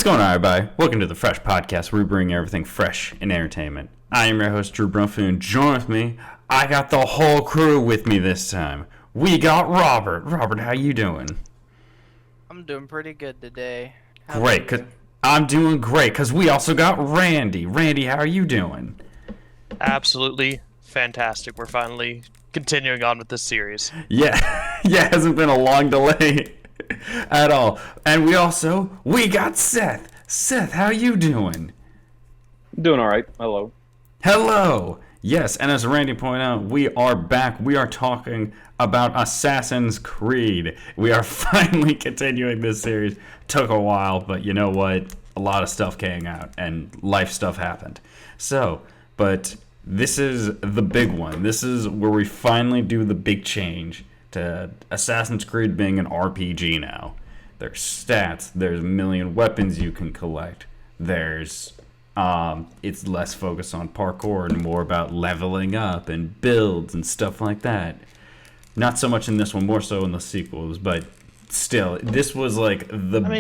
What's going on, everybody? Welcome to the Fresh Podcast, where we bring everything fresh in entertainment. I am your host, Drew Brunfoon. Join with me. I got the whole crew with me this time. We got Robert. Robert, how you doing? I'm doing pretty good today. How Great, about you? I'm doing great, because we also got Randy. Randy, how are you doing? Absolutely fantastic. We're finally continuing on with this series. Yeah, yeah, it hasn't been a long delay at all. And we got Seth. Seth, how you doing? Doing all right. Hello. Hello! Yes, and as Randy pointed out, we are back. We are talking about Assassin's Creed. We are finally continuing this series. Took a while, but you know what? A lot of stuff came out, and life stuff happened. But this is the big one. This is where we finally do the big change to Assassin's Creed being an RPG now. There's stats. There's a million weapons you can collect. It's less focused on parkour and more about leveling up and builds and stuff like that. Not so much in this one, more so in the sequels, but still, this was like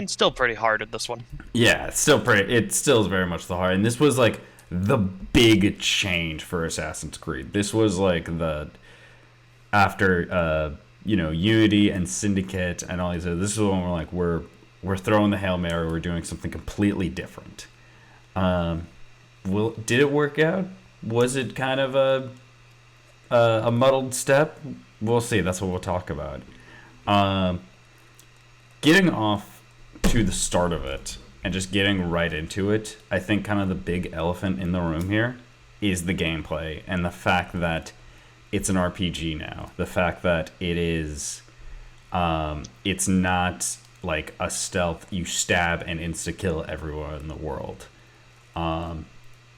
Still pretty hard in this one. yeah, it still is very much the heart, and this was like the big change for Assassin's Creed. This was like after Unity and Syndicate and all these other, this is when we're throwing the Hail Mary, we're doing something completely different. Did it work out? Was it kind of a muddled step? We'll see. That's what we'll talk about. Getting off to the start of it and just getting right into it, I think kind of the big elephant in the room here is the gameplay and the fact that it's an RPG now. The fact that it is, it's not like a stealth, you stab and insta-kill everyone in the world.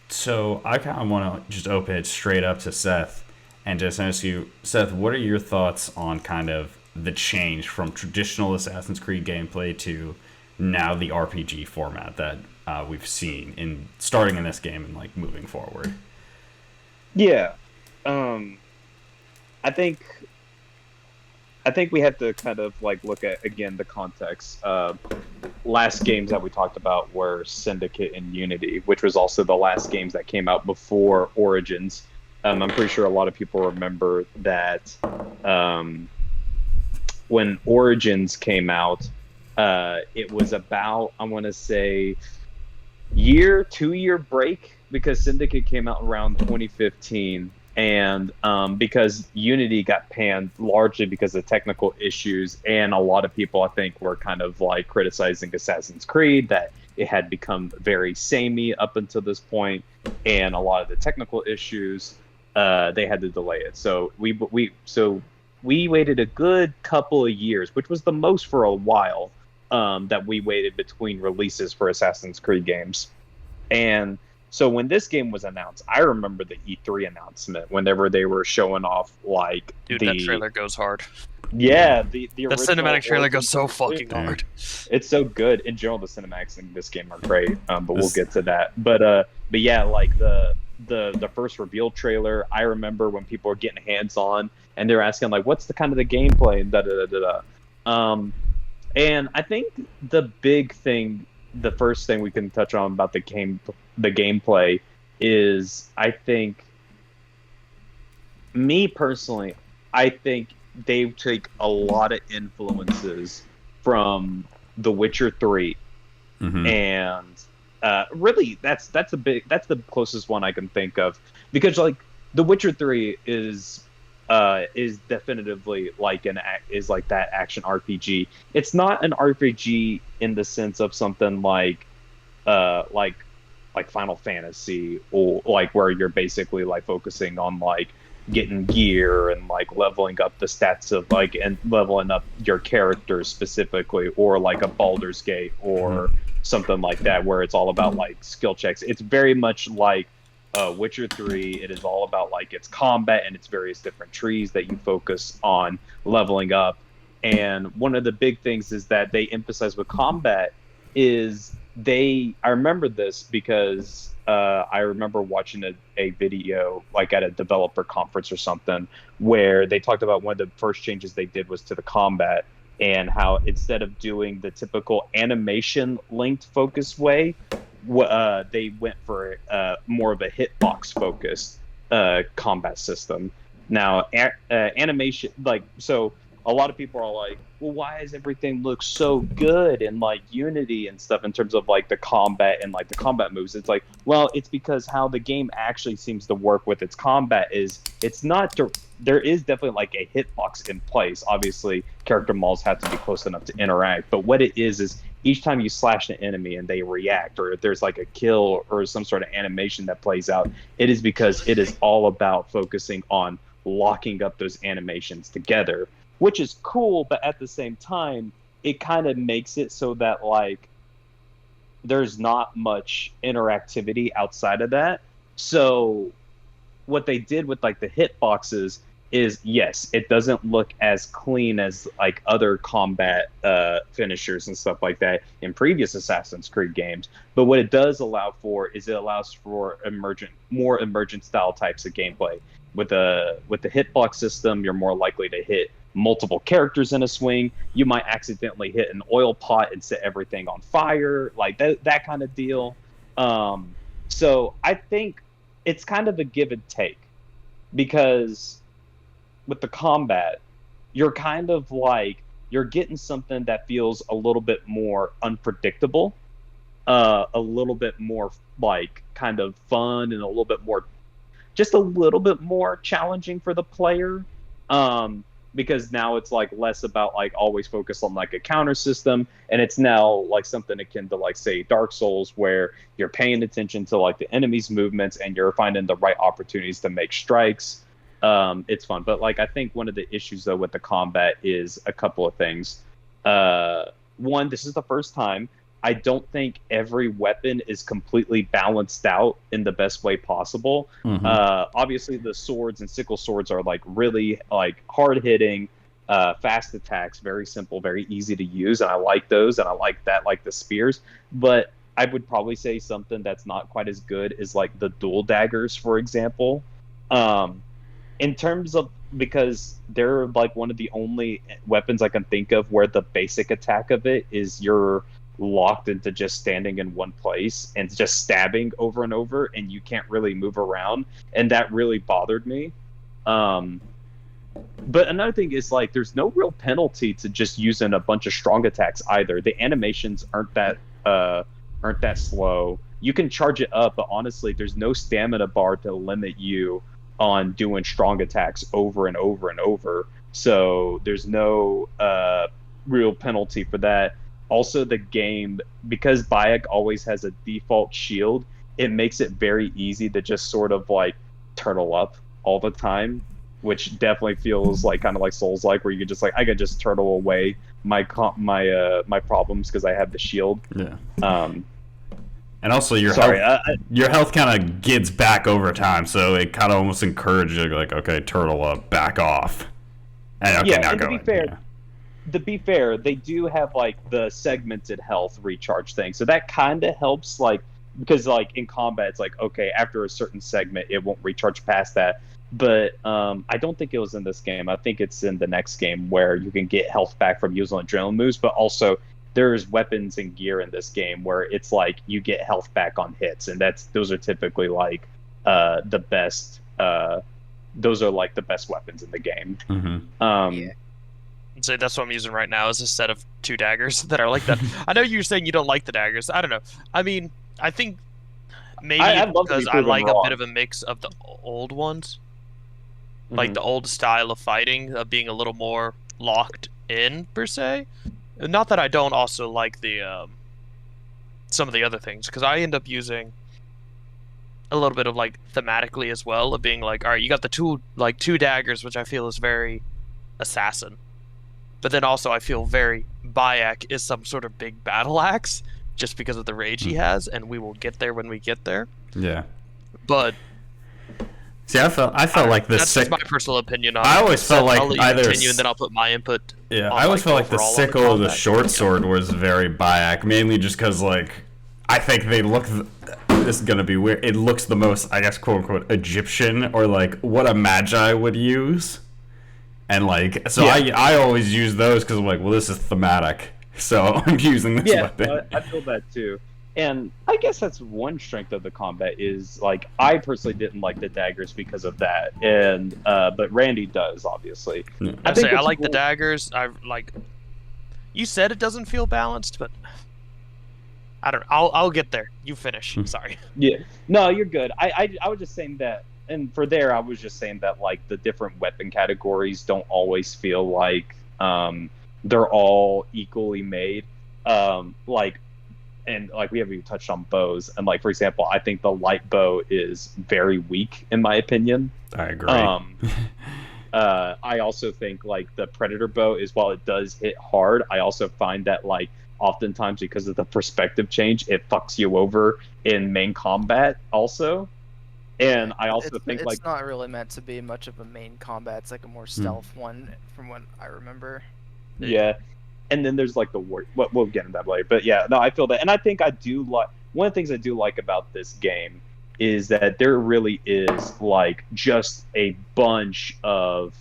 So I kind of want to just open it straight up to Seth and just ask you, Seth, what are your thoughts on kind of the change from traditional Assassin's Creed gameplay to now the RPG format that we've seen in starting in this game and like moving forward? Yeah. I think we have to kind of like look at again the context. Last games that we talked about were Syndicate and Unity, which was also the last games that came out before Origins. I'm pretty sure a lot of people remember that when Origins came out, it was about, I want to say, 2-year break, because Syndicate came out around 2015. And because Unity got panned largely because of technical issues, and a lot of people, I think, were kind of like criticizing Assassin's Creed, that it had become very samey up until this point, and a lot of the technical issues, they had to delay it. So we waited a good couple of years, which was the most for a while, that we waited between releases for Assassin's Creed games. And so when this game was announced, I remember the E3 announcement whenever they were showing off like That trailer goes hard. Yeah, the That cinematic trailer goes so fucking hard. It's so good. In general, the cinematics in this game are great, but we'll get to that. But yeah, like the first reveal trailer, I remember when people were getting hands on and they're asking like, what's the kind of the gameplay and da da da da da. And I think the big thing, the first thing we can touch on about the gameplay is, I think, me personally, I think they take a lot of influences from The Witcher 3, and really that's the closest one I can think of, because like The Witcher 3 is definitively like that action RPG. It's not an RPG in the sense of something like Final Fantasy, or like where you're basically like focusing on like getting gear and like leveling up the stats of like and leveling up your characters specifically, or like a Baldur's Gate or something like that where it's all about like skill checks. It's very much like Witcher 3. It is all about like its combat and its various different trees that you focus on leveling up. And one of the big things is that they emphasize with combat is I remember this because I remember watching a video like at a developer conference or something where they talked about one of the first changes they did was to the combat, and how instead of doing the typical animation linked focus way, they went for more of a hitbox focused combat system. Now, animation, like, so a lot of people are like, well, why does everything look so good in like Unity and stuff in terms of like the combat and like the combat moves? It's like, well, it's because how the game actually seems to work with its combat is it's not, there is definitely like a hitbox in place. Obviously, character models have to be close enough to interact, but what it is each time you slash an enemy and they react, or if there's like a kill or some sort of animation that plays out, it is because it is all about focusing on locking up those animations together, which is cool, but at the same time, it kind of makes it so that like there's not much interactivity outside of that. So what they did with like the hitboxes is, yes, it doesn't look as clean as like other combat finishers and stuff like that in previous Assassin's Creed games. But what it does allow for is it allows for more emergent style types of gameplay. With the hitbox system, you're more likely to hit multiple characters in a swing. You might accidentally hit an oil pot and set everything on fire, like that kind of deal. So I think it's kind of a give and take, because with the combat, you're kind of like, you're getting something that feels a little bit more unpredictable, a little bit more like kind of fun, and a little bit more, just a little bit more challenging for the player. Because now it's like less about like always focused on like a counter system, and it's now like something akin to like, say, Dark Souls, where you're paying attention to like the enemy's movements and you're finding the right opportunities to make strikes. It's fun, but like I think one of the issues though with the combat is a couple of things. One, this is the first time. I don't think every weapon is completely balanced out in the best way possible. Mm-hmm. Obviously, the swords and sickle swords are like really like hard hitting, fast attacks, very simple, very easy to use, and I like those, and I like that, like the spears. But I would probably say something that's not quite as good is like the dual daggers, for example. In terms of, because they're like one of the only weapons I can think of where the basic attack of it is you're locked into just standing in one place and just stabbing over and over, and you can't really move around, and that really bothered me. But another thing is like there's no real penalty to just using a bunch of strong attacks either. The animations aren't that slow. You can charge it up, but honestly there's no stamina bar to limit you on doing strong attacks over and over and over, so there's no real penalty for that. Also, the game, because Bayek always has a default shield, it makes it very easy to just sort of like turtle up all the time, which definitely feels like kind of like Souls-like, where you can just like, I can just turtle away my problems because I have the shield. Yeah. And also your health kind of gets back over time, so it kind of almost encourages you, like, okay, turtle up, back off. And okay, now go. To be fair, they do have like the segmented health recharge thing, so that kind of helps, like, because like in combat it's like, okay, after a certain segment it won't recharge past that. But I don't think it was in this game. I think it's in the next game where you can get health back from using adrenaline moves, but also there's weapons and gear in this game where it's like you get health back on hits, and those are typically like the best. Those are like the best weapons in the game. Mm-hmm. Yeah. So that's what I'm using right now, is a set of 2 daggers that are like that. I know you're saying you don't like the daggers. I don't know. I mean, I think maybe because I like a bit of a mix of the old ones, like the old style of fighting, of being a little more locked in per se. Not that I don't also like the some of the other things, because I end up using a little bit of like thematically as well, of being like, all right, you got the two daggers, which I feel is very assassin. But then also I feel very Bayek is some sort of big battle axe, just because of the rage he has, and we will get there when we get there. Yeah. But see, I felt like the that's just my personal opinion on it. I always felt like I'll let you either continue, and then I'll put my input. Yeah, on, I always felt like the overall sickle or the combat. short sword was very Bayek, mainly just because, like, I think they look. This is gonna be weird. It looks the most, I guess, quote unquote, Egyptian, or like what a magi would use. And like, so Yeah. I always use those because I'm like, well, this is thematic, so I'm using this weapon. I feel that too. And I guess that's one strength of the combat is like I personally didn't like the daggers because of that, and but Randy does obviously. Yeah. I think say I it's like the cool. daggers. I like. You said it doesn't feel balanced, but I don't. I'll get there. You finish. Sorry. Yeah, no, you're good. I was just saying that, and for there, I was just saying that like the different weapon categories don't always feel like they're all equally made. Like, and like we haven't even touched on bows, and like for example, I think the light bow is very weak in my opinion. I agree. I also think like the predator bow is, while it does hit hard, I also find that like oftentimes because of the perspective change, it fucks you over in main combat also. And I also think it's like not really meant to be much of a main combat. It's like a more stealth one, from what I remember. yeah. And then there's like the war. Well, we'll get into that later. But yeah, no, I feel that, and I think I do like one of the things I do like about this game is that there really is like just a bunch of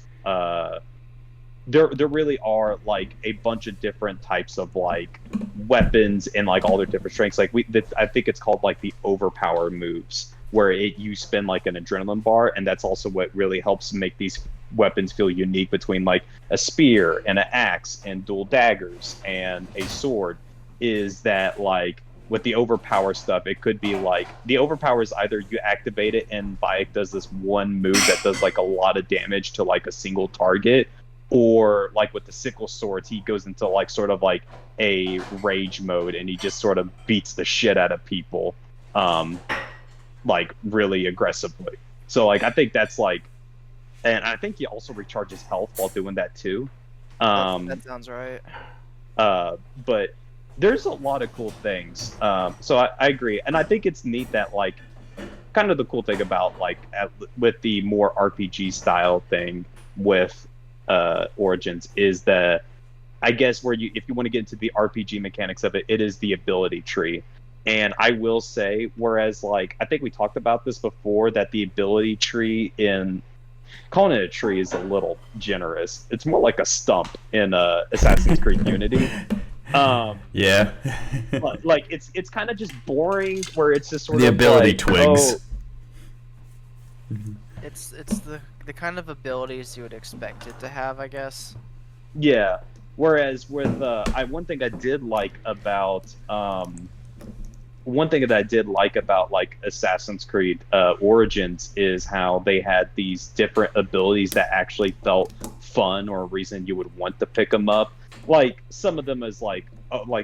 there really are like a bunch of different types of like weapons and like all their different strengths. Like I think it's called like the overpower moves, where you spend like an adrenaline bar, and that's also what really helps make these weapons feel unique between like a spear and an axe and dual daggers and a sword. Is that like with the overpower stuff, it could be like the overpower is either you activate it and Bayek does this one move that does like a lot of damage to like a single target, or like with the sickle swords, he goes into like sort of like a rage mode and he just sort of beats the shit out of people like really aggressively. So like I think that's like, and I think he also recharges health while doing that too. That sounds right. But there's a lot of cool things. So I agree, and I think it's neat that like kind of the cool thing about like with the more RPG style thing with Origins is that I guess where if you want to get into the RPG mechanics of it, it is the ability tree. And I will say, whereas like I think we talked about this before, that the ability tree in calling it a tree is a little generous. It's more like a stump in Assassin's Creed Unity. Yeah. Like it's kind of just boring, where it's just sort The of ability like, twigs. oh, It's the kind of abilities you would expect it to have, I guess. yeah. Whereas with one thing I did like about like Assassin's Creed Origins is how they had these different abilities that actually felt fun, or a reason you would want to pick them up. Like some of them is like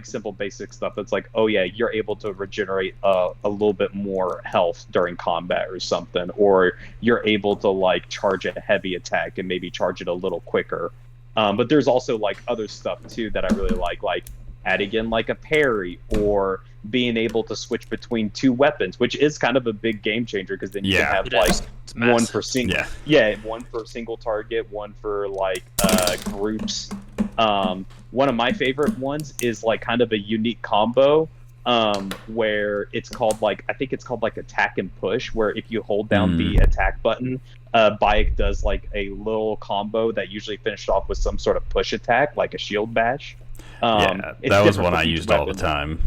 simple basic stuff that's like, oh yeah, you're able to regenerate a little bit more health during combat or something, or you're able to like charge a heavy attack and maybe charge it a little quicker. But there's also like other stuff too that I really like adding in like a parry, or being able to switch between two weapons, which is kind of a big game changer, because then you can have like one for single, one for single target, one for like groups. One of my favorite ones is like kind of a unique combo, where it's called like, I think it's called like attack and push, where if you hold down the attack button, Bayek does like a little combo that usually finished off with some sort of push attack, like a shield bash. Yeah, that was one I used all the time.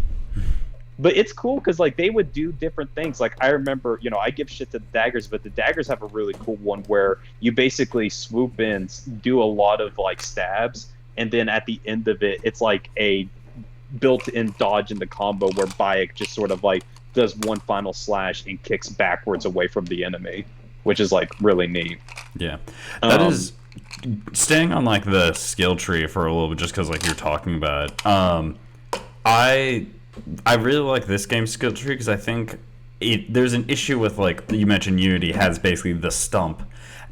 But it's cool because like they would do different things. Like I remember, I give shit to the daggers, but the daggers have a really cool one where you basically swoop in, do a lot of like stabs, and then at the end of it, it's like a built-in dodge in the combo where Bayek just sort of like does one final slash and kicks backwards away from the enemy, which is like really neat. Yeah, that is staying on like the skill tree for a little bit, just because like you're talking about it. I really like this game's skill tree because I think there's an issue with like you mentioned Unity has basically the stump,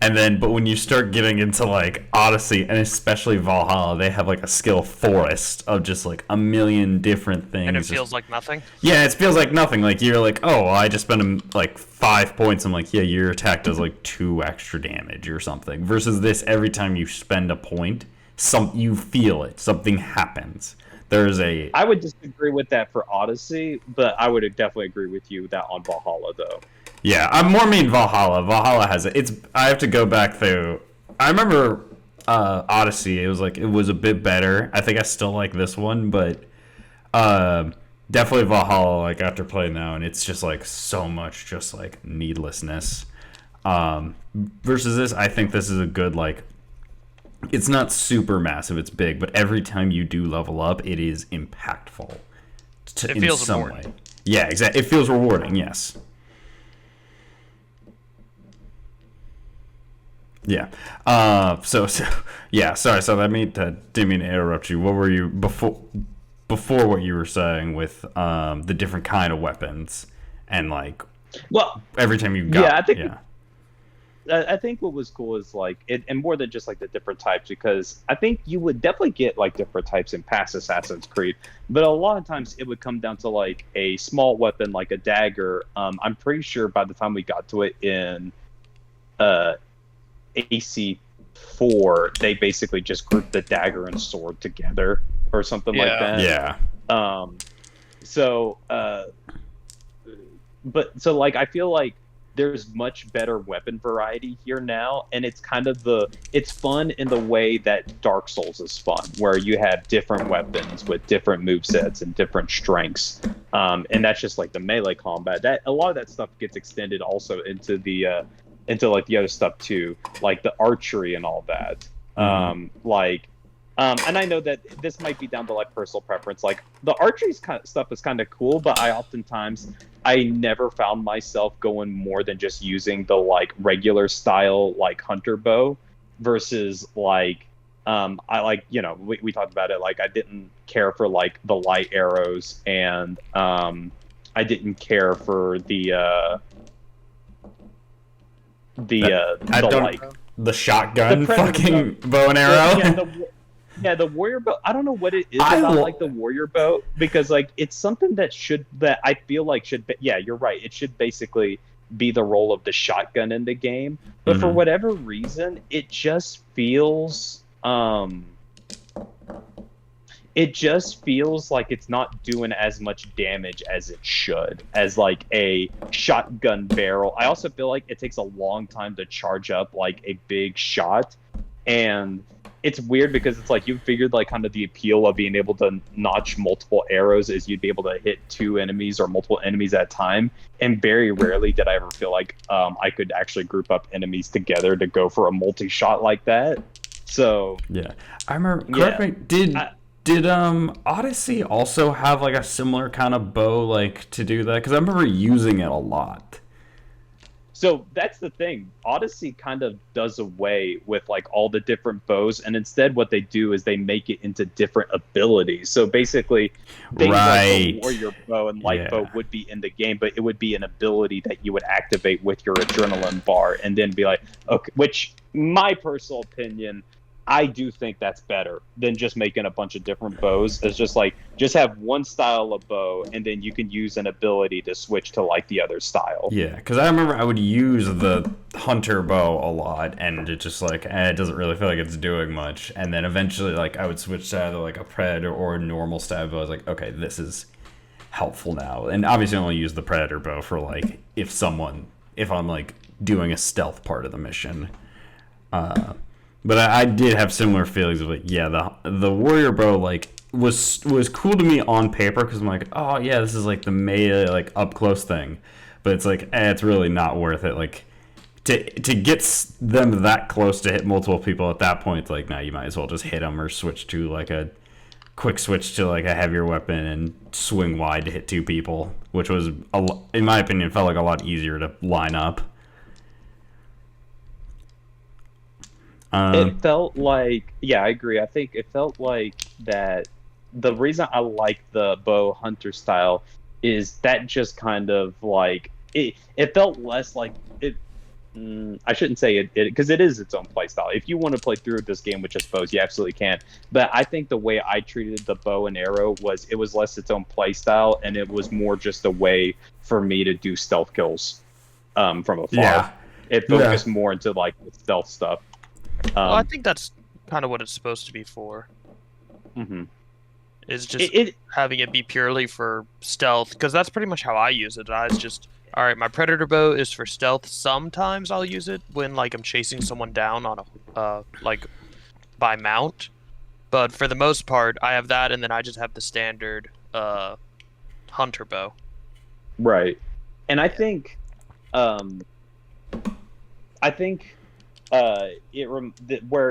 but when you start getting into like Odyssey and especially Valhalla, they have like a skill forest of just like a million different things. And it feels like nothing? Yeah, it feels like nothing. Like you're like, oh, I just spent like 5 points. I'm like, yeah, your attack does like 2 extra damage or something. Versus this, every time you spend a point, you feel it. Something happens. I would disagree with that for Odyssey, but I would definitely agree with you that on Valhalla though. Yeah, I'm more mean Valhalla. Valhalla has it. I have to go back through. I remember Odyssey, it was a bit better. I think I still like this one, but definitely Valhalla. Like after playing now, and it's just like so much just like needlessness. Versus this, I think this is a good like. It's not super massive. It's big, but every time you do level up, it is impactful. It feels rewarding. Way. Yeah, exactly. It feels rewarding. Yes. Yeah. So yeah. Sorry. So didn't mean to interrupt you. What were you before what you were saying with the different kind of weapons and like? Well, every time you got. I think what was cool is like it, and more than just like the different types, because I think you would definitely get like different types in past Assassin's Creed, but a lot of times it would come down to like a small weapon like a dagger. I'm pretty sure by the time we got to it in AC4, they basically just grouped the dagger and sword together or something like that. Yeah. But so like I feel like there's much better weapon variety here now, and it's kind of it's fun in the way that Dark Souls is fun, where you have different weapons with different movesets and different strengths, and that's just like the melee combat. That a lot of that stuff gets extended also into the like the other stuff too, like the archery and all that. And I know that this might be down to like personal preference. Like the archery stuff is kind of cool, but I never found myself going more than just using the like regular style like hunter bow versus like I like, you know, we talked about it, like I didn't care for like the light arrows, and I didn't care for the shotgun fucking bow and arrow. Yeah, the warrior bow. I don't know what it is about like the warrior bow, because like it's something that I feel like should be, yeah, you're right. It should basically be the role of the shotgun in the game, but for whatever reason, it just feels like it's not doing as much damage as it should as like a shotgun barrel. I also feel like it takes a long time to charge up like a big shot, and it's weird because it's like you figured like kind of the appeal of being able to notch multiple arrows is you'd be able to hit two enemies or multiple enemies at a time, and very rarely did I ever feel like I could actually group up enemies together to go for a multi-shot like that. So yeah, I remember. Correct me. Did Odyssey also have like a similar kind of bow like to do that? Because I remember using it a lot. So that's the thing. Odyssey kind of does away with like all the different bows, and instead what they do is they make it into different abilities. So basically, things like the warrior bow and light bow would be in the game, but it would be an ability that you would activate with your adrenaline bar, and then be like, okay, which my personal opinion, I do think that's better than just making a bunch of different bows. It's just like, just have one style of bow, and then you can use an ability to switch to like the other style. Yeah, because I remember I would use the hunter bow a lot, and it just like, it doesn't really feel like it's doing much. And then eventually, like, I would switch to either like a predator or a normal stab bow. I was like, okay, this is helpful now. And obviously, I only use the predator bow for like if I'm like doing a stealth part of the mission. But I did have similar feelings of like, yeah, the warrior bow like was cool to me on paper, because I'm like, oh yeah, this is like the melee like up close thing, but it's like it's really not worth it. Like to get them that close to hit multiple people at that point, like now you might as well just hit them or switch to like a quick switch to like a heavier weapon and swing wide to hit two people, which was in my opinion felt like a lot easier to line up. It felt like, yeah, I agree. I think it felt like that the reason I like the bow hunter style is that just kind of like, it felt less like it. I shouldn't say it because it is its own play style. If you want to play through this game with just bows, you absolutely can. But I think the way I treated the bow and arrow was it was less its own play style, and it was more just a way for me to do stealth kills from afar. Yeah. It focused more into like the stealth stuff. Well, I think that's kind of what it's supposed to be for. Is just having it be purely for stealth, because that's pretty much how I use it. I was just, all right, my predator bow is for stealth. Sometimes I'll use it when like I'm chasing someone down on a like by mount. But for the most part, I have that, and then I just have the standard hunter bow. Right, and I think, where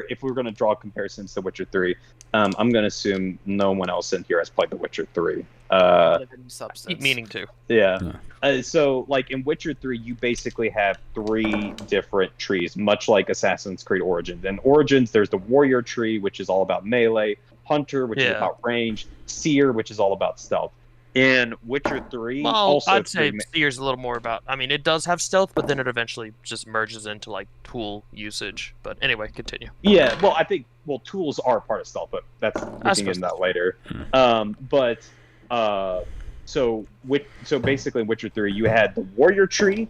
if we're going to draw comparisons to Witcher 3, I'm going to assume no one else in here has played The Witcher 3. Substance. Meaning to. Yeah. So, like, in Witcher 3, you basically have 3 different trees, much like Assassin's Creed Origins. In Origins, there's the warrior tree, which is all about melee, hunter, which is about range, seer, which is all about stealth. In Witcher 3, I'd say seer's a little more about... I mean, it does have stealth, but then it eventually just merges into, like, tool usage. But anyway, continue. Yeah, well, I think... Well, tools are part of stealth, but we can get into that later. So basically in Witcher 3, you had the warrior tree,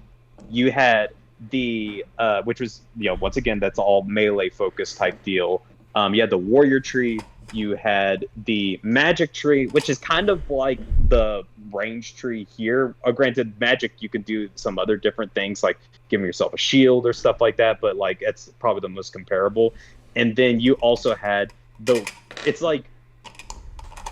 you had the which was, once again, that's all melee focused type deal. You had the warrior tree, you had the magic tree, which is kind of like the range tree here. Granted, magic, you can do some other different things like giving yourself a shield or stuff like that, but like it's probably the most comparable. And then you also had it's like,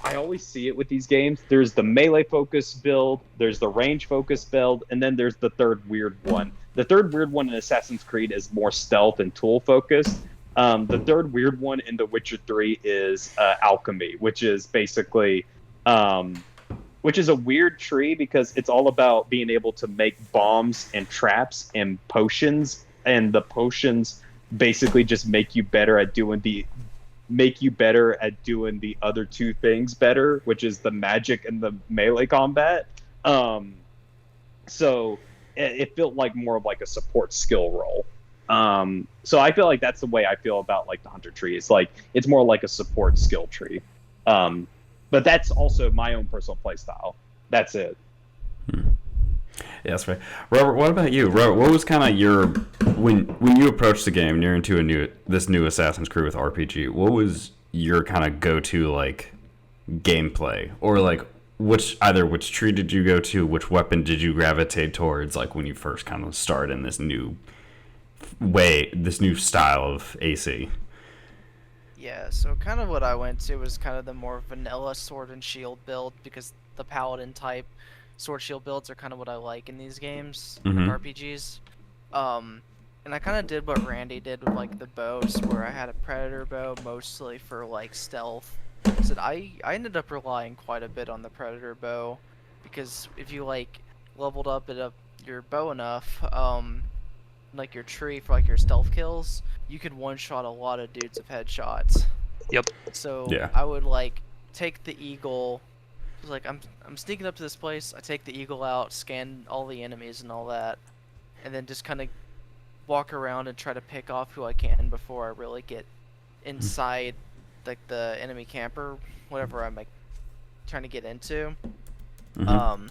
I always see it with these games. There's the melee focus build, there's the range focus build, and then there's the third weird one. The third weird one in Assassin's Creed is more stealth and tool focused. The third weird one in The Witcher 3 is alchemy, which is basically, which is a weird tree because it's all about being able to make bombs and traps and potions, and the potions basically just make you better at doing the other 2 things better, which is the magic and the melee combat. So it felt like more of like a support skill role. So I feel like that's the way I feel about like the hunter tree. It's like it's more like a support skill tree. But that's also my own personal play style. That's it. Yeah, that's right. Robert, what about you? Robert, what was kind of your when you approached the game and you're into this new Assassin's Creed with RPG? What was your kind of go-to like gameplay, or like which tree did you go to? Which weapon did you gravitate towards? Like when you first kind of started in this new style of AC. Yeah, so kind of what I went to was kind of the more vanilla sword and shield build, because the paladin type sword shield builds are kind of what I like in these games, RPGs. And I kind of did what Randy did with like the bows, where I had a predator bow mostly for like stealth. So I ended up relying quite a bit on the predator bow, because if you like leveled up your bow enough, like your tree for like your stealth kills, you could one-shot a lot of dudes with headshots. Yep. So yeah. I would like take the eagle. Like I'm sneaking up to this place. I take the eagle out, scan all the enemies and all that, and then just kind of walk around and try to pick off who I can before I really get inside like the enemy camper, whatever I'm like trying to get into. And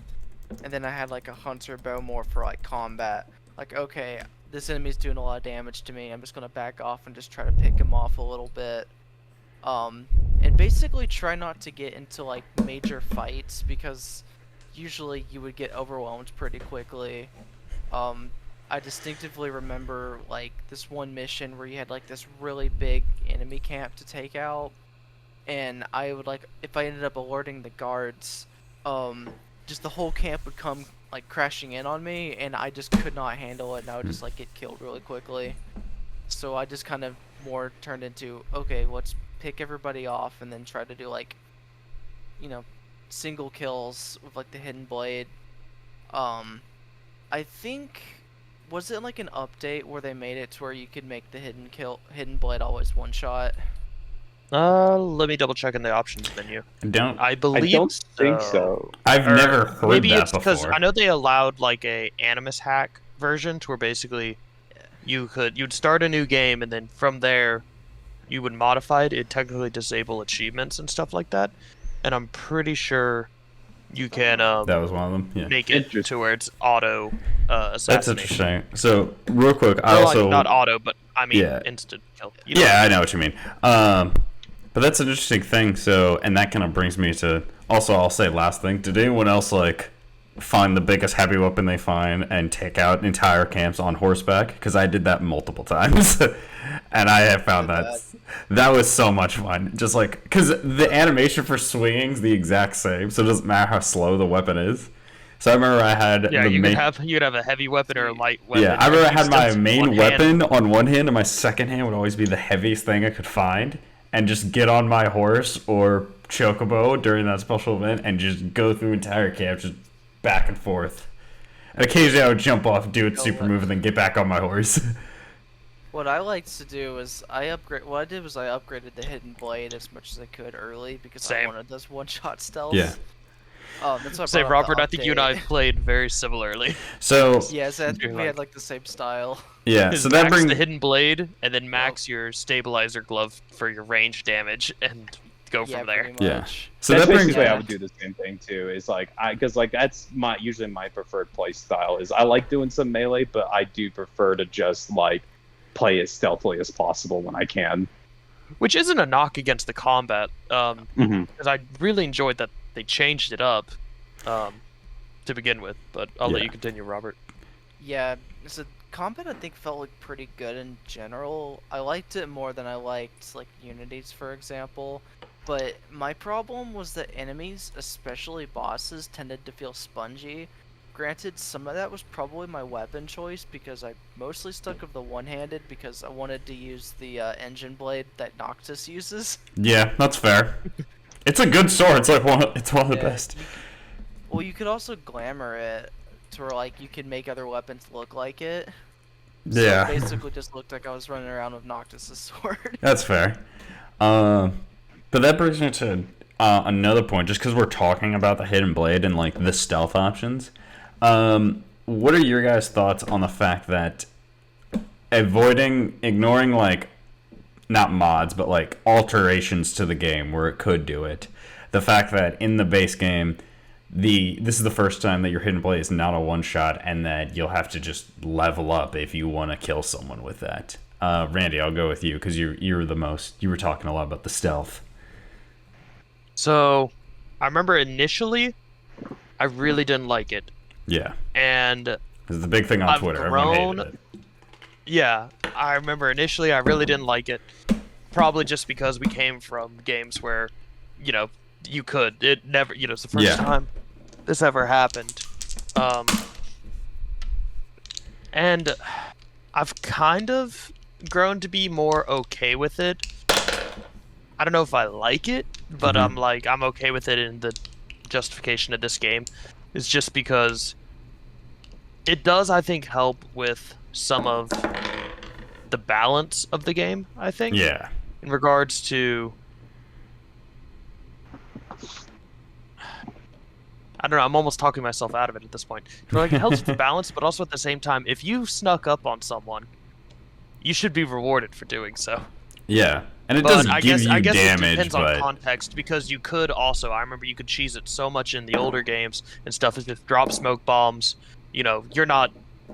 then I had like a hunter bow more for like combat. Like, okay, this enemy's doing a lot of damage to me. I'm just gonna back off and just try to pick him off a little bit. And basically try not to get into like major fights, because usually you would get overwhelmed pretty quickly. I distinctively remember like this one mission where you had like this really big enemy camp to take out, and I would like, if I ended up alerting the guards, just the whole camp would come like crashing in on me, and I just could not handle it, and I would just like get killed really quickly. So I just kind of more turned into, okay, let's pick everybody off and then try to do like, single kills with like the hidden blade. I think, was it like an update where they made it to where you could make the hidden blade always one shot? Let me double check in the options menu. I don't think so. I've never heard maybe that it's before. because I know they allowed like a Animus hack version to where basically you'd start a new game, and then from there you would modify it. It'd technically disable achievements and stuff like that. And I'm pretty sure you can that was one of them. Yeah. Make it to where it's auto assassination. That's interesting. So real quick, not auto, but I mean instant kill. I know what you mean. But that's an interesting thing. So, and that kind of brings me to also, I'll say last thing. Did anyone else like find the biggest heavy weapon they find and take out entire camps on horseback, because I did that multiple times. And I have found that was so much fun. Just like, because the animation for swinging is the exact same, so it doesn't matter how slow the weapon is. So I remember I had you'd have a heavy weapon or a light weapon. Yeah, I remember I had my main weapon on one hand, and my second hand would always be the heaviest thing I could find, and just get on my horse or chocobo during that special event and just go through entire camp, just back and forth. And occasionally I would jump off, do a super move, and then get back on my horse. What I liked to do is I upgraded the hidden blade as much as I could early because I wanted those one-shot stealths. Yeah. That's what Say, Robert, I think you and I played very similarly. So yes, we had like the same style. Yeah, so that brings the hidden blade, and then max your stabilizer glove for your range damage, and go from there. Yeah. So that's basically I would do the same thing too. Is like because like that's usually my preferred play style. Is I like doing some melee, but I do prefer to just like play as stealthily as possible when I can. Which isn't a knock against the combat, because I really enjoyed that they changed it up to begin with. But I'll let you continue, Robert. Yeah, so combat I think felt like pretty good in general. I liked it more than I liked like Unity's, for example. But my problem was that enemies, especially bosses, tended to feel spongy. Granted, some of that was probably my weapon choice because I mostly stuck with the one-handed because I wanted to use the engine blade that Noctis uses. Yeah, that's fair. It's a good sword. It's like one of the best. Well, you could also glamour it to where like you could make other weapons look like it. So yeah. It basically just looked like I was running around with Noctis' sword. That's fair. But that brings me to another point, just because we're talking about the hidden blade and like the stealth options. What are your guys' thoughts on the fact that ignoring like not mods, but like alterations to the game where it could do it, the fact that in the base game, this is the first time that your hidden blade is not a one shot, and that you'll have to just level up if you want to kill someone with that. Randy, I'll go with you because you were talking a lot about the stealth. So, I remember initially, I really didn't like it. Yeah. And it's the big thing on Twitter. Everyone hated it. Yeah, I remember initially I really didn't like it. Probably just because we came from games where, it never, it's the first time this ever happened. And I've kind of grown to be more okay with it. I don't know if I like it, but I'm okay with it in the justification of this game. Is just because it does, I think, help with some of the balance of the game, I think. Yeah. In regards to... I don't know, I'm almost talking myself out of it at this point. It helps with the balance, but also at the same time, if you snuck up on someone, you should be rewarded for doing so. Yeah. And it does give you damage, it depends on context, because you could also, I remember you could cheese it so much in the older games and stuff, is just drop smoke bombs, you're not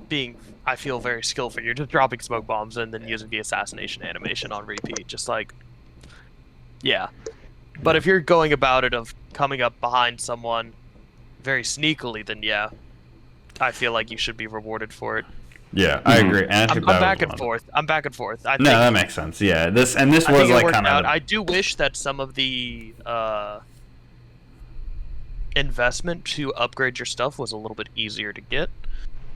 being, I feel, very skillful, you're just dropping smoke bombs and then using the assassination animation on repeat, just like, yeah. But if you're going about it of coming up behind someone very sneakily, then yeah, I feel like you should be rewarded for it. Yeah, I agree. And I'm back and forth. I think that makes sense. Yeah, this was like kind of. I do wish that some of the investment to upgrade your stuff was a little bit easier to get.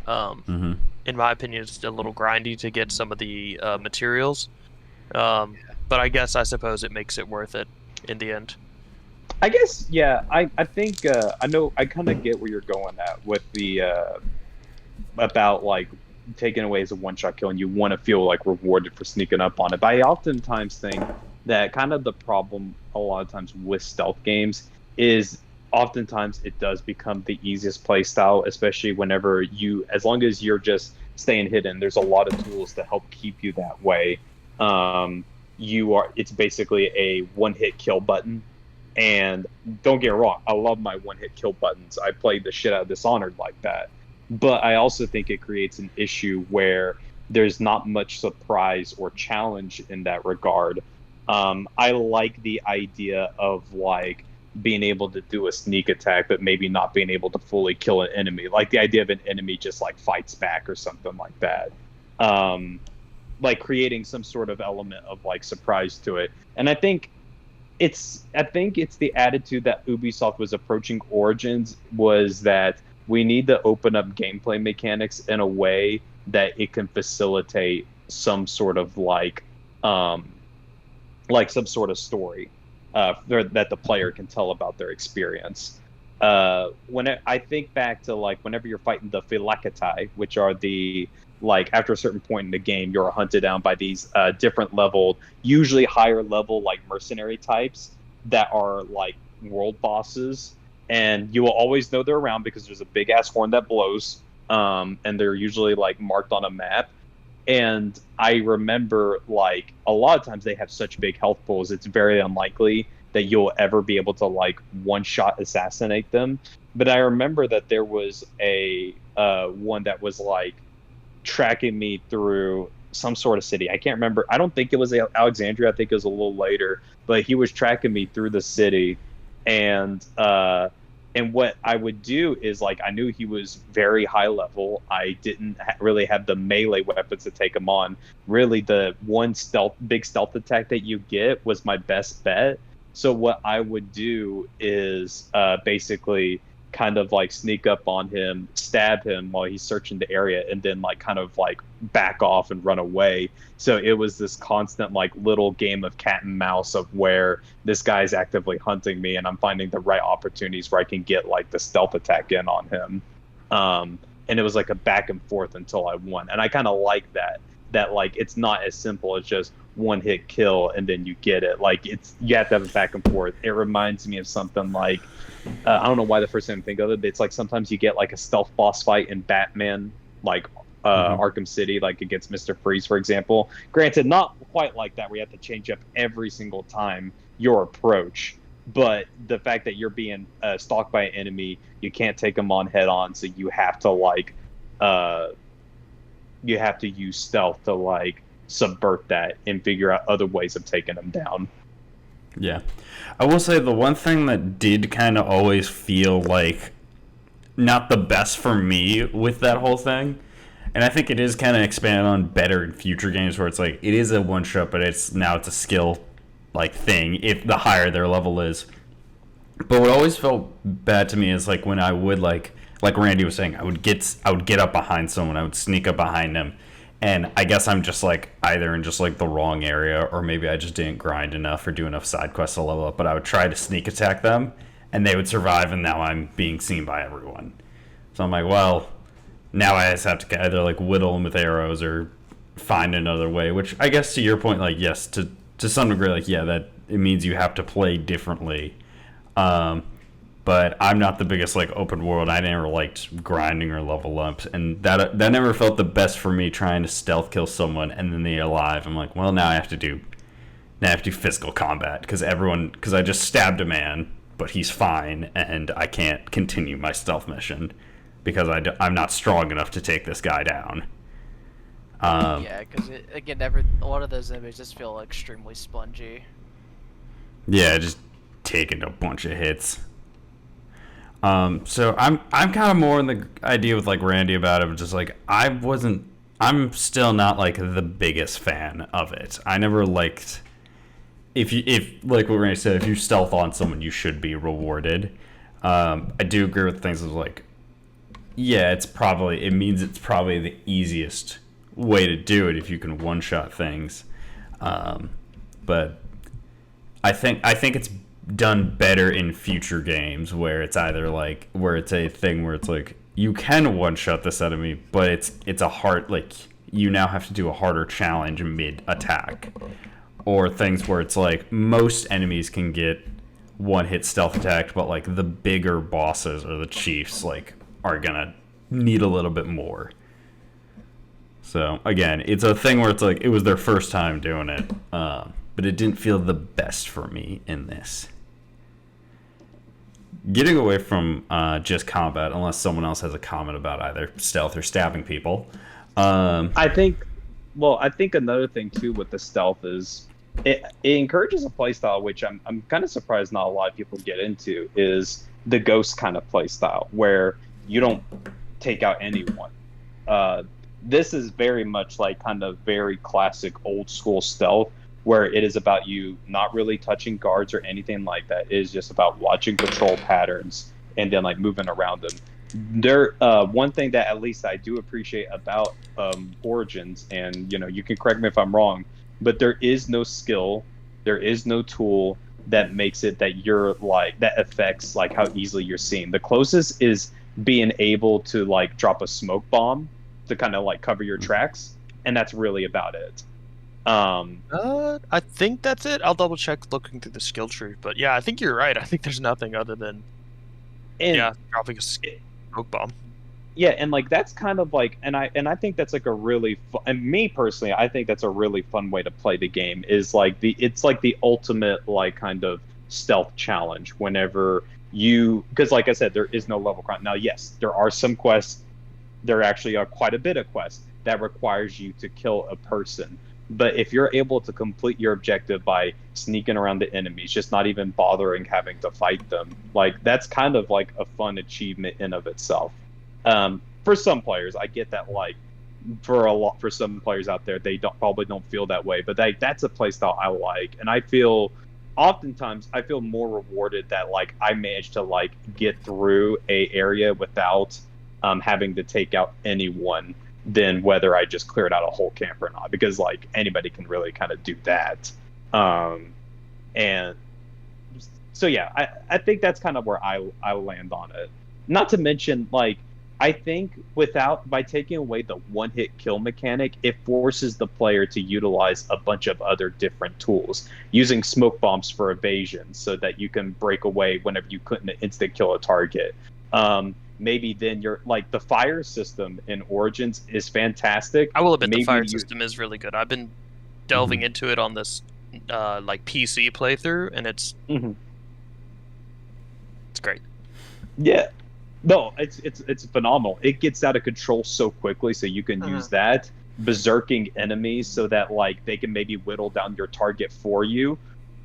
In my opinion, it's a little grindy to get some of the materials. But I suppose it makes it worth it in the end. I guess, yeah. I think I know. I kind of get where you're going at with the about like taking away as a one-shot kill, and you want to feel like rewarded for sneaking up on it. But I oftentimes think that kind of the problem a lot of times with stealth games is oftentimes it does become the easiest play style, especially whenever as long as you're just staying hidden, there's a lot of tools to help keep you that way. It's basically a one-hit kill button. And don't get me wrong, I love my one-hit kill buttons. I played the shit out of Dishonored like that. But I also think it creates an issue where there's not much surprise or challenge in that regard. I like the idea of like being able to do a sneak attack, but maybe not being able to fully kill an enemy. Like the idea of an enemy just like fights back or something like that. Like creating some sort of element of like surprise to it. And I think it's the attitude that Ubisoft was approaching Origins, was that we need to open up gameplay mechanics in a way that it can facilitate some sort of like some sort of story that the player can tell about their experience. When I think back to like whenever you're fighting the Phylakitai, which are the like after a certain point in the game, you're hunted down by these different leveled, usually higher level like mercenary types that are like world bosses, and you will always know they're around because there's a big ass horn that blows, and they're usually like marked on a map. And I remember like a lot of times they have such big health pools, it's very unlikely that you'll ever be able to like one shot assassinate them. But I remember that there was a one that was like tracking me through some sort of city. I can't remember. I don't think it was Alexandria. I think it was a little later, but he was tracking me through the city. And what I would do is like, I knew he was very high level. I didn't really have the melee weapons to take him on. Really, the one big stealth attack that you get was my best bet. So what I would do is basically kind of like sneak up on him, stab him while he's searching the area, and then like kind of like back off and run away. So it was this constant like little game of cat and mouse of where this guy's actively hunting me and I'm finding the right opportunities where I can get like the stealth attack in on him. And it was like a back and forth until I won. And I kind of like that like it's not as simple as just one hit kill and then you get it. Like you have to have a back and forth. It reminds me of something like I don't know why the first thing I think of it, but it's like sometimes you get like a stealth boss fight in Batman, like Arkham City, like against Mr. Freeze, for example. Granted, not quite like that, where you have to change up every single time your approach. But the fact that you're being stalked by an enemy, you can't take them on head on, so you have to like, you have to use stealth to like subvert that and figure out other ways of taking them down. Yeah. I will say the one thing that did kind of always feel like not the best for me with that whole thing, and I think it is kind of expanded on better in future games where it's like it is a one shot, but it's a skill like thing if the higher their level is. But what always felt bad to me is like when I would like Randy was saying, I would get up behind someone, I would sneak up behind them. And I guess I'm just like either in just like the wrong area, or maybe I just didn't grind enough or do enough side quests to level up. But I would try to sneak attack them, and they would survive. And now I'm being seen by everyone. So I'm like, well, now I just have to either like whittle them with arrows or find another way. Which I guess to your point, like yes, to some degree, like yeah, that it means you have to play differently. But I'm not the biggest like open world. I never liked grinding or level ups, and that never felt the best for me. Trying to stealth kill someone and then they're alive. I'm like, well, now I have to do physical combat because I just stabbed a man, but he's fine, and I can't continue my stealth mission because I'm not strong enough to take this guy down. Yeah, because again, a lot of those enemies just feel extremely spongy. Yeah, just taking a bunch of hits. So I'm kind of more in the idea with like Randy about it, but just like I'm still not like the biggest fan of it. I never liked if like what Randy said, if you stealth on someone, you should be rewarded. I do agree with things of like, yeah, it means it's probably the easiest way to do it if you can one shot things. But I think it's done better in future games where it's either like where it's a thing where it's like you can one shot this enemy, but it's a hard, like you now have to do a harder challenge mid attack, or things where it's like most enemies can get one hit stealth attack, but like the bigger bosses or the chiefs like are gonna need a little bit more. So again, it's a thing where it's like it was their first time doing it, but it didn't feel the best for me in this. Getting away from just combat, unless someone else has a comment about either stealth or stabbing people. I think another thing too with the stealth is it encourages a playstyle which I'm kind of surprised not a lot of people get into, is the ghost kind of playstyle where you don't take out anyone. This is very much like kind of very classic old school stealth, where it is about you not really touching guards or anything like that. It is just about watching patrol patterns and then like moving around them. One thing that at least I do appreciate about Origins, and you can correct me if I'm wrong, but there is no skill, there is no tool that makes it that you're like that affects like how easily you're seen. The closest is being able to like drop a smoke bomb to kind of like cover your tracks, and that's really about it. I think that's it. I'll double check looking through the skill tree, but yeah, I think you're right. I think there's nothing other than dropping a smoke bomb. Yeah, and like that's kind of like, and I think that's like a really and me personally, I think that's a really fun way to play the game. Is like it's like the ultimate like kind of stealth challenge whenever because like I said, there is no level grind. Now, yes, there are some quests. There actually are quite a bit of quests that requires you to kill a person. But if you're able to complete your objective by sneaking around the enemies, just not even bothering having to fight them, like that's kind of like a fun achievement in of itself. For some players, I get that. Like for some players out there, they probably don't feel that way. But that's a playstyle I like, and I feel oftentimes I feel more rewarded that like I managed to like get through a area without having to take out anyone than whether I just cleared out a whole camp or not, because like anybody can really kind of do that. And so yeah, I think that's kind of where I land on it. Not to mention, like, I think by taking away the one-hit kill mechanic, it forces the player to utilize a bunch of other different tools, using smoke bombs for evasion so that you can break away whenever you couldn't instant kill a target. Maybe then you're like, the fire system in Origins is fantastic. I will admit the fire system is really good. I've been delving into it on this like PC playthrough, and it's great. Yeah. No, it's phenomenal. It gets out of control so quickly, so you can use that, berserking enemies so that like they can maybe whittle down your target for you.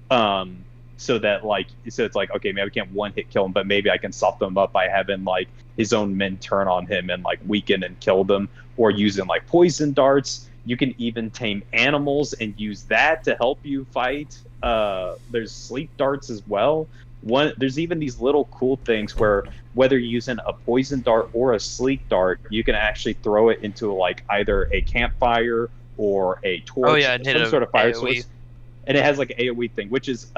So it's like, okay, maybe I can't one hit kill him, but maybe I can sop them up by having like his own men turn on him and like weaken and kill them, or using like poison darts. You can even tame animals and use that to help you fight. There's sleep darts as well. There's even these little cool things where whether you're using a poison dart or a sleep dart, you can actually throw it into like either a campfire or a torch, some sort of fire source. And it has like an AoE thing, which is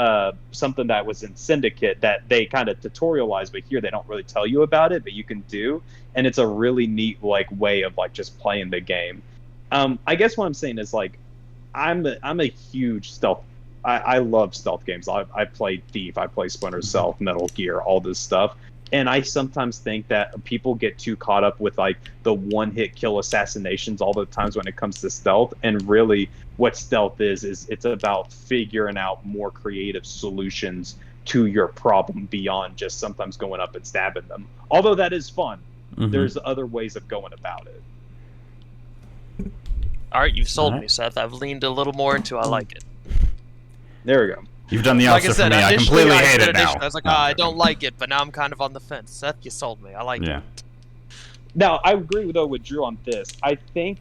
something that was in Syndicate that they kind of tutorialize, but here they don't really tell you about it, but you can do. And it's a really neat like way of like just playing the game. I guess what I'm saying is like, I'm a huge stealth. I love stealth games. I play Thief, I play Splinter Cell, Metal Gear, all this stuff. And I sometimes think that people get too caught up with like the one-hit kill assassinations all the times when it comes to stealth. And really what stealth is it's about figuring out more creative solutions to your problem beyond just sometimes going up and stabbing them. Although that is fun, there's other ways of going about it. All right, you've sold me, Seth. I've leaned a little more into I like it. There we go. You've done the opposite for me. I completely hate it now. I was like, I don't like it, but now I'm kind of on the fence. Seth, you sold me. I like it. Now, I agree with Drew on this. I think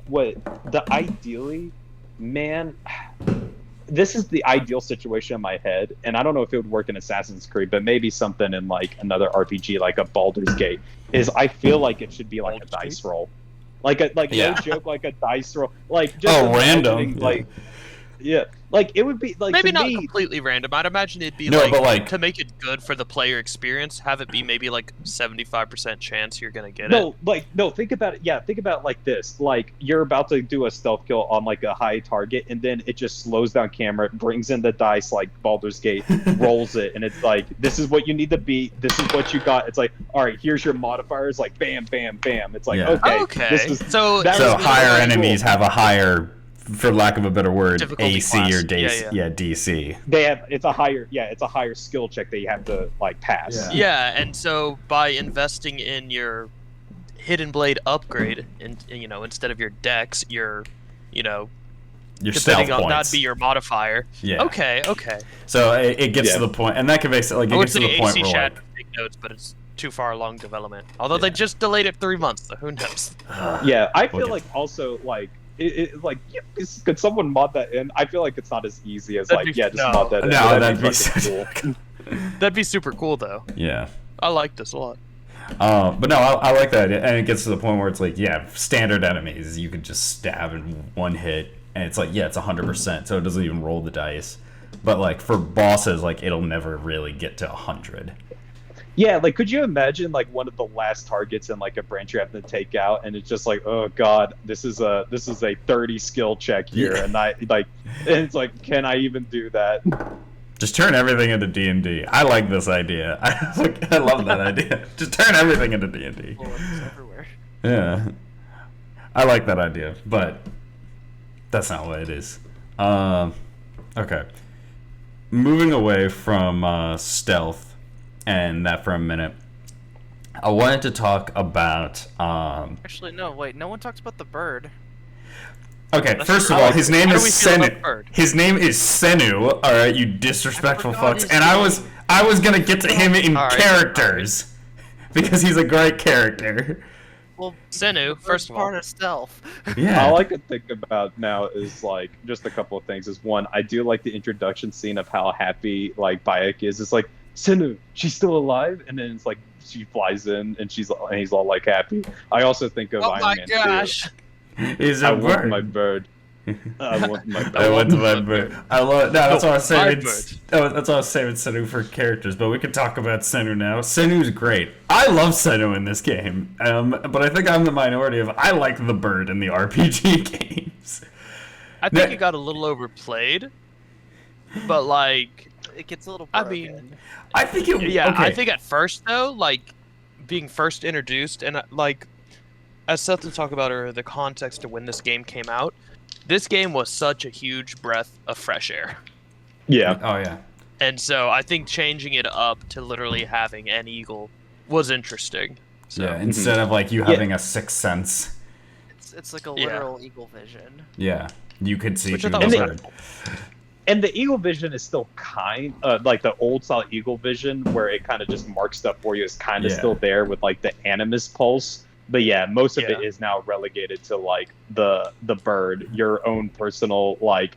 this is the ideal situation in my head, and I don't know if it would work in Assassin's Creed, but maybe something in like another RPG, like a Baldur's Gate, is I feel like it should be like a dice roll. No joke, like a dice roll. Like just random. Like like it would be like maybe not completely random. I'd imagine it'd be to make it good for the player experience, have it be maybe like 75% chance you're gonna get it. Think about it. Yeah, think about it like this. Like you're about to do a stealth kill on like a high target, and then it just slows down camera, it brings in the dice like Baldur's Gate, rolls it, and it's like, this is what you need to beat. This is what you got. It's like, all right, here's your modifiers. Like bam, bam, bam. It's like okay. So higher enemies have a higher, for lack of a better word, difficulty AC class. or DC. It's a higher skill check that you have to like pass. Yeah, and so by investing in your Hidden Blade upgrade, and instead of your dex, your your depending stealth on points. that'd be your modifier. Yeah. Okay. So it gets to the point, and that can basically like I it would gets to say the point AC where Shat like, take notes, but it's too far along development. Although they just delayed it 3 months, so who knows? Yeah, I feel Okay. like also like could someone mod that in? I feel like it's not as easy as That'd like be- just no. mod that in. No, That'd be so fucking cool. That'd be super cool though. yeah. I like this a lot. But no, I like that, and it gets to the point where it's like, yeah, standard enemies you could just stab in one hit, and it's like, yeah, it's 100%, so it doesn't even roll the dice. But like for bosses, like it'll never really get to 100. Yeah, like could you imagine like one of the last targets in like a branch you're having to take out, and it's just like, oh god, this is a 30 skill check here, Yeah. and and it's like, can I even do that? Just turn everything into D&D. I like this idea. I love that idea. Just turn everything into D&D. Bullets everywhere. Yeah, I like that idea, but that's not what it is. Okay, moving away from stealth and that for a minute, I wanted to talk about. Actually, no. Wait. No one talks about the bird. Okay, That's first true. of I all, like his it. name How is do we feel about Senu. Bird? His name is Senu. All right, you disrespectful forgot fucks. his And name. I was gonna get to him in All right, characters because he's a great character. Well, Senu, first of all. part of stealth. Yeah. All I could think about now is like just a couple of things. Is one, I do like the introduction scene of how happy like Bayek is. It's like, Senu, she's still alive, and then it's like she flies in and he's all like happy. I also think of Oh Iron my Man gosh! 2. He's I a want bird. my bird. I want my bird. I want my bird. I love. No, that's what I was No, my saying. That's what I was saving Senu for characters. But we can talk about Senu now. Senu's great. I love Senu in this game. But I think I'm the minority of I like the bird in the RPG games. I think it got a little overplayed, but like, It gets a little. I Broken. mean, I think it. yeah, Okay. I think at first though, like being first introduced and like as Seth was talking about earlier, the context of when this game came out, this game was such a huge breath of fresh air. Yeah. Oh yeah. And so I think changing it up to literally having an eagle was interesting. So, Yeah. Instead of like you having a sixth sense. It's like a Yeah. literal eagle vision. Yeah. You could see Which I through thought the was bird. And the eagle vision is still kind like the old style eagle vision where it kind of just marks stuff for you is kind of Yeah. still there with like the animus pulse. But yeah, most of it Yeah. is now relegated to like the bird, your own personal like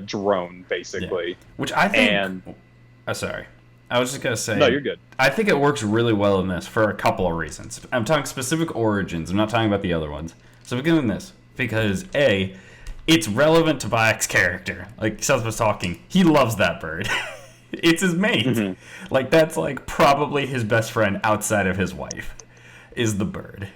drone basically. Which I think. And sorry. I was just gonna say. no, you're good. I think it works really well in this for a couple of reasons. I'm talking specific origins. I'm not talking about the other ones. So begin with this because A, it's relevant to Bayek's character. Like Seth was talking, he loves that bird. It's his mate. Mm-hmm. Like that's like probably his best friend outside of his wife, is the bird.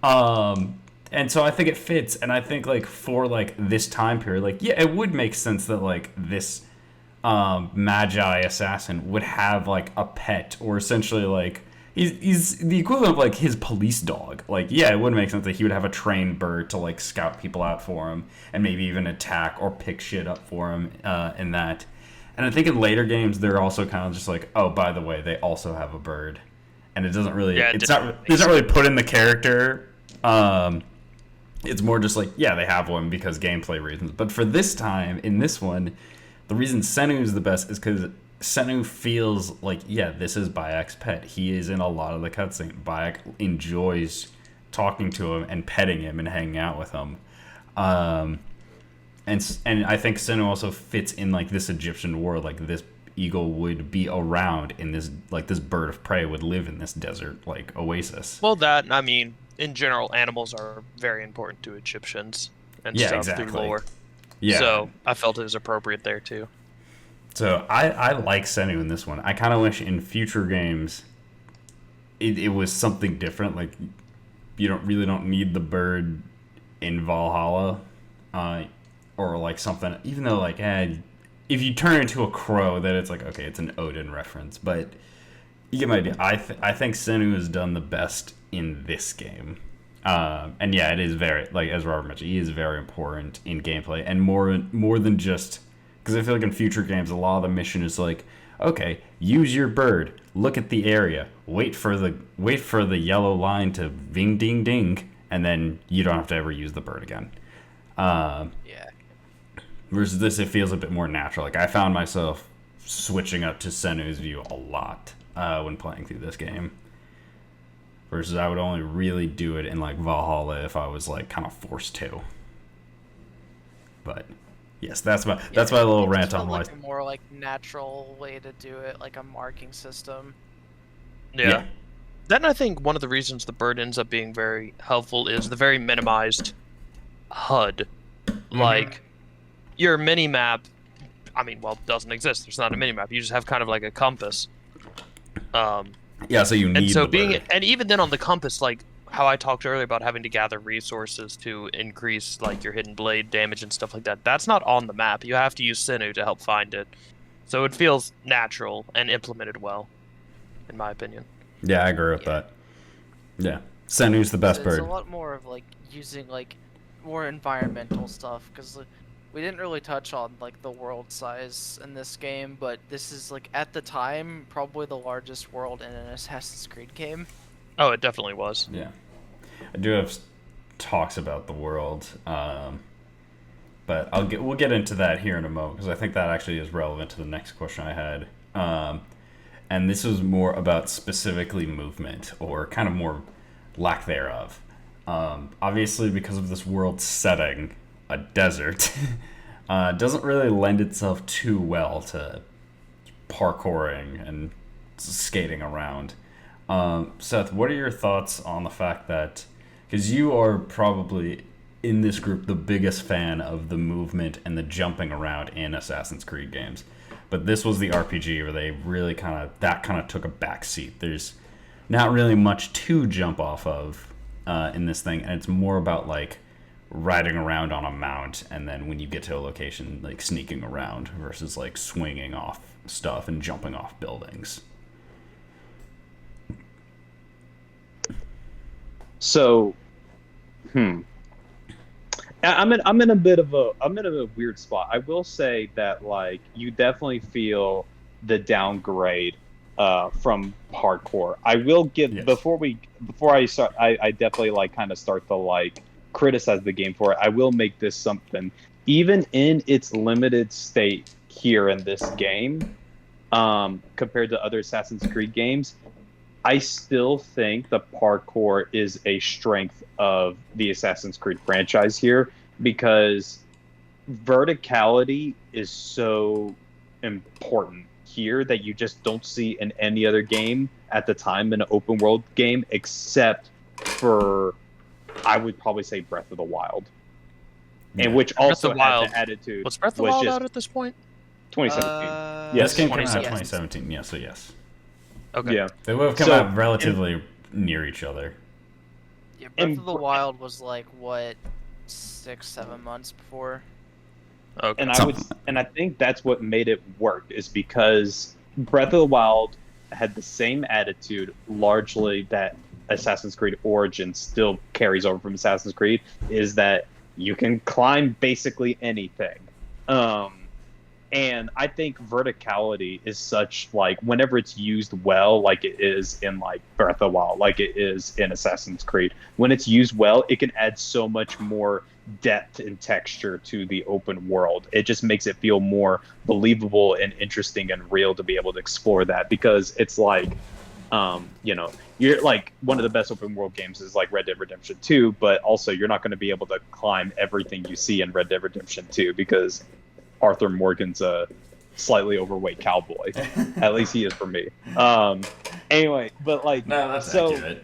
And so I think it fits. And I think like for like this time period, like yeah, it would make sense that like this magi assassin would have like a pet or essentially like he's the equivalent of like his police dog. Like yeah, it would make sense that he would have a trained bird to like scout people out for him and maybe even attack or pick shit up for him in that. And I think in later games they're also kind of just like, oh, by the way, they also have a bird, and it doesn't really it's not really put in the character. It's more just like yeah, they have one because gameplay reasons. But for this time in this one, the reason Senu is the best is because Senu feels like, yeah, this is Bayek's pet. He is in a lot of the cutscene. Bayek enjoys talking to him and petting him and hanging out with him. And I think Senu also fits in like this Egyptian world. Like this eagle would be around in this, like this bird of prey would live in this desert like oasis. well, that I mean, in general, animals are very important to Egyptians and Yeah, stuff exactly. through lore. Yeah. So I felt it was appropriate there too. So I like Senu in this one. I kind of wish in future games it was something different. Like you don't need the bird in Valhalla, or like something. Even though like if you turn it into a crow, then it's like okay, it's an Odin reference. But you get my idea. I think Senu has done the best in this game. And yeah, it is very, like as Robert mentioned, he is very important in gameplay, and more than just because I feel like in future games, a lot of the mission is like, okay, use your bird, look at the area, wait for the yellow line to ding ding ding, and then you don't have to ever use the bird again. Yeah. Versus this, it feels a bit more natural. Like I found myself switching up to Senu's view a lot when playing through this game. Versus I would only really do it in like Valhalla if I was like kind of forced to. But yes, that's my little rant on like a more like natural way to do it, like a marking system. Yeah. Then I think one of the reasons the bird ends up being very helpful is the very minimized HUD. Like your mini map, I mean, well, doesn't exist. There's not a mini map. You just have kind of like a compass. Yeah, so you need and so the being bird. and even then on the compass, like how I talked earlier about having to gather resources to increase like your hidden blade damage and stuff like that. That's not on the map. You have to use Senu to help find it. So it feels natural and implemented well, in my opinion. Yeah, I agree with that. Yeah, Senu's the best It's bird. a lot more of like using like more environmental stuff, because we didn't really touch on like the world size in this game, but this is like at the time probably the largest world in an Assassin's Creed game. Oh, it definitely was. Yeah, I do have talks about the world, but we'll get into that here in a moment because I think that actually is relevant to the next question I had. And this was more about specifically movement or kind of more lack thereof. Obviously, because of this world setting, a desert doesn't really lend itself too well to parkouring and skating around. Seth, what are your thoughts on the fact that, because you are probably in this group the biggest fan of the movement and the jumping around in Assassin's Creed games, but this was the RPG where they really kind of took a back seat. There's not really much to jump off of in this thing, and it's more about like riding around on a mount, and then when you get to a location, like sneaking around versus like swinging off stuff and jumping off buildings. So, I'm in a bit of a weird spot. I will say that like you definitely feel the downgrade from hardcore. I will give before I start. I definitely like kind of start to like criticize the game for it. I will make this something, even in its limited state here in this game, compared to other Assassin's Creed games. I still think the parkour is a strength of the Assassin's Creed franchise here, because verticality is so important here that you just don't see in any other game at the time in an open world game, except for, I would probably say, Breath of the Wild. And which also had the attitude. Was Breath of the Wild out at this point? 2017. Yes, game came out in 2017. Yeah, so yes. Okay. Yeah. They would have come out relatively near each other. Yeah, Breath of the Wild was like what, 6-7 months before. Okay. And I think that's what made it work, is because Breath of the Wild had the same attitude largely that Assassin's Creed Origins still carries over from Assassin's Creed, is that you can climb basically anything. And I think verticality is such, like, whenever it's used well, like it is in like Breath of the Wild, like it is in Assassin's Creed, when it's used well, it can add so much more depth and texture to the open world. It just makes it feel more believable and interesting and real to be able to explore that, because it's like, you're like, one of the best open world games is like Red Dead Redemption 2, but also you're not going to be able to climb everything you see in Red Dead Redemption 2 because Arthur Morgan's a slightly overweight cowboy. At least he is for me. Anyway, but like, no, that's accurate.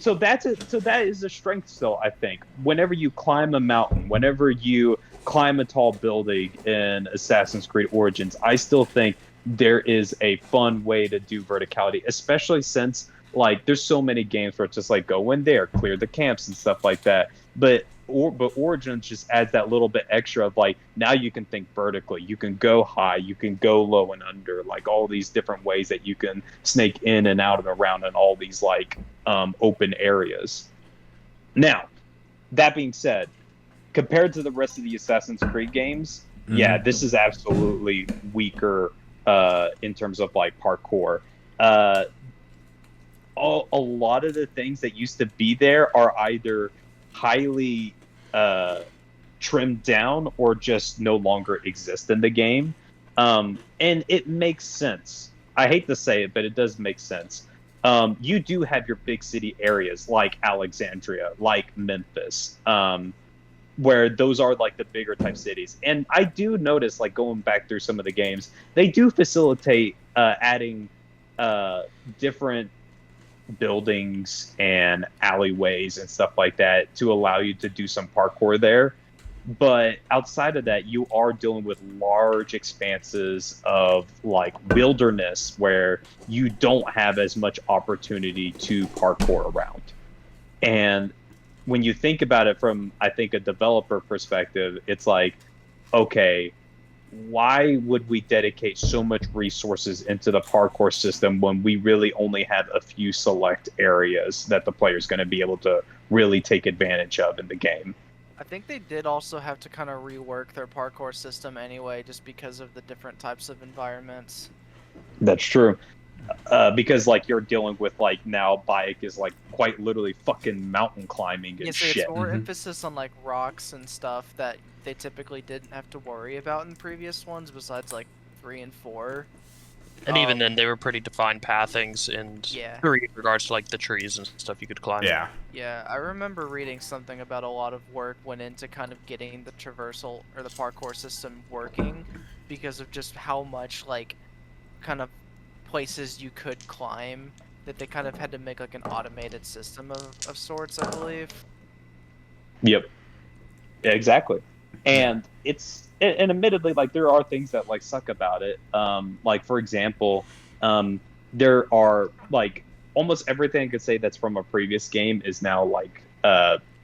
So that is a strength still, I think. Whenever you climb a mountain, whenever you climb a tall building in Assassin's Creed Origins, I still think there is a fun way to do verticality, especially since like there's so many games where it's just like go in there, clear the camps and stuff like that. But Origins just adds that little bit extra of like, now you can think vertically, you can go high, you can go low and under, like all these different ways that you can snake in and out and around in all these like open areas. Now, that being said, compared to the rest of the Assassin's Creed games, yeah, this is absolutely weaker in terms of like parkour. A lot of the things that used to be there are either highly trimmed down or just no longer exist in the game. And it makes sense. I hate to say it, but it does make sense. You do have your big city areas like Alexandria, like Memphis, where those are like the bigger type cities. And I do notice, like going back through some of the games, they do facilitate adding different buildings and alleyways and stuff like that to allow you to do some parkour there. But outside of that, you are dealing with large expanses of like wilderness where you don't have as much opportunity to parkour around. And when you think about it from, I think, a developer perspective, it's like, okay, why would we dedicate so much resources into the parkour system when we really only have a few select areas that the player's going to be able to really take advantage of in the game? I think they did also have to kind of rework their parkour system anyway, just because of the different types of environments. That's true. Because like you're dealing with like now Bayek is like quite literally fucking mountain climbing and shit. It's more emphasis on like rocks and stuff that they typically didn't have to worry about in previous ones, besides like 3 and 4. And even then, they were pretty defined pathings and in regards to like the trees and stuff you could climb. Yeah, I remember reading something about a lot of work went into kind of getting the traversal or the parkour system working because of just how much like kind of places you could climb that they kind of had to make like an automated system of sorts, I believe. Yep. Yeah, exactly. And and admittedly, like there are things that like suck about it. Like for example, there are like almost everything I could say that's from a previous game is now like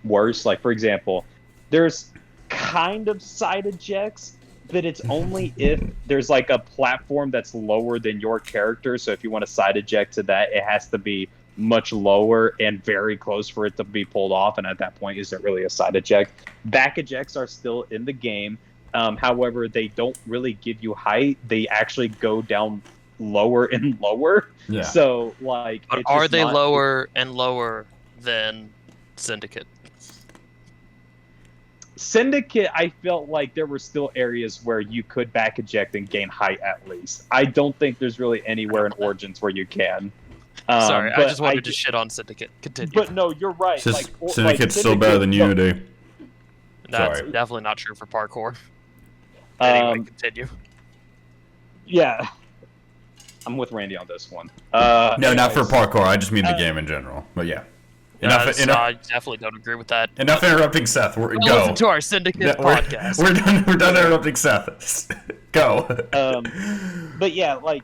worse. Like for example, there's kind of side ejects, but it's only if there's like a platform that's lower than your character. So if you want to side eject to that, it has to be much lower and very close for it to be pulled off. And at that point, is it really a side eject? Back ejects are still in the game. However, they don't really give you height. They actually go down lower and lower. Yeah. So like, but are they lower and lower than Syndicate? Syndicate, I felt like there were still areas where you could back eject and gain height at least. I don't think there's really anywhere in Origins where you can. Sorry, I just wanted to shit on Syndicate. Continue. But no, you're right. Syndicate still better than Unity. That's definitely not true for parkour. Anyway, continue. Yeah. I'm with Randy on this one. No, not for parkour. I just mean the game in general. But yeah. I definitely don't agree with that. Enough interrupting Seth. Go. Listen to our Syndicate podcast. We're done interrupting Seth. Go. But yeah, like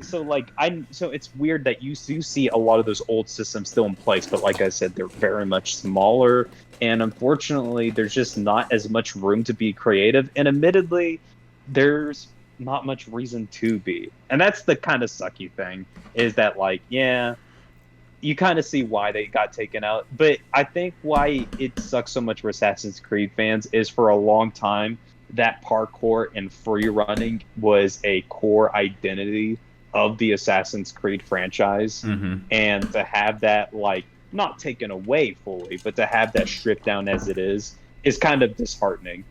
so it's weird that you do see a lot of those old systems still in place, but like I said, they're very much smaller, and unfortunately, there's just not as much room to be creative. And admittedly, there's not much reason to be, and that's the kind of sucky thing. Is that like, yeah, you kind of see why they got taken out, but I think why it sucks so much for Assassin's Creed fans is for a long time that parkour and free running was a core identity of the Assassin's Creed franchise. And to have that like not taken away fully, but to have that stripped down as it is kind of disheartening.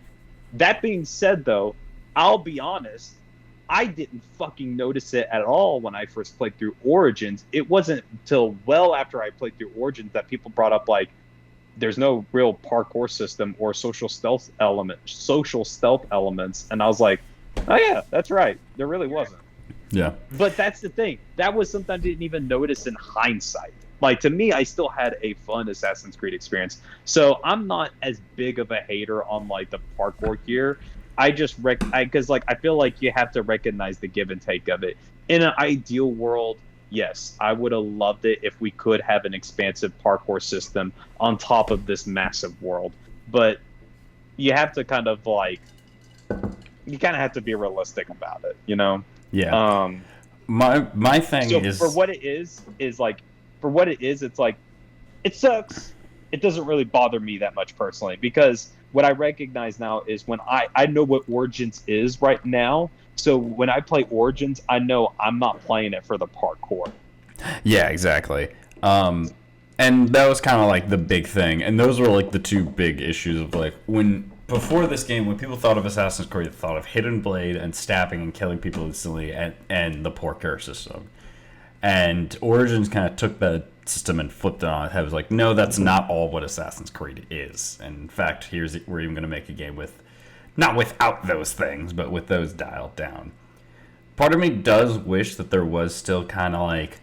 That being said though, I'll be honest, I didn't fucking notice it at all when I first played through Origins. It wasn't until well after I played through Origins that people brought up like there's no real parkour system or social stealth elements, and I was like, oh yeah, that's right, there really wasn't. Yeah. But that's the thing. That was something I didn't even notice in hindsight. Like to me, I still had a fun Assassin's Creed experience. So I'm not as big of a hater on like the parkour here. I just because like I feel like you have to recognize the give and take of it. In an ideal world, yes, I would have loved it if we could have an expansive parkour system on top of this massive world. But you have to kind of like, you kind of have to be realistic about it, you know? Yeah. My thing so is for what it is like, for what it is, it's like, it sucks. It doesn't really bother me that much personally, because what I recognize now is when I know what Origins is right now. So when I play Origins, I know I'm not playing it for the parkour. Yeah, exactly. And that was kind of like the big thing. And those were like the two big issues of like when before this game, when people thought of Assassin's Creed, they thought of Hidden Blade and stabbing and killing people instantly, and the parkour system. And Origins kind of took that system and flipped it on its head. It was like, no, that's not all what Assassin's Creed is. And in fact, we're even going to make a game with, not without those things, but with those dialed down. Part of me does wish that there was still kind of like,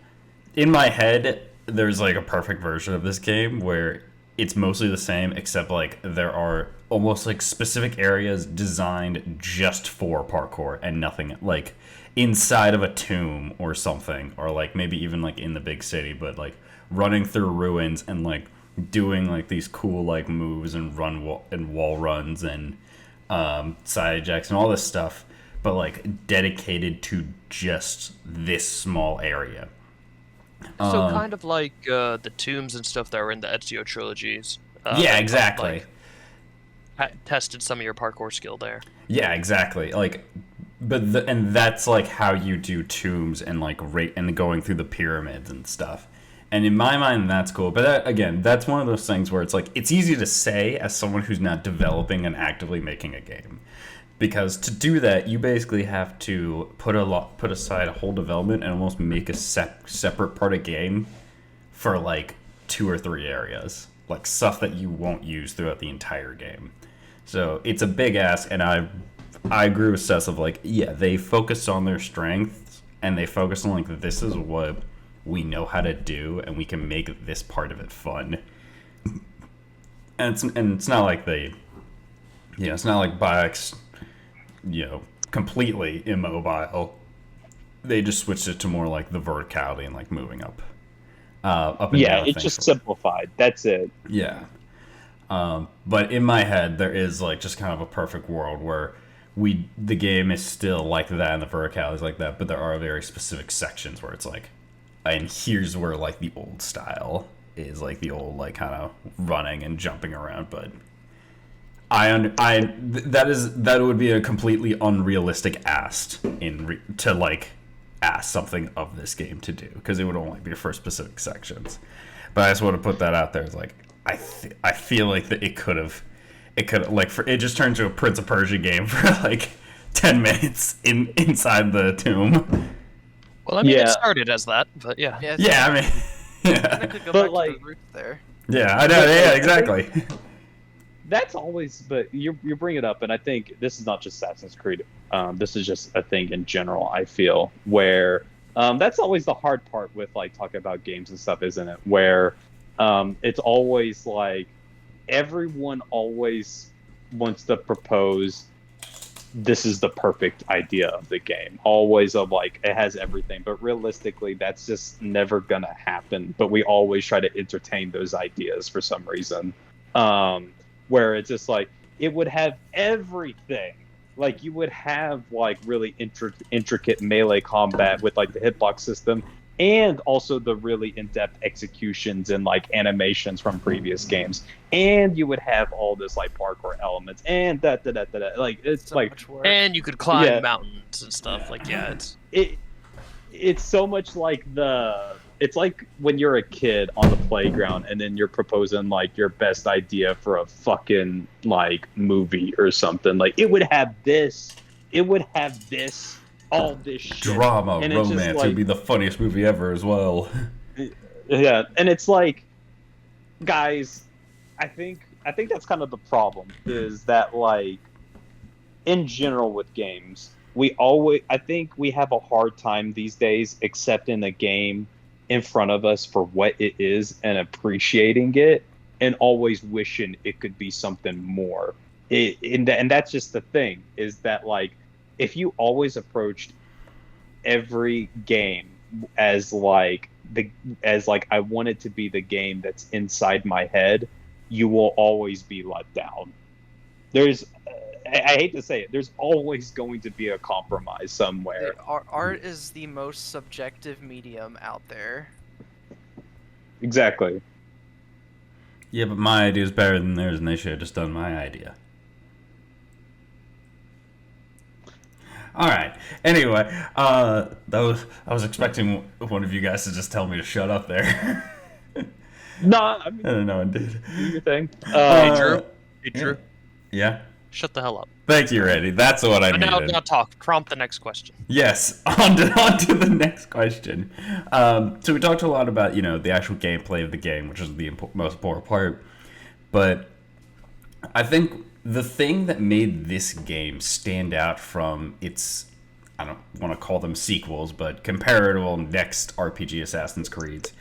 in my head, there's like a perfect version of this game where it's mostly the same, except like there are almost like specific areas designed just for parkour and nothing, like inside of a tomb or something, or like maybe even like in the big city, but like running through ruins and like doing like these cool like moves and wall runs and side ejects and all this stuff, but like dedicated to just this small area. So kind of like the tombs and stuff that were in the Ezio trilogies. Yeah, exactly. Tested some of your parkour skill there. Yeah, exactly. Like, and that's like how you do tombs and like and going through the pyramids and stuff. And in my mind, that's cool. But that, again, that's one of those things where it's like it's easy to say as someone who's not developing and actively making a game. Because to do that, you basically have to put aside a whole development and almost make a separate part of game for like 2 or 3 areas, like stuff that you won't use throughout the entire game. So it's a big ask, and I agree with Seth of like, yeah, they focus on their strengths and they focus on like, this is what we know how to do, and we can make this part of it fun. And it's not like it's not like Biox, completely immobile. They just switched it to more like the verticality and like moving up and down. It's just simplified. That's it. Yeah. But in my head, there is like just kind of a perfect world where the game is still like that and the verticality is like that, but there are very specific sections where it's like, and here's where like the old style is, like the old like kind of running and jumping around, but that would be a completely unrealistic ask to like ask something of this game to do, because it would only be for specific sections. But I just want to put that out there. It's like I feel like that it could it just turned to a Prince of Persia game for like 10 minutes inside the tomb. Well, I mean, it started as that, but yeah. Yeah, I mean, yeah. But like, there. Yeah, I know. Yeah, exactly. That's always, but you bring it up, and I think this is not just Assassin's Creed. This is just a thing in general, I feel, where that's always the hard part with like talking about games and stuff, isn't it? Where it's always like everyone always wants to propose this is the perfect idea of the game, always of like it has everything, but realistically that's just never gonna happen. But we always try to entertain those ideas for some reason, where it's just like it would have everything. Like you would have like really intricate melee combat with like the hitbox system, and also the really in-depth executions and like animations from previous games, and you would have all this like parkour elements and that. Like it's so like, and you could climb mountains and stuff. Like it's so much like it's like when you're a kid on the playground and then you're proposing like your best idea for a fucking like movie or something. Like it would have this, all this shit. Drama, and romance, like, would be the funniest movie ever as well. Yeah, and it's like, guys, I think that's kind of the problem, is that like in general with games, I think we have a hard time these days accepting a game in front of us for what it is and appreciating it, and always wishing it could be something more. And that's just the thing, is that like if you always approached every game as like I want it to be the game that's inside my head, you will always be let down. There's I hate to say it, there's always going to be a compromise somewhere. Art is the most subjective medium out there. Exactly. Yeah, but my idea is better than theirs, and they should have just done my idea. All right. Anyway, I was expecting one of you guys to just tell me to shut up there. No, I mean, no one did. Do your thing. Hey, Drew. Yeah. Shut the hell up. Thank you, Randy. That's what I needed. Now talk. Prompt the next question. Yes, on to the next question. So we talked a lot about, the actual gameplay of the game, which is the most important part. But I think the thing that made this game stand out from its, I don't want to call them sequels, but comparable next RPG Assassin's Creed,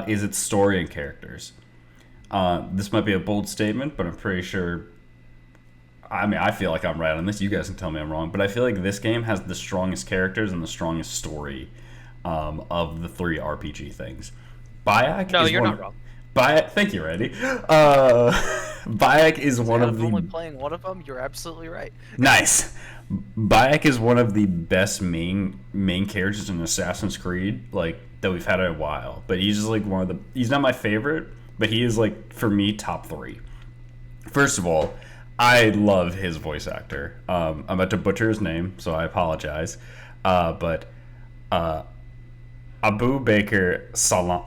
is its story and characters. This might be a bold statement, but I'm pretty sure... I mean, I feel like I'm right on this. You guys can tell me I'm wrong, but I feel like this game has the strongest characters and the strongest story of the 3 RPG things. Bayek. No, you're not wrong. Bayek, thank you, Randy. Bayek is one of the. I'm only playing one of them. You're absolutely right. Nice. Bayek is one of the best main characters in Assassin's Creed that we've had in a while. But he's just one of the. He's not my favorite, but he is for me top 3. First of all, I love his voice actor. I'm about to butcher his name, so I apologize. But Abu Bakr Salim.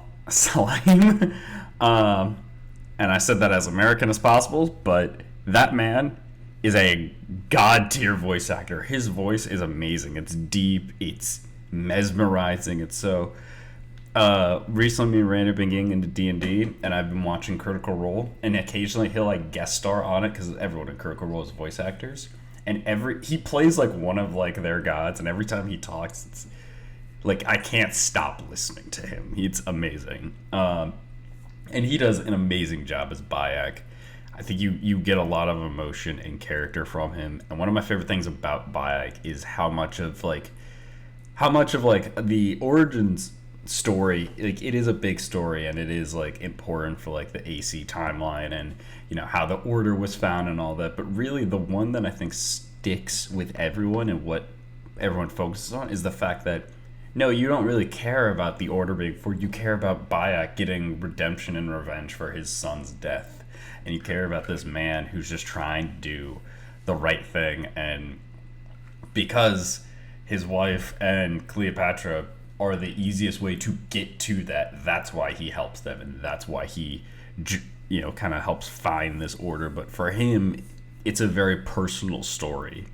And I said that as American as possible, but that man is a god-tier voice actor. His voice is amazing. It's deep. It's mesmerizing. It's so... recently me and Randy have been getting into D&D, and I've been watching Critical Role, and occasionally he'll guest star on it because everyone in Critical Role is voice actors, and he plays one of their gods, and every time he talks, it's I can't stop listening to him. It's amazing, and he does an amazing job as Bayek. I think you get a lot of emotion and character from him, and one of my favorite things about Bayek is how much of the origins story, it is a big story, and it is important for the AC timeline, and how the order was found and all that. But really the one that I think sticks with everyone and what everyone focuses on is the fact that no, you don't really care about the order being formed. You care about Bayek getting redemption and revenge for his son's death, and you care about this man who's just trying to do the right thing, and because his wife and Cleopatra are the easiest way to get to that's why he helps them, and that's why he kind of helps find this order. But for him, it's a very personal story,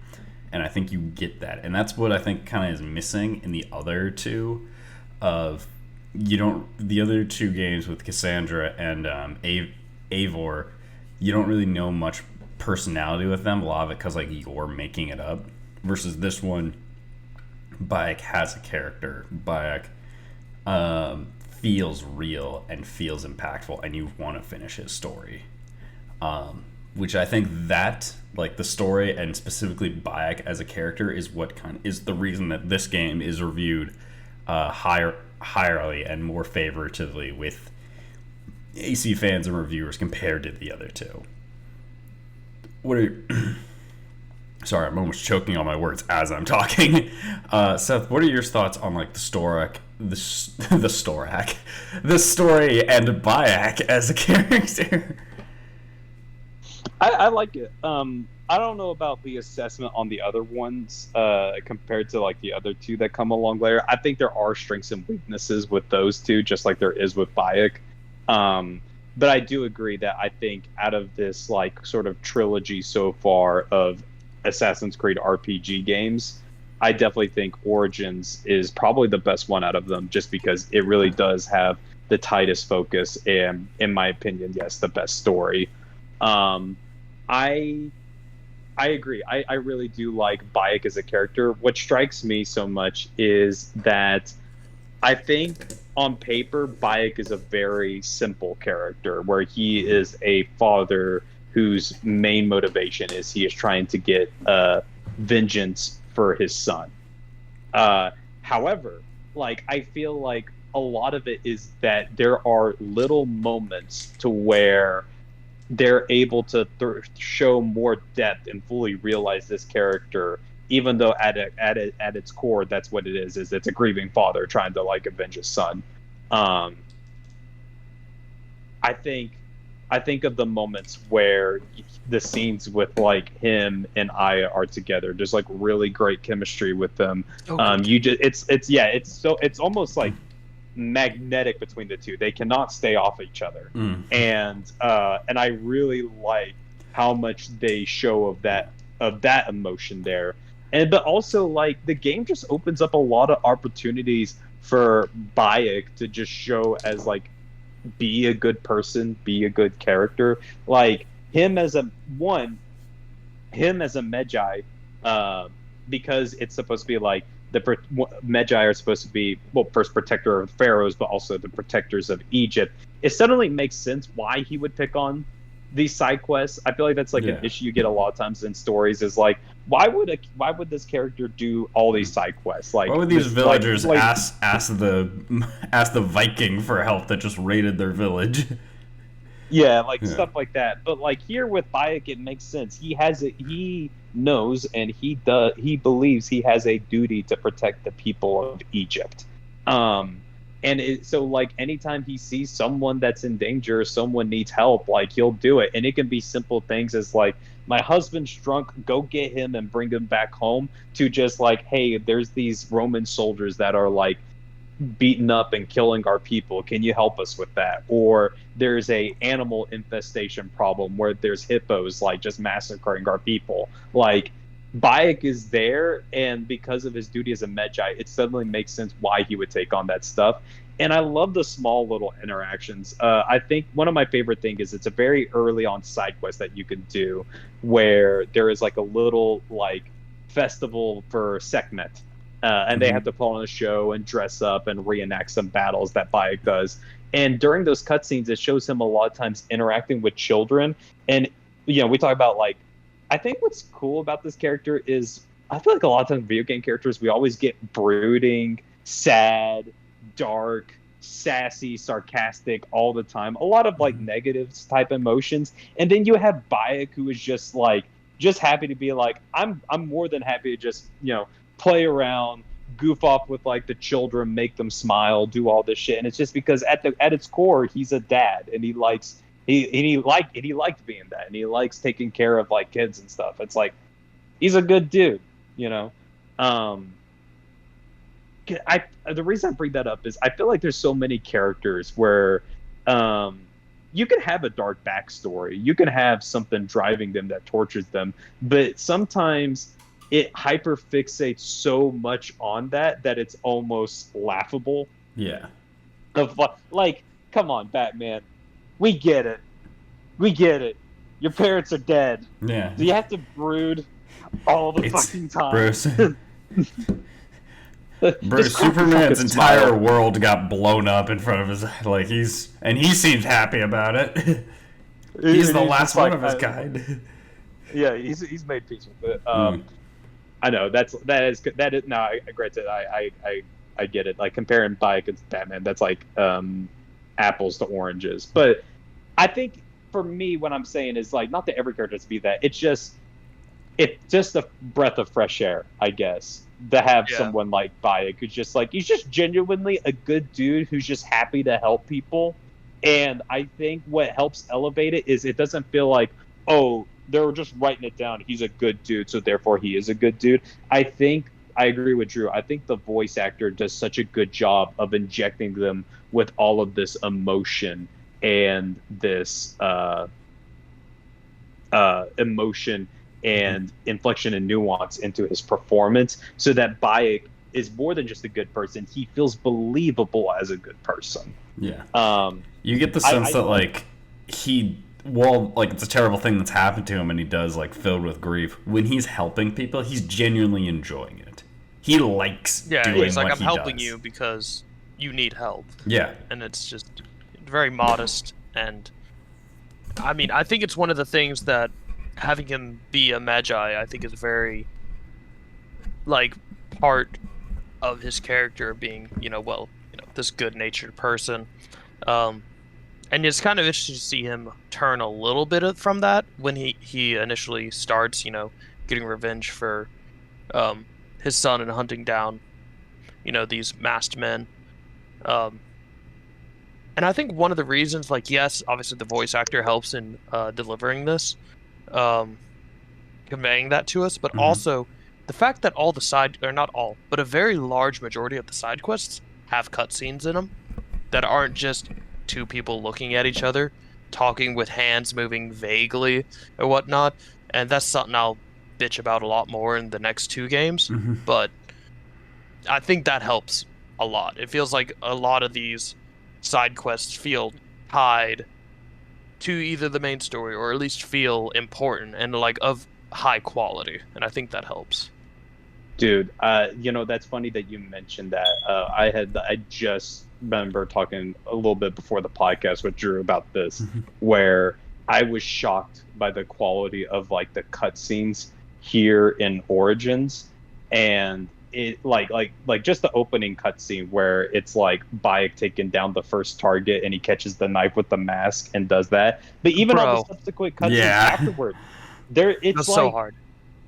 and I think you get that, and that's what I think kind of is missing in the other two the other 2 games with Cassandra and Eivor. You don't really know much personality with them, a lot of it because you're making it up, versus this one, Bayek has a character. Bayek feels real and feels impactful, and you want to finish his story. Which I think that, the story and specifically Bayek as a character is what is the reason that this game is reviewed highly and more favoritively with AC fans and reviewers compared to the other 2. What are Sorry, I'm almost choking on my words as I'm talking. Seth, what are your thoughts on the story and Bayek as a character? I like it. I don't know about the assessment on the other ones compared to the other 2 that come along later. I think there are strengths and weaknesses with those 2, just like there is with Bayek. But I do agree that I think out of this sort of trilogy so far of Assassin's Creed RPG games, I definitely think Origins is probably the best one out of them, just because it really does have the tightest focus and, in my opinion, yes, the best story. I agree. I really do like Bayek as a character. What strikes me so much is that I think on paper Bayek is a very simple character, where he is a father whose main motivation is he is trying to get vengeance for his son. However, I feel like a lot of it is that there are little moments to where they're able to show more depth and fully realize this character, even though at its core, that's what it is it's a grieving father trying to avenge his son. I think of the moments where the scenes with him and Aya are together. There's really great chemistry with them. It's almost magnetic between the 2. They cannot stay off each other. And I really like how much they show of that emotion there. And but also like the game just opens up a lot of opportunities for Bayek to just show as like be a good person, be a good character. Like him as a Medjay, because it's supposed to be like Medjay are supposed to be, well, first protector of the pharaohs, but also the protectors of Egypt. It suddenly makes sense why he would pick on these side quests. I feel like that's like an issue you get a lot of times in stories is like, why would this character do all these side quests? Like, why would these villagers ask the Viking for help that just raided their village? Yeah, like stuff like that. But like here with Bayek, it makes sense. He knows and he believes he has a duty to protect the people of Egypt. So like anytime he sees someone that's in danger, someone needs help, like he'll do it. And it can be simple things as like, my husband's drunk, go get him and bring him back home, to just like, hey, there's these Roman soldiers that are like beating up and killing our people. Can you help us with that? Or there's a animal infestation problem where there's hippos like just massacring our people. Like Bayek is there, and because of his duty as a Medjay, it suddenly makes sense why he would take on that stuff. And I love the small little interactions. I think one of my favorite things is it's a very early on side quest that you can do where there is like a little like festival for Sekhmet. And they have to put on a show and dress up and reenact some battles that Bayek does. And during those cutscenes, it shows him a lot of times interacting with children. And, you know, we talk about like, I think what's cool about this character is I feel like a lot of times video game characters, we always get brooding, sad, dark, sassy, sarcastic all the time. A lot of like negative type emotions. And then you have Bayek, who is just like, just happy to be like, I'm more than happy to just, you know, play around, goof off with like the children, make them smile, do all this shit. And it's just because at its core, he's a dad, and he liked being that, and he likes taking care of like kids and stuff. It's like he's a good dude, you know. The reason I bring that up is I feel like there's so many characters where you can have a dark backstory, you can have something driving them that tortures them, but sometimes it hyperfixates so much on that it's almost laughable. Yeah. Like, come on, Batman. We get it. Your parents are dead. Yeah. Do you have to brood all the fucking time? Bruce, Superman's entire world got blown up in front of his, like, he seems happy about it. He's the last one of his kind. Yeah, he's made peace with it. I know that is no. I granted, I get it. Like comparing Bayek and Batman, that's like apples to oranges. But I think for me, what I'm saying is like not that every character has to be that. It's just a breath of fresh air, I guess, to have someone like Bayek who's just like, he's just genuinely a good dude who's just happy to help people. And I think what helps elevate it is it doesn't feel like, oh, they're just writing it down, he's a good dude, so therefore he is a good dude. I think I agree with Drew. I think the voice actor does such a good job of injecting them with all of this emotion and this emotion and inflection and nuance into his performance, so that Bayek is more than just a good person. He feels believable as a good person. Yeah. You get the sense that like like it's a terrible thing that's happened to him and he does like filled with grief, when he's helping people, he's genuinely enjoying it. He likes doing he's like, what I'm helping you because you need help. Yeah. And it's just very modest. And I mean, I think it's one of the things that having him be a Medjay, I think is very like part of his character being, this good-natured person. And it's kind of interesting to see him turn a little bit from that when he initially starts, getting revenge for his son and hunting down, these masked men. And I think one of the reasons, like, yes, obviously the voice actor helps in delivering this, conveying that to us, but also the fact that all the not all, but a very large majority of the side quests have cutscenes in them that aren't just two people looking at each other. talking with hands moving vaguely or whatnot, and that's something I'll bitch about a lot more in the next 2 games. But I think that helps a lot. It feels like a lot of these side quests feel tied to either the main story or at least feel important and like of high quality, and I think that helps. Dude, that's funny that you mentioned that. I just remember talking a little bit before the podcast with Drew about this, where I was shocked by the quality of like the cutscenes here in Origins, and it like just the opening cutscene where it's like Bayek taking down the first target and he catches the knife with the mask and does that. But even all the subsequent cutscenes afterward, it's that's like so hard.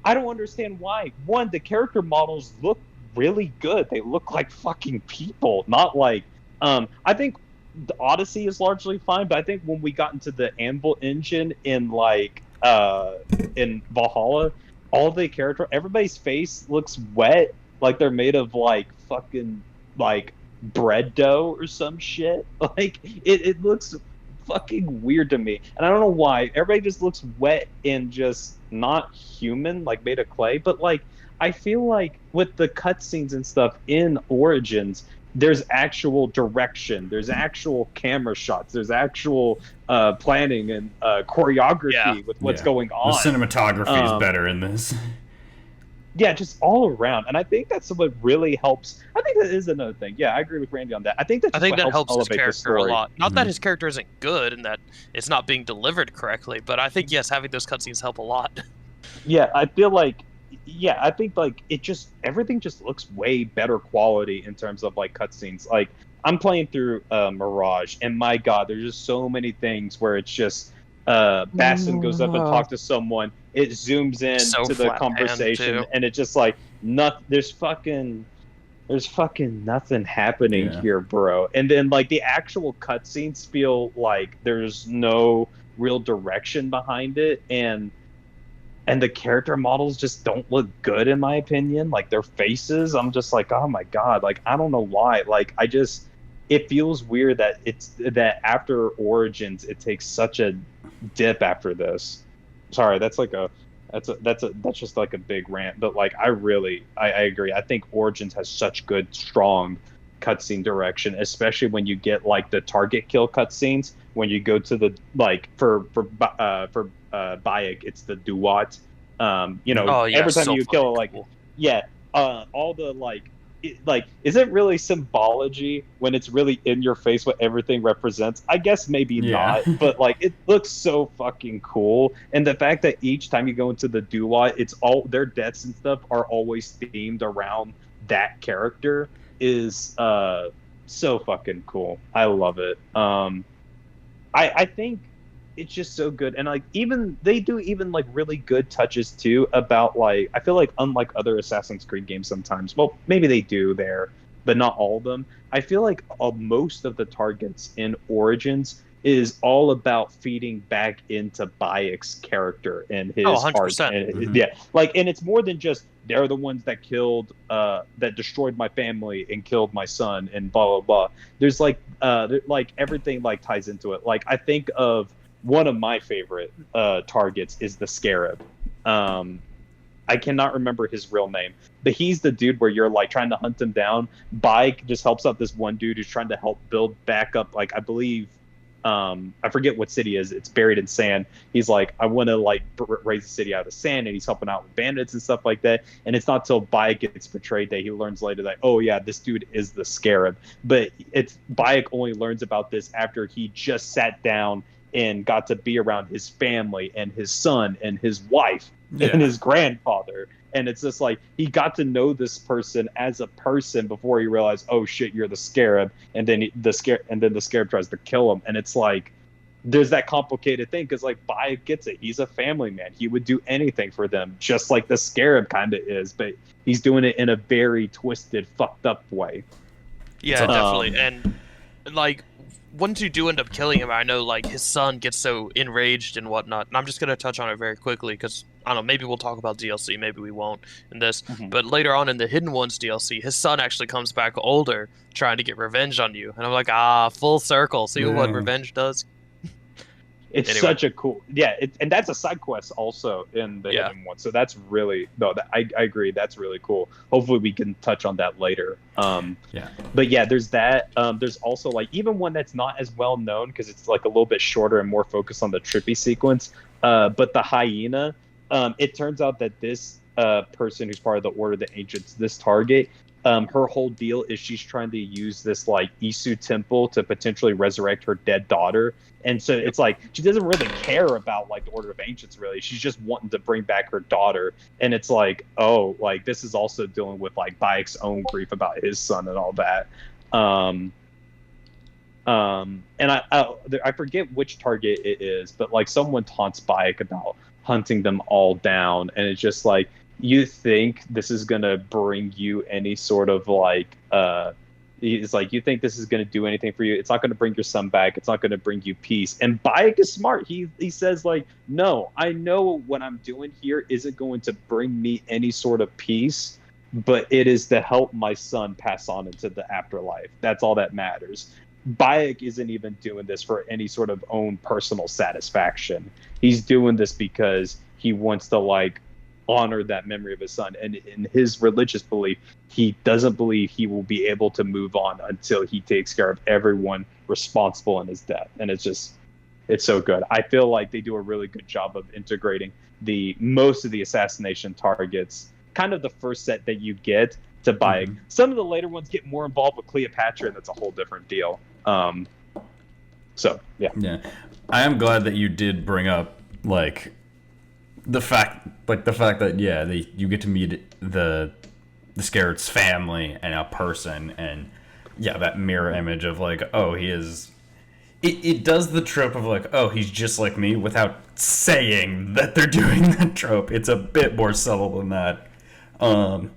I don't understand why. One, the character models look really good. They look like fucking people, not like. I think the Odyssey is largely fine, but I think when we got into the Anvil engine in in Valhalla, all the everybody's face looks wet, like they're made of like fucking like bread dough or some shit. Like it looks fucking weird to me, and I don't know why. Everybody just looks wet and just not human, like made of clay. But like I feel like with the cutscenes and stuff in Origins, there's actual direction, there's actual camera shots, there's actual planning and choreography with what's going on. The cinematography is better in this. Yeah, just all around, and I think that's what really helps. I think that is another thing. Yeah, I agree with Randy on that. I think that helps his character a lot. Not that his character isn't good and that it's not being delivered correctly, but I think yes, having those cutscenes help a lot. Yeah, I feel like. Yeah, I think like everything just looks way better quality in terms of like cutscenes. Like I'm playing through Mirage, and my God, there's just so many things where it's just Bastion goes up and talks to someone. It zooms in to the conversation, and it's just like there's fucking nothing happening here, bro. And then like the actual cutscenes feel like there's no real direction behind it, and the character models just don't look good in my opinion. Like their faces, I'm just like, oh my God, like I don't know why. Like it feels weird that after Origins it takes such a dip after this. Sorry, that's just like a big rant, but like I agree. I think Origins has such good, strong cutscene direction, especially when you get like the target kill cutscenes. When you go to the like for Bayek, it's the Duat. Every time you kill like cool. All the is it really symbology when it's really in your face what everything represents? I guess maybe not, but like it looks so fucking cool. And the fact that each time you go into the Duat, it's all their deaths and stuff are always themed around that character is so fucking cool. I love it. I think it's just so good, and like they do like really good touches too about like I feel like unlike other Assassin's Creed games sometimes, well maybe they do there, but not all of them. I feel like most of the targets in Origins is all about feeding back into Bayek's character and his heart. And, and it's more than just they're the ones that killed, that destroyed my family and killed my son and blah blah blah. There's like everything like ties into it. Like I think of one of my favorite targets is the Scarab. I cannot remember his real name, but he's the dude where you're like trying to hunt him down. Bayek just helps out this one dude who's trying to help build back up, like I believe I forget what city is. It's buried in sand. He's like, I want to like raise the city out of the sand, and he's helping out with bandits and stuff like that. And it's not till Bayek gets betrayed that he learns later that, oh yeah, this dude is the Scarab. But it's Bayek only learns about this after he just sat down and got to be around his family and his son and his wife and his grandfather. And it's just like he got to know this person as a person before he realized, oh shit, you're the Scarab. And then the Scarab tries to kill him. And it's like there's that complicated thing because like Bayek gets it. He's a family man. He would do anything for them, just like the Scarab kind of is, but he's doing it in a very twisted, fucked up way. Yeah, definitely. And like once you do end up killing him, I know like his son gets so enraged and whatnot. And I'm just gonna touch on it very quickly because I don't know, maybe we'll talk about DLC, maybe we won't in this. But later on in the Hidden Ones DLC, his son actually comes back older, trying to get revenge on you. And I'm like, full circle. See what revenge does? It's anyway. such a cool, and that's a side quest also in the hidden one. So that's really I agree. That's really cool. Hopefully we can touch on that later. But yeah, there's that. There's also like even one that's not as well known because it's like a little bit shorter and more focused on the trippy sequence. But the hyena. It turns out that this person who's part of the Order of the Ancients, this target, her whole deal is she's trying to use this like Isu temple to potentially resurrect her dead daughter. And so it's like she doesn't really care about like the Order of Ancients really. She's just wanting to bring back her daughter. And it's like, oh, like this is also dealing with like Bayek's own grief about his son and all that. And I forget which target it is, but like someone taunts Bayek about hunting them all down, and it's just like you think this is gonna bring you any sort of like it's like you think this is gonna do anything for you. It's not gonna bring your son back. It's not gonna bring you peace. And Bayek is smart. He says like, no, I know what I'm doing here isn't going to bring me any sort of peace, but it is to help my son pass on into the afterlife. That's all that matters. Bayek isn't even doing this for any sort of own personal satisfaction. He's doing this because he wants to like honor that memory of his son. And in his religious belief, he doesn't believe he will be able to move on until he takes care of everyone responsible in his death. And it's so good. I feel like they do a really good job of integrating most of the assassination targets, kind of the first set that you get to Bayek. Mm-hmm. Some of the later ones get more involved with Cleopatra, and that's a whole different deal. So yeah. I am glad that you did bring up like the fact that you get to meet the Scarab's family and a person, and that mirror image of like, oh, he is. It does the trope of like, oh, he's just like me without saying that they're doing that trope. It's a bit more subtle than that.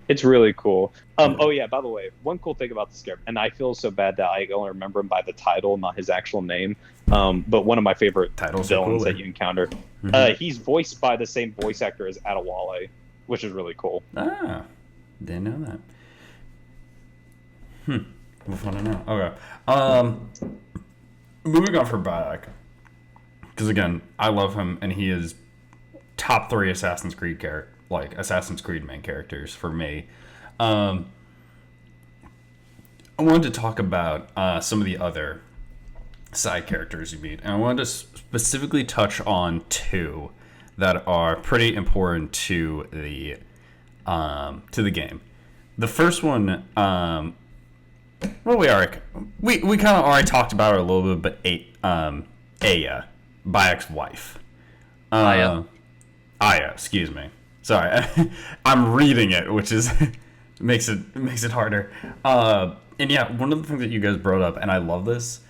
It's really cool. Oh yeah, by the way, one cool thing about the Scarab, and I feel so bad that I only remember him by the title, not his actual name. But one of my favorite villains that you encounter, he's voiced by the same voice actor as Adewale, which is really cool. Ah, didn't know that. We'll find out. Okay. Moving on for Bayek, because again, I love him, and he is top 3 Assassin's Creed main characters for me. I wanted to talk about some of the other side characters you meet, and I wanted to specifically touch on 2 that are pretty important to the game. The first one, we kind of already talked about her a little bit, but Aya, Bayek's wife. Aya, excuse me. Sorry, I'm reading it, which is makes it harder. And yeah, one of the things that you guys brought up, and I love this.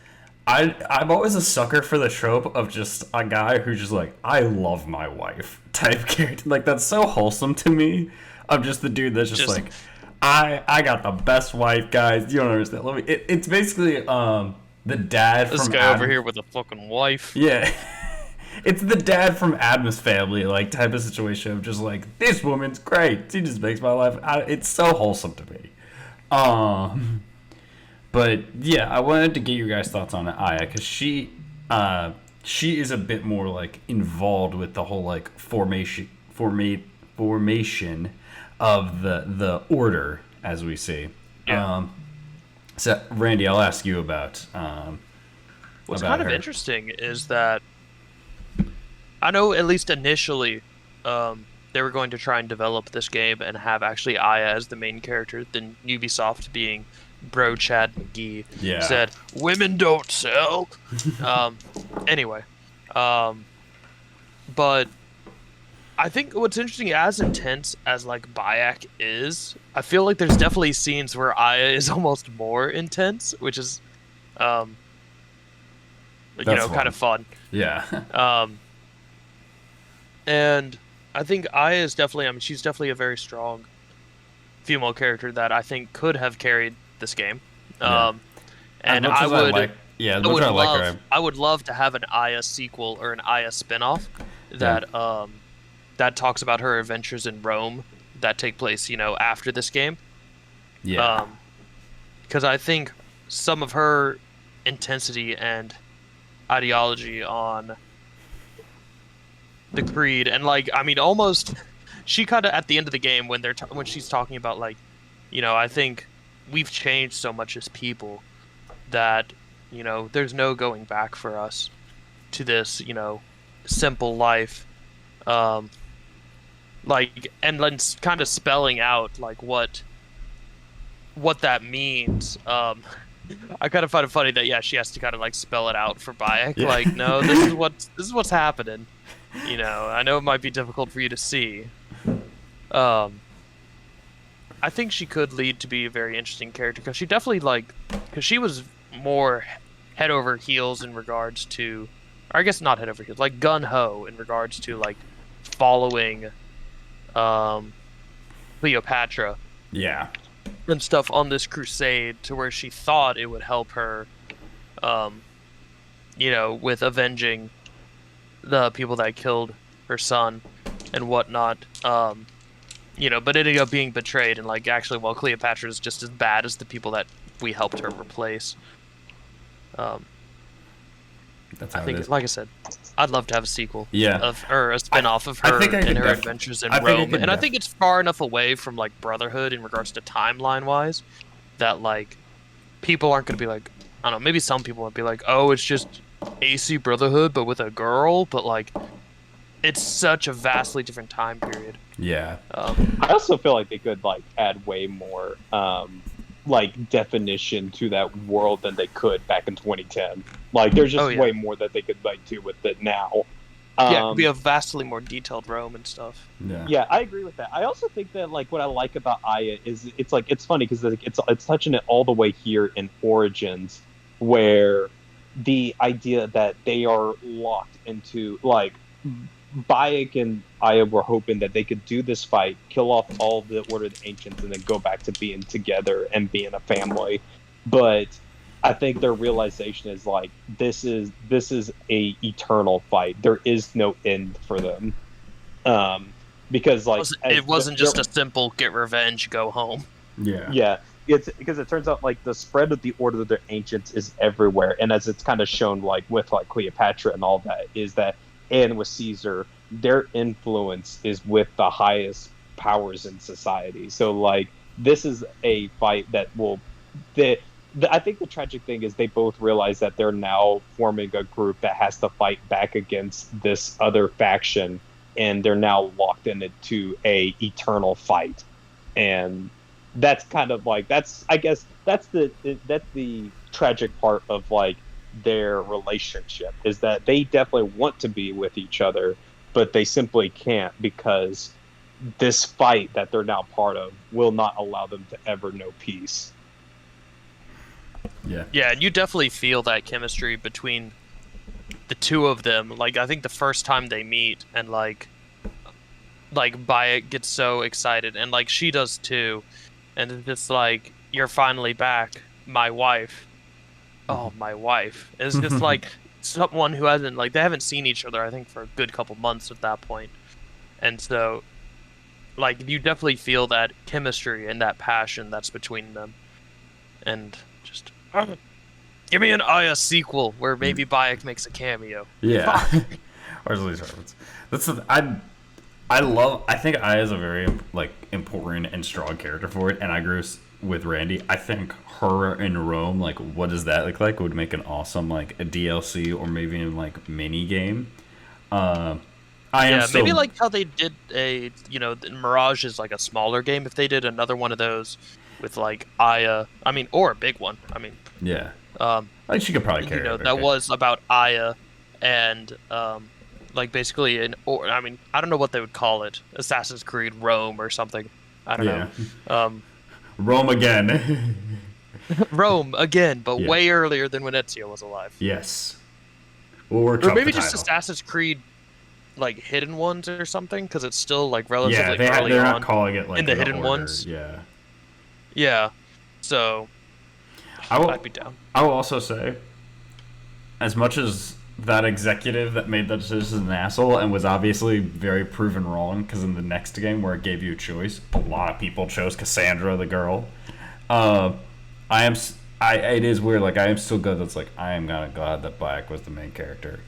I'm always a sucker for the trope of just a guy who's just like, I love my wife type character. Like that's so wholesome to me. Of just the dude that's just like, I got the best wife, guys. You don't understand. It's basically the dad this from guy over here with a fucking wife. Yeah. It's the dad from Addams Family, like, type of situation of just like, this woman's great. She just makes my life. It's so wholesome to me. But yeah, I wanted to get your guys' thoughts on Aya, because she is a bit more like involved with the whole like formation of the order, as we see. Yeah. So Randy, I'll ask you about. What's kind of interesting is that I know at least initially they were going to try and develop this game and have actually Aya as the main character. Then Ubisoft, being bro Chad McGee, said women don't sell. Anyway, but I think what's interesting, as intense as like Bayek is, I feel like there's definitely scenes where Aya is almost more intense, which is kind of fun. Yeah. And I think Aya is definitely, she's definitely a very strong female character that I think could have carried this game. And I would love to have an Aya sequel or an Aya spinoff that that talks about her adventures in Rome that take place, after this game. Yeah. Because I think some of her intensity and ideology on the creed, and like I mean, almost she kind of at the end of the game when when she's talking about like, I think we've changed so much as people that there's no going back for us to this simple life, like, and then kind of spelling out like what that means. I kind of find it funny that she has to kind of like spell it out for Bayek. Yeah. Like, no, this is what's happening. I know it might be difficult for you to see. I think she could lead to be a very interesting character because she definitely because she was more head over heels in regards to, or I guess not head over heels, like gun ho in regards to like following Cleopatra. Yeah. And stuff on this crusade to where she thought it would help her, with avenging the people that killed her son and whatnot. But ended up being betrayed, and like actually, well, Cleopatra is just as bad as the people that we helped her replace. That's how I think, it is. like I said, I'd love to have a sequel. Yeah. Or a spin-off of her and her adventures in Rome. And I think it's far enough away from like Brotherhood in regards to timeline-wise that like people aren't going to be like, I don't know, maybe some people would be like, oh, it's just AC Brotherhood but with a girl, but like it's such a vastly different time period. Yeah. I also feel like they could like add way more like definition to that world than they could back in 2010. Like there's just way more that they could like do with it now. It could be a vastly more detailed Rome and stuff. Yeah, I agree with that. I also think that like what I like about Aya is it's funny because it's touching it all the way here in Origins, where the idea that they are locked into like Bayek and Aya were hoping that they could do this fight, kill off all the Order of the Ancients, and then go back to being together and being a family. But I think their realization is like this is a eternal fight. There is no end for them, because like it wasn't just a simple get revenge, go home. Yeah. It's because it turns out like the spread of the Order of the Ancients is everywhere, and as it's kind of shown like with like Cleopatra and all that, is that and with Caesar, their influence is with the highest powers in society. So like this is a fight that will I think the tragic thing is they both realize that they're now forming a group that has to fight back against this other faction, and they're now locked into a eternal fight. And that's kind of like I guess that's the tragic part of like their relationship, is that they definitely want to be with each other, but they simply can't because this fight that they're now part of will not allow them to ever know peace. Yeah, and you definitely feel that chemistry between the two of them. Like I think the first time they meet, and like Bayek gets so excited, and like she does too, and it's just like, you're finally back, my wife. Oh, my wife. It's just like someone who hasn't, like, they haven't seen each other, I think, for a good couple months at that point. And so, like, you definitely feel that chemistry and that passion that's between them. And just, give me an Aya sequel where maybe Bayek makes a cameo. Yeah. Or at least reference. I think Aya is a very like important and strong character for it, and I agree with Randy. I think her in Rome, like what does that look like, would make an awesome like a DLC or maybe even like mini game. Maybe like how they did Mirage is like a smaller game. If they did another one of those with like Aya, or a big one. Like she could probably carry it. That was about Aya and like basically I don't know what they would call it, Assassin's Creed Rome or something. I don't know. Rome again. Rome again, but way earlier than when Ezio was alive. Yes. Or maybe just Assassin's Creed, like Hidden Ones or something, because it's still like relatively early they're on. not calling it like in the Hidden Ones. Yeah. Yeah. So I'd be down. I will also say, as much as that executive that made that decision is an asshole and was obviously very proven wrong, because in the next game where it gave you a choice, a lot of people chose Cassandra, the girl. It is weird. Like I am still good. That's like I am kind of glad that Bayek was the main character,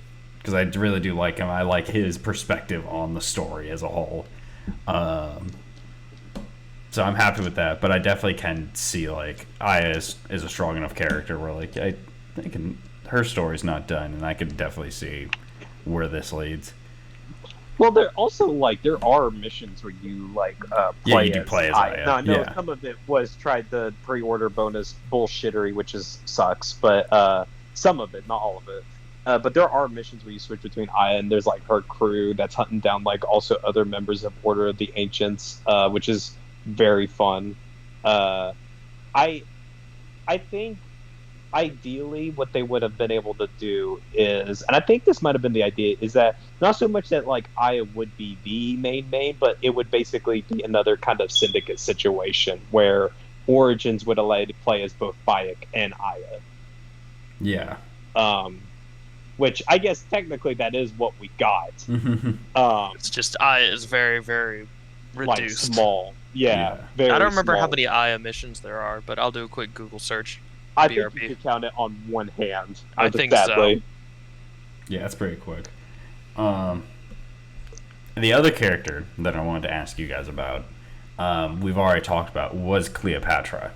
because I really do like him. I like his perspective on the story as a whole. So I'm happy with that, but I definitely can see like Aya is a strong enough character where like I can, her story's not done, and I could definitely see where this leads. Well, there also like there are missions where you like play you do play as Aya. Aya. No, Yeah. some of it was tried the pre-order bonus bullshittery, which sucks, but some of it, not all of it. But there are missions where you switch between Aya and there's like her crew that's hunting down like also other members of Order of the Ancients, which is very fun. I think ideally what they would have been able to do is, and I think this might have been the idea, is that not so much that like Aya would be the main, but it would basically be another kind of Syndicate situation where Origins would allow you to play as both Bayek and Aya. Yeah. Which I guess technically that is what we got. It's just Aya is very, very reduced. Like small. Yeah. Very I don't remember small. how many Aya missions there are, but I'll do a quick Google search. I BRB. think you could count it on one hand. I think so. Yeah, that's pretty quick. The other character that I wanted to ask you guys about, we've already talked about, was Cleopatra.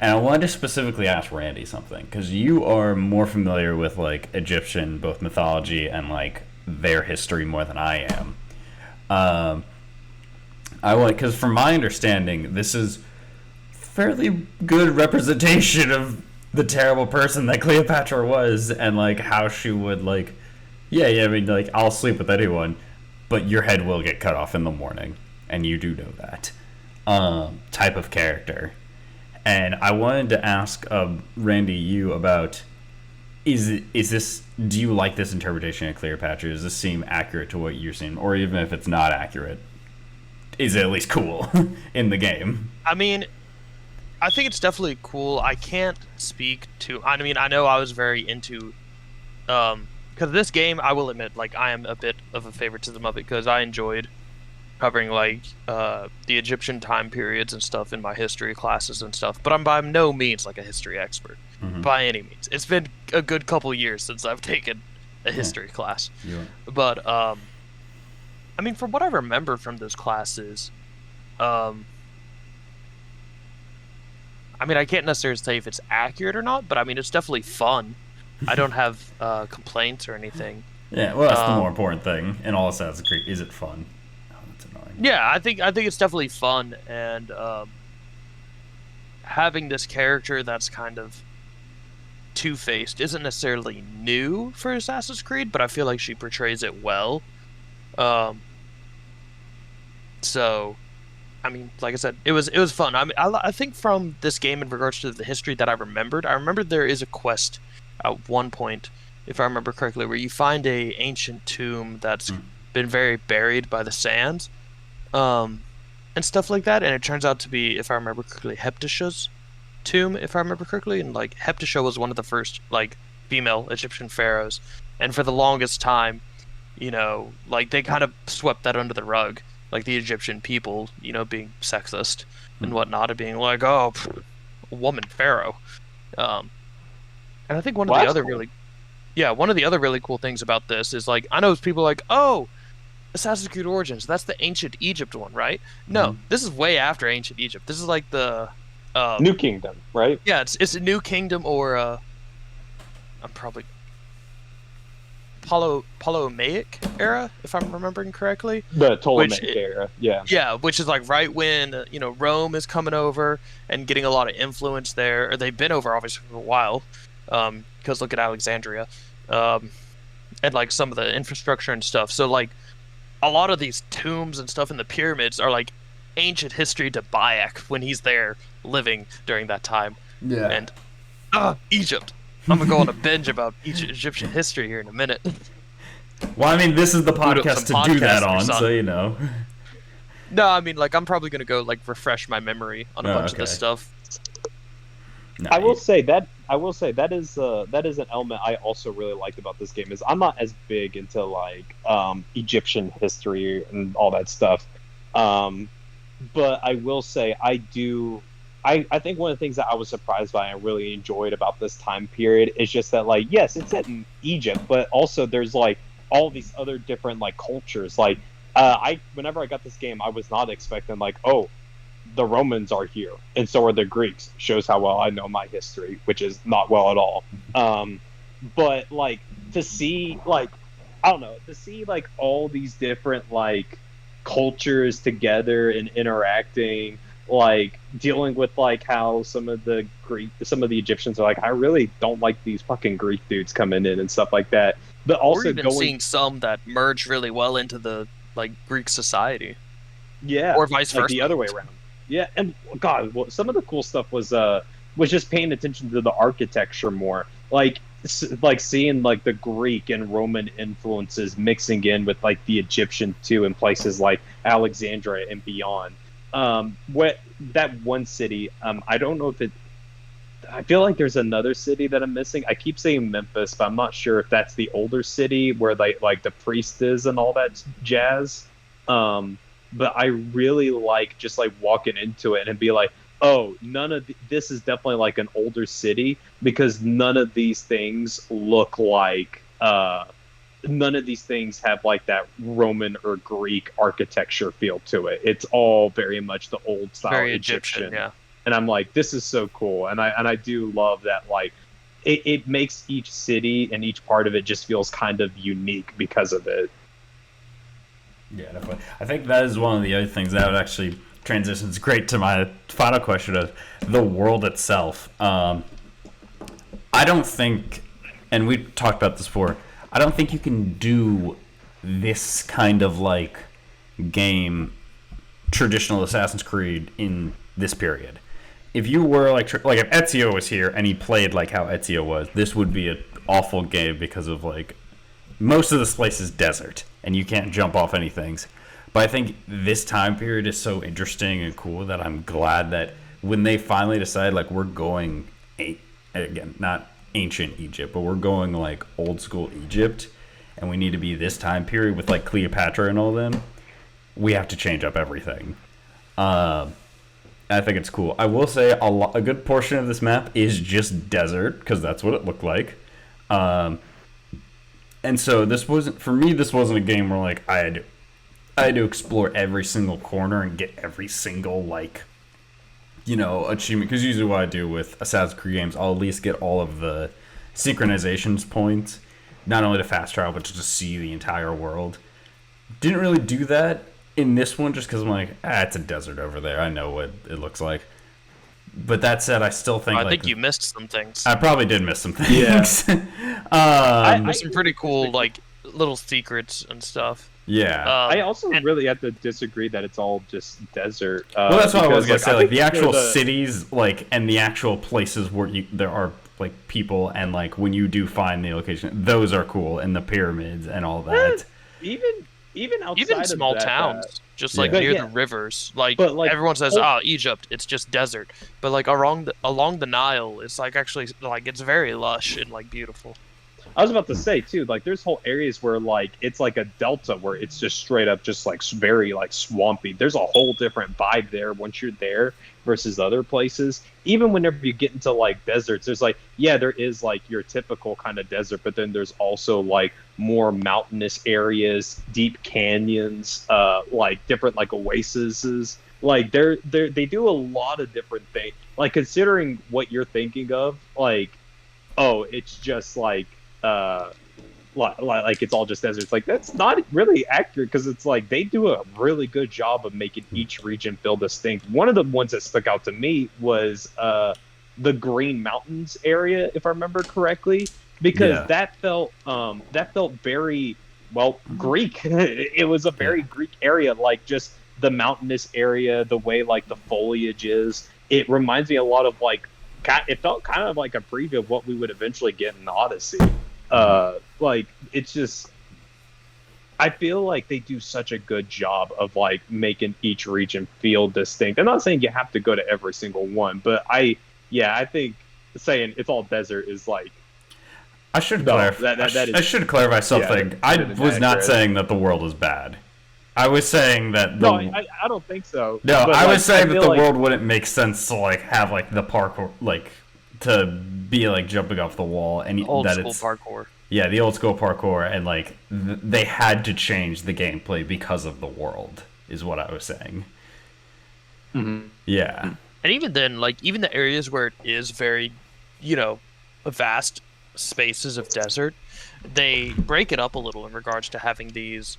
And I wanted to specifically ask Randy something, because you are more familiar with like Egyptian, both mythology and like their history more than I am. Because from my understanding, this is fairly good representation of the terrible person that Cleopatra was, and like how she would like, I mean, like, I'll sleep with anyone, but your head will get cut off in the morning, and you do know that type of character. And I wanted to ask Randy, you about, is this, do you like this interpretation of Cleopatra? Does this seem accurate to what you're seeing? Or even if it's not accurate, is it at least cool in the game? I mean, I think it's definitely cool. I can't speak to, I mean, I know I was very into, because this game, I will admit, like, I am a bit of a favoritism of it, because I enjoyed covering, like, the Egyptian time periods and stuff in my history classes and stuff, but I'm by no means, like, a history expert, by any means. It's been a good couple years since I've taken a history class. Yeah. But, I mean, from what I remember from those classes, I mean, I can't necessarily say if it's accurate or not, but I mean, it's definitely fun. I don't have complaints or anything. Yeah, well, that's the more important thing in all Assassin's Creed. Is it fun? Oh, that's annoying. Yeah, I think it's definitely fun, and having this character that's kind of two-faced isn't necessarily new for Assassin's Creed, but I feel like she portrays it well. So, I mean, like I said, it was fun. I mean, I think from this game in regards to the history that I remembered there is a quest at one point, if I remember correctly, where you find a ancient tomb that's been very buried by the sands, and stuff like that, and it turns out to be, if I remember correctly, Heptesha's tomb, if I remember correctly, and like Heptesha was one of the first like female Egyptian pharaohs, and for the longest time, you know, like they kind of swept that under the rug. Like the Egyptian people, you know, being sexist and whatnot, and being like, "Oh, a woman pharaoh." And I think one of the other really cool things about this is like, I know people are like, "Oh, Assassin's Creed Origins, that's the ancient Egypt one, right?" No, this is way after ancient Egypt. This is like the New Kingdom, right? Yeah, it's a New Kingdom, or I'm probably Ptolemaic era, if I'm remembering correctly. The Ptolemaic era, yeah. Yeah, which is like right when, you know, Rome is coming over and getting a lot of influence there. Or they've been over, obviously, for a while. Because look at Alexandria. And, like, some of the infrastructure and stuff. So, like, a lot of these tombs and stuff in the pyramids are, like, ancient history to Bayek when he's there living during that time. Yeah. And, Egypt. I'm going to go on a binge about Egyptian history here in a minute. Well, I mean, this is the podcast to do that on, so you know. No, I mean, like, I'm probably going to go, like, refresh my memory on a bunch of this stuff. No, I will say that is an element I also really liked about this game, is I'm not as big into like Egyptian history and all that stuff. But I will say I think one of the things that I was surprised by and really enjoyed about this time period is just that, like, yes, it's set in Egypt, but also there's like all these other different like cultures. Like whenever I got this game, I was not expecting like, oh, the Romans are here, and so are the Greeks. Shows how well I know my history, which is not well at all. But like to see like, I don't know, to see like all these different like cultures together and interacting, like dealing with like how some of the Egyptians are like, I really don't like these fucking Greek dudes coming in and stuff like that. But also even seeing some that merge really well into the like Greek society. Yeah, or vice versa. The other way around. Yeah, and God, well, some of the cool stuff was just paying attention to the architecture more, like seeing like the Greek and Roman influences mixing in with like the Egyptian too in places like Alexandria and beyond. What that one city, I don't know if it. I feel like there's another city that I'm missing. I keep saying Memphis, but I'm not sure if that's the older city where like the priest is and all that jazz. But I really like just like walking into it and be like, oh, this is definitely like an older city, because none of these things look like none of these things have like that Roman or Greek architecture feel to it. It's all very much the old style very Egyptian. Yeah. And I'm like, this is so cool. And I do love that, like, it makes each city and each part of it just feels kind of unique because of it. Yeah, definitely. I think that is one of the other things that would actually transitions great to my final question of the world itself. I don't think, and we talked about this before, I don't think you can do this kind of like game, traditional Assassin's Creed, in this period. If you were like if Ezio was here and he played like how Ezio was, this would be an awful game because of like most of this place is desert and you can't jump off any things. But I think this time period is so interesting and cool that I'm glad that when they finally decide like we're going, again, not ancient Egypt, but we're going like old school Egypt, and we need to be this time period with like Cleopatra and all them, we have to change up everything. I think it's cool. I will say a good portion of this map is just desert, because that's what it looked like. And so this wasn't a game where like I had to explore every single corner and get every single like, you know, achievement. Because usually what I do with Assassin's Creed games, I'll at least get all of the synchronizations points, not only to fast travel but to see the entire world. Didn't really do that in this one, just because I'm like, it's a desert over there. I know what it looks like. But that said, I still think I think you missed some things. I probably did miss some things. Yeah. There's some pretty cool like little secrets and stuff. Yeah. I also really have to disagree that it's all just desert. Well, that's what I was gonna say. Like the actual the cities, like, and the actual places where there are like people, and like when you do find the location, those are cool, and the pyramids and all that. Even outside even small of that, towns, just like Yeah. near Yeah. the rivers. Like, But, like, everyone says, Egypt, it's just desert. But like along the Nile, it's like actually like it's very lush and like beautiful. I was about to say too, like there's whole areas where like it's like a delta where it's just straight up just like very like swampy. There's a whole different vibe there once you're there versus other places. Even whenever you get into like deserts, there's like, yeah, there is like your typical kind of desert, but then there's also like more mountainous areas, deep canyons, like different like oases. Like they do a lot of different things. Like considering what you're thinking of, like, oh, it's just like it's all just deserts. Like that's not really accurate, because it's like they do a really good job of making each region feel distinct. One of the ones that stuck out to me was the Green Mountains area, if I remember correctly, because that felt very Greek. It was a very Greek area, like just the mountainous area, the way like the foliage is. It reminds me a lot of like, it felt kind of like a preview of what we would eventually get in Odyssey. Like it's just, I feel like they do such a good job of like making each region feel distinct. I'm not saying you have to go to every single one, but I think saying it's all desert is like, I should clarify. I should clarify something. I was not saying that the world is bad. I was saying that I don't think so. No, but, I was saying that the like, world wouldn't make sense to like have like the parkour, like to be like jumping off the wall and Old that school it's parkour. Yeah, the old school parkour, and like they had to change the gameplay because of the world, is what I was saying. Mm-hmm. Yeah. And even then, like even the areas where it is very, vast spaces of desert, they break it up a little in regards to having these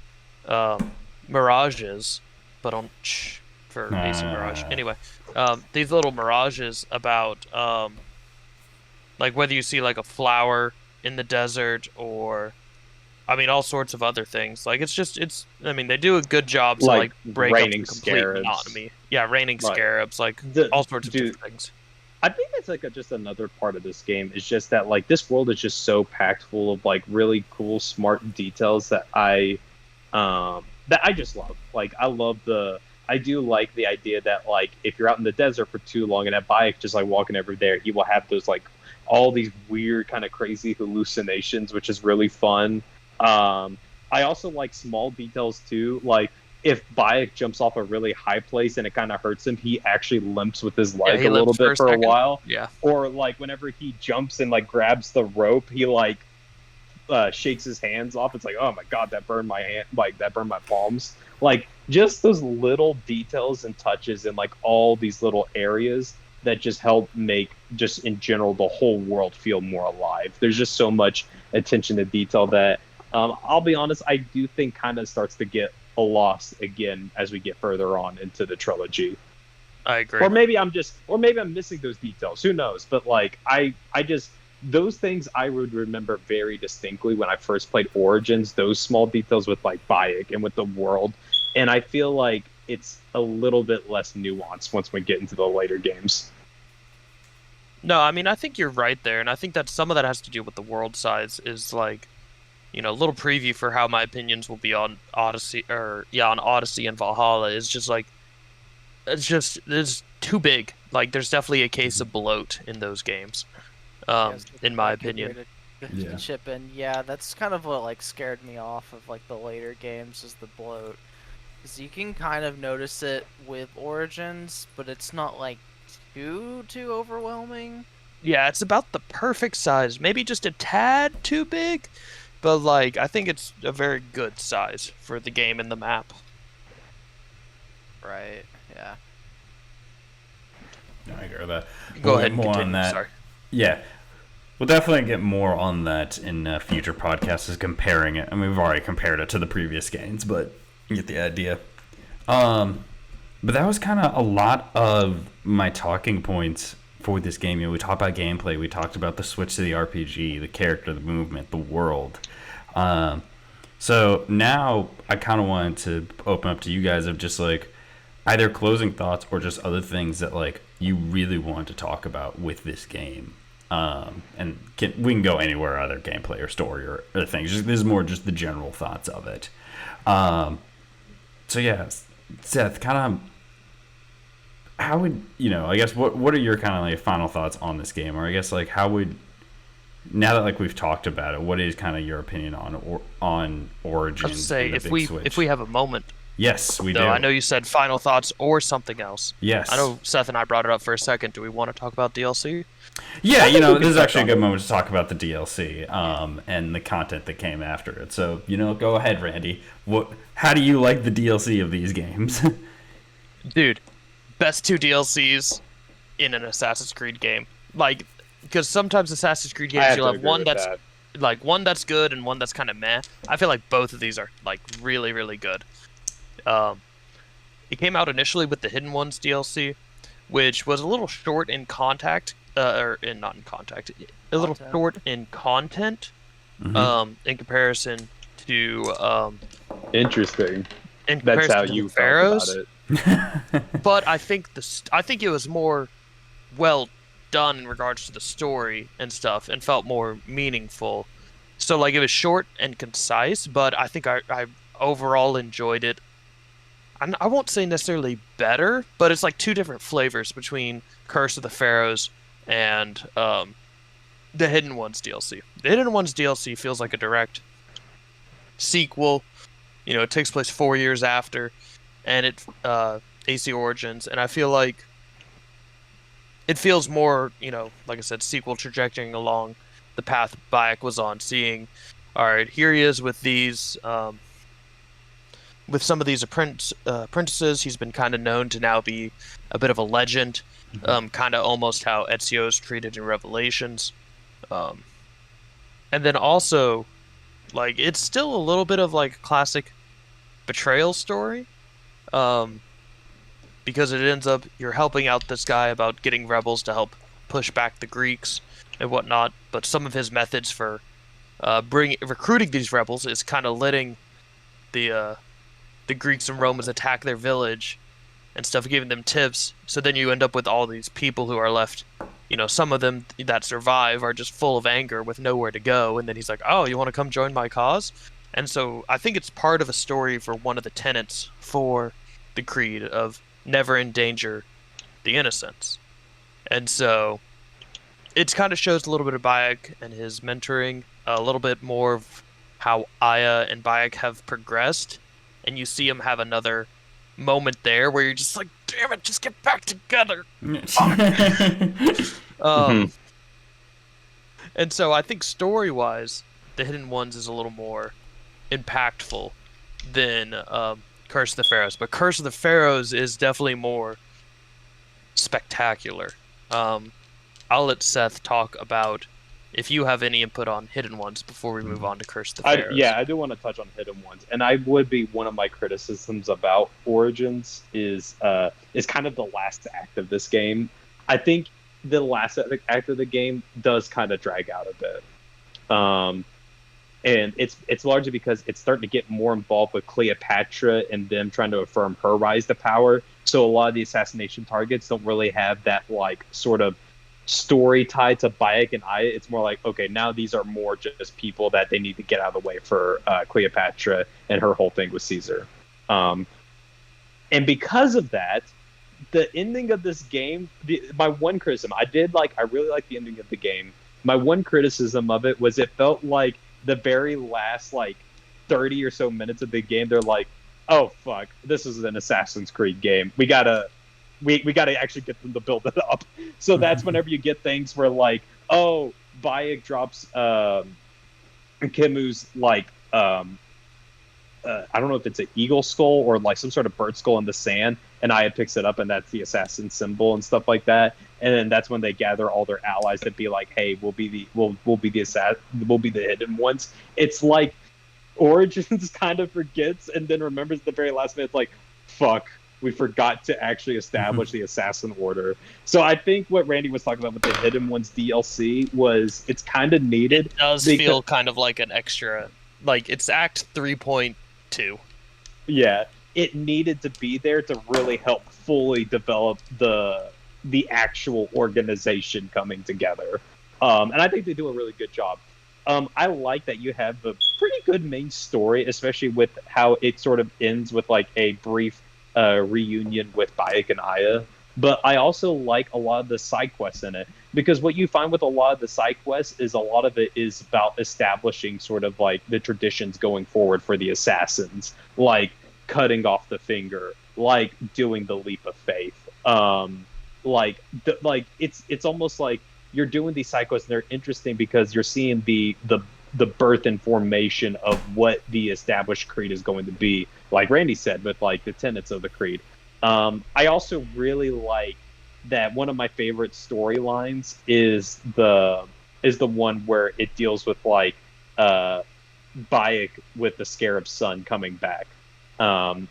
mirages, but on for AC Mirage. Anyway, these little mirages about like whether you see like a flower in the desert or I mean all sorts of other things. Like I mean they do a good job to like break up the complete monotony. Yeah, raining scarabs, like all sorts of different things. I think that's like just another part of this game is just that like this world is just so packed full of like really cool, smart details that I just love. Like I do like the idea that like if you're out in the desert for too long and that bike just like walking over there, he will have those like all these weird kind of crazy hallucinations, which is really fun. I also like small details too, like if Bayek jumps off a really high place and it kind of hurts him, he actually limps with his leg a little bit for a while. Yeah. Or like whenever he jumps and like grabs the rope, he like shakes his hands off. It's like, oh my god, that burned my hand, like that burned my palms. Like just those little details and touches in like all these little areas that just help make just in general the whole world feel more alive. There's just so much attention to detail that I'll be honest, I do think kind of starts to get lost again as we get further on into the trilogy. I agree. Or maybe I'm missing those details. Who knows? But like I just those things I would remember very distinctly when I first played Origins, those small details with like Bayek and with the world. And I feel like it's a little bit less nuanced once we get into the later games. No, I mean I think you're right there, and I think that some of that has to do with the world size is like a little preview for how my opinions will be on Odyssey and Valhalla is just like it's too big. Like there's definitely a case of bloat in those games, in my opinion. Chip in. Yeah, that's kind of what like scared me off of like the later games is the bloat, because you can kind of notice it with Origins, but it's not like too overwhelming. Yeah, it's about the perfect size, maybe just a tad too big. But, like, I think it's a very good size for the game and the map. Right, yeah. I agree with that. Go ahead and more continue. on that. Sorry. Yeah. We'll definitely get more on that in future podcasts, is comparing it. I mean, we've already compared it to the previous games, but you get the idea. But that was kind of a lot of my talking points for this game. We talked about gameplay, we talked about the switch to the RPG, the character, the movement, the world. So now I kind of wanted to open up to you guys of just like either closing thoughts or just other things that like you really want to talk about with this game. And we can go anywhere, other gameplay or story or other things. This is more just the general thoughts of it. So yeah, Seth, kind of, how would, I guess, what are your kind of like final thoughts on this game? Or I guess like how would, now that like we've talked about it, what is kind of your opinion on Origins? Let's say if we have a moment. Yes, we do. I know you said final thoughts or something else. Yes. I know Seth and I brought it up for a second. Do we want to talk about DLC? Yeah, this is actually a good moment to talk about the DLC and the content that came after it. So, go ahead, Randy. How do you like the DLC of these games? Dude, best 2 DLCs in an Assassin's Creed game. Like, because sometimes Assassin's Creed games you'll have one that's like one that's good and one that's kind of meh. I feel like both of these are like really, really good. It came out initially with the Hidden Ones DLC, which was a little short in content, a little short in content, in comparison to interesting. In comparison That's how to you Pharaohs. felt about it. But I think it was more well done in regards to the story and stuff, and felt more meaningful. So like it was short and concise, but I think I overall enjoyed it. I won't say necessarily better, but it's like 2 different flavors between Curse of the Pharaohs and the Hidden Ones DLC. The Hidden Ones DLC feels like a direct sequel. It takes place 4 years after, and it AC Origins, and I feel like it feels more, like I said, sequel trajectory along the path Bayek was on, seeing, all right, here he is with these, with some of these apprentices. He's been kind of known to now be a bit of a legend, kind of almost how Ezio is treated in Revelations. And then also, like, it's still a little bit of like a classic betrayal story, because it ends up you're helping out this guy about getting rebels to help push back the Greeks and whatnot. But some of his methods for recruiting these rebels is kind of letting the Greeks and Romans attack their village and stuff, giving them tips. So then you end up with all these people who are left. You know, some of them that survive are just full of anger with nowhere to go. And then he's like, oh, you want to come join my cause? And so I think it's part of a story for one of the tenets for the creed of never endanger the innocents. And so it kind of shows a little bit of Bayek and his mentoring, a little bit more of how Aya and Bayek have progressed. And you see him have another moment there where you're just like, damn it, just get back together. And so I think story-wise, The Hidden Ones is a little more impactful than Curse of the Pharaohs. But Curse of the Pharaohs is definitely more spectacular. I'll let Seth talk about if you have any input on Hidden Ones before we move on to Curse of the Pharaohs. I do want to touch on Hidden Ones, and I would be one of my criticisms about Origins is kind of the last act of this game. I think the last act of the game does kind of drag out a bit, and it's largely because it's starting to get more involved with Cleopatra and them trying to affirm her rise to power. So a lot of the assassination targets don't really have that like sort of story tied to Bayek and Aya. It's more like, okay, now these are more just people that they need to get out of the way for Cleopatra and her whole thing with Caesar. And because of that, the ending of this game, my one criticism, I really like the ending of the game. My one criticism of it was it felt like the very last like 30 or so minutes of the game, they're like, oh fuck, this is an Assassin's Creed game. We gotta actually get them to build it up. So that's whenever you get things where like, oh, Bayek drops Kimu's like I don't know if it's an eagle skull or like some sort of bird skull in the sand, and Aya picks it up and that's the assassin symbol and stuff like that. And then that's when they gather all their allies to be like, hey, we'll be the Hidden Ones. It's like Origins kind of forgets and then remembers the very last minute. It's like, fuck, we forgot to actually establish the Assassin Order. So I think what Randy was talking about with the Hidden Ones DLC was it's kind of needed. It does feel kind of like an extra, like it's Act 3.2. Yeah, it needed to be there to really help fully develop the actual organization coming together. And I think they do a really good job. I like that you have a pretty good main story, especially with how it sort of ends with like a brief reunion with Bayek and Aya. But I also like a lot of the side quests in it, because what you find with a lot of the side quests is a lot of it is about establishing sort of like the traditions going forward for the assassins, like cutting off the finger, like doing the leap of faith. It's almost like you're doing these side quests and they're interesting because you're seeing the birth and formation of what the established creed is going to be, like Randy said, with like the tenets of the creed. I also really like that one of my favorite storylines is the one where it deals with like Bayek with the Scarab's son coming back,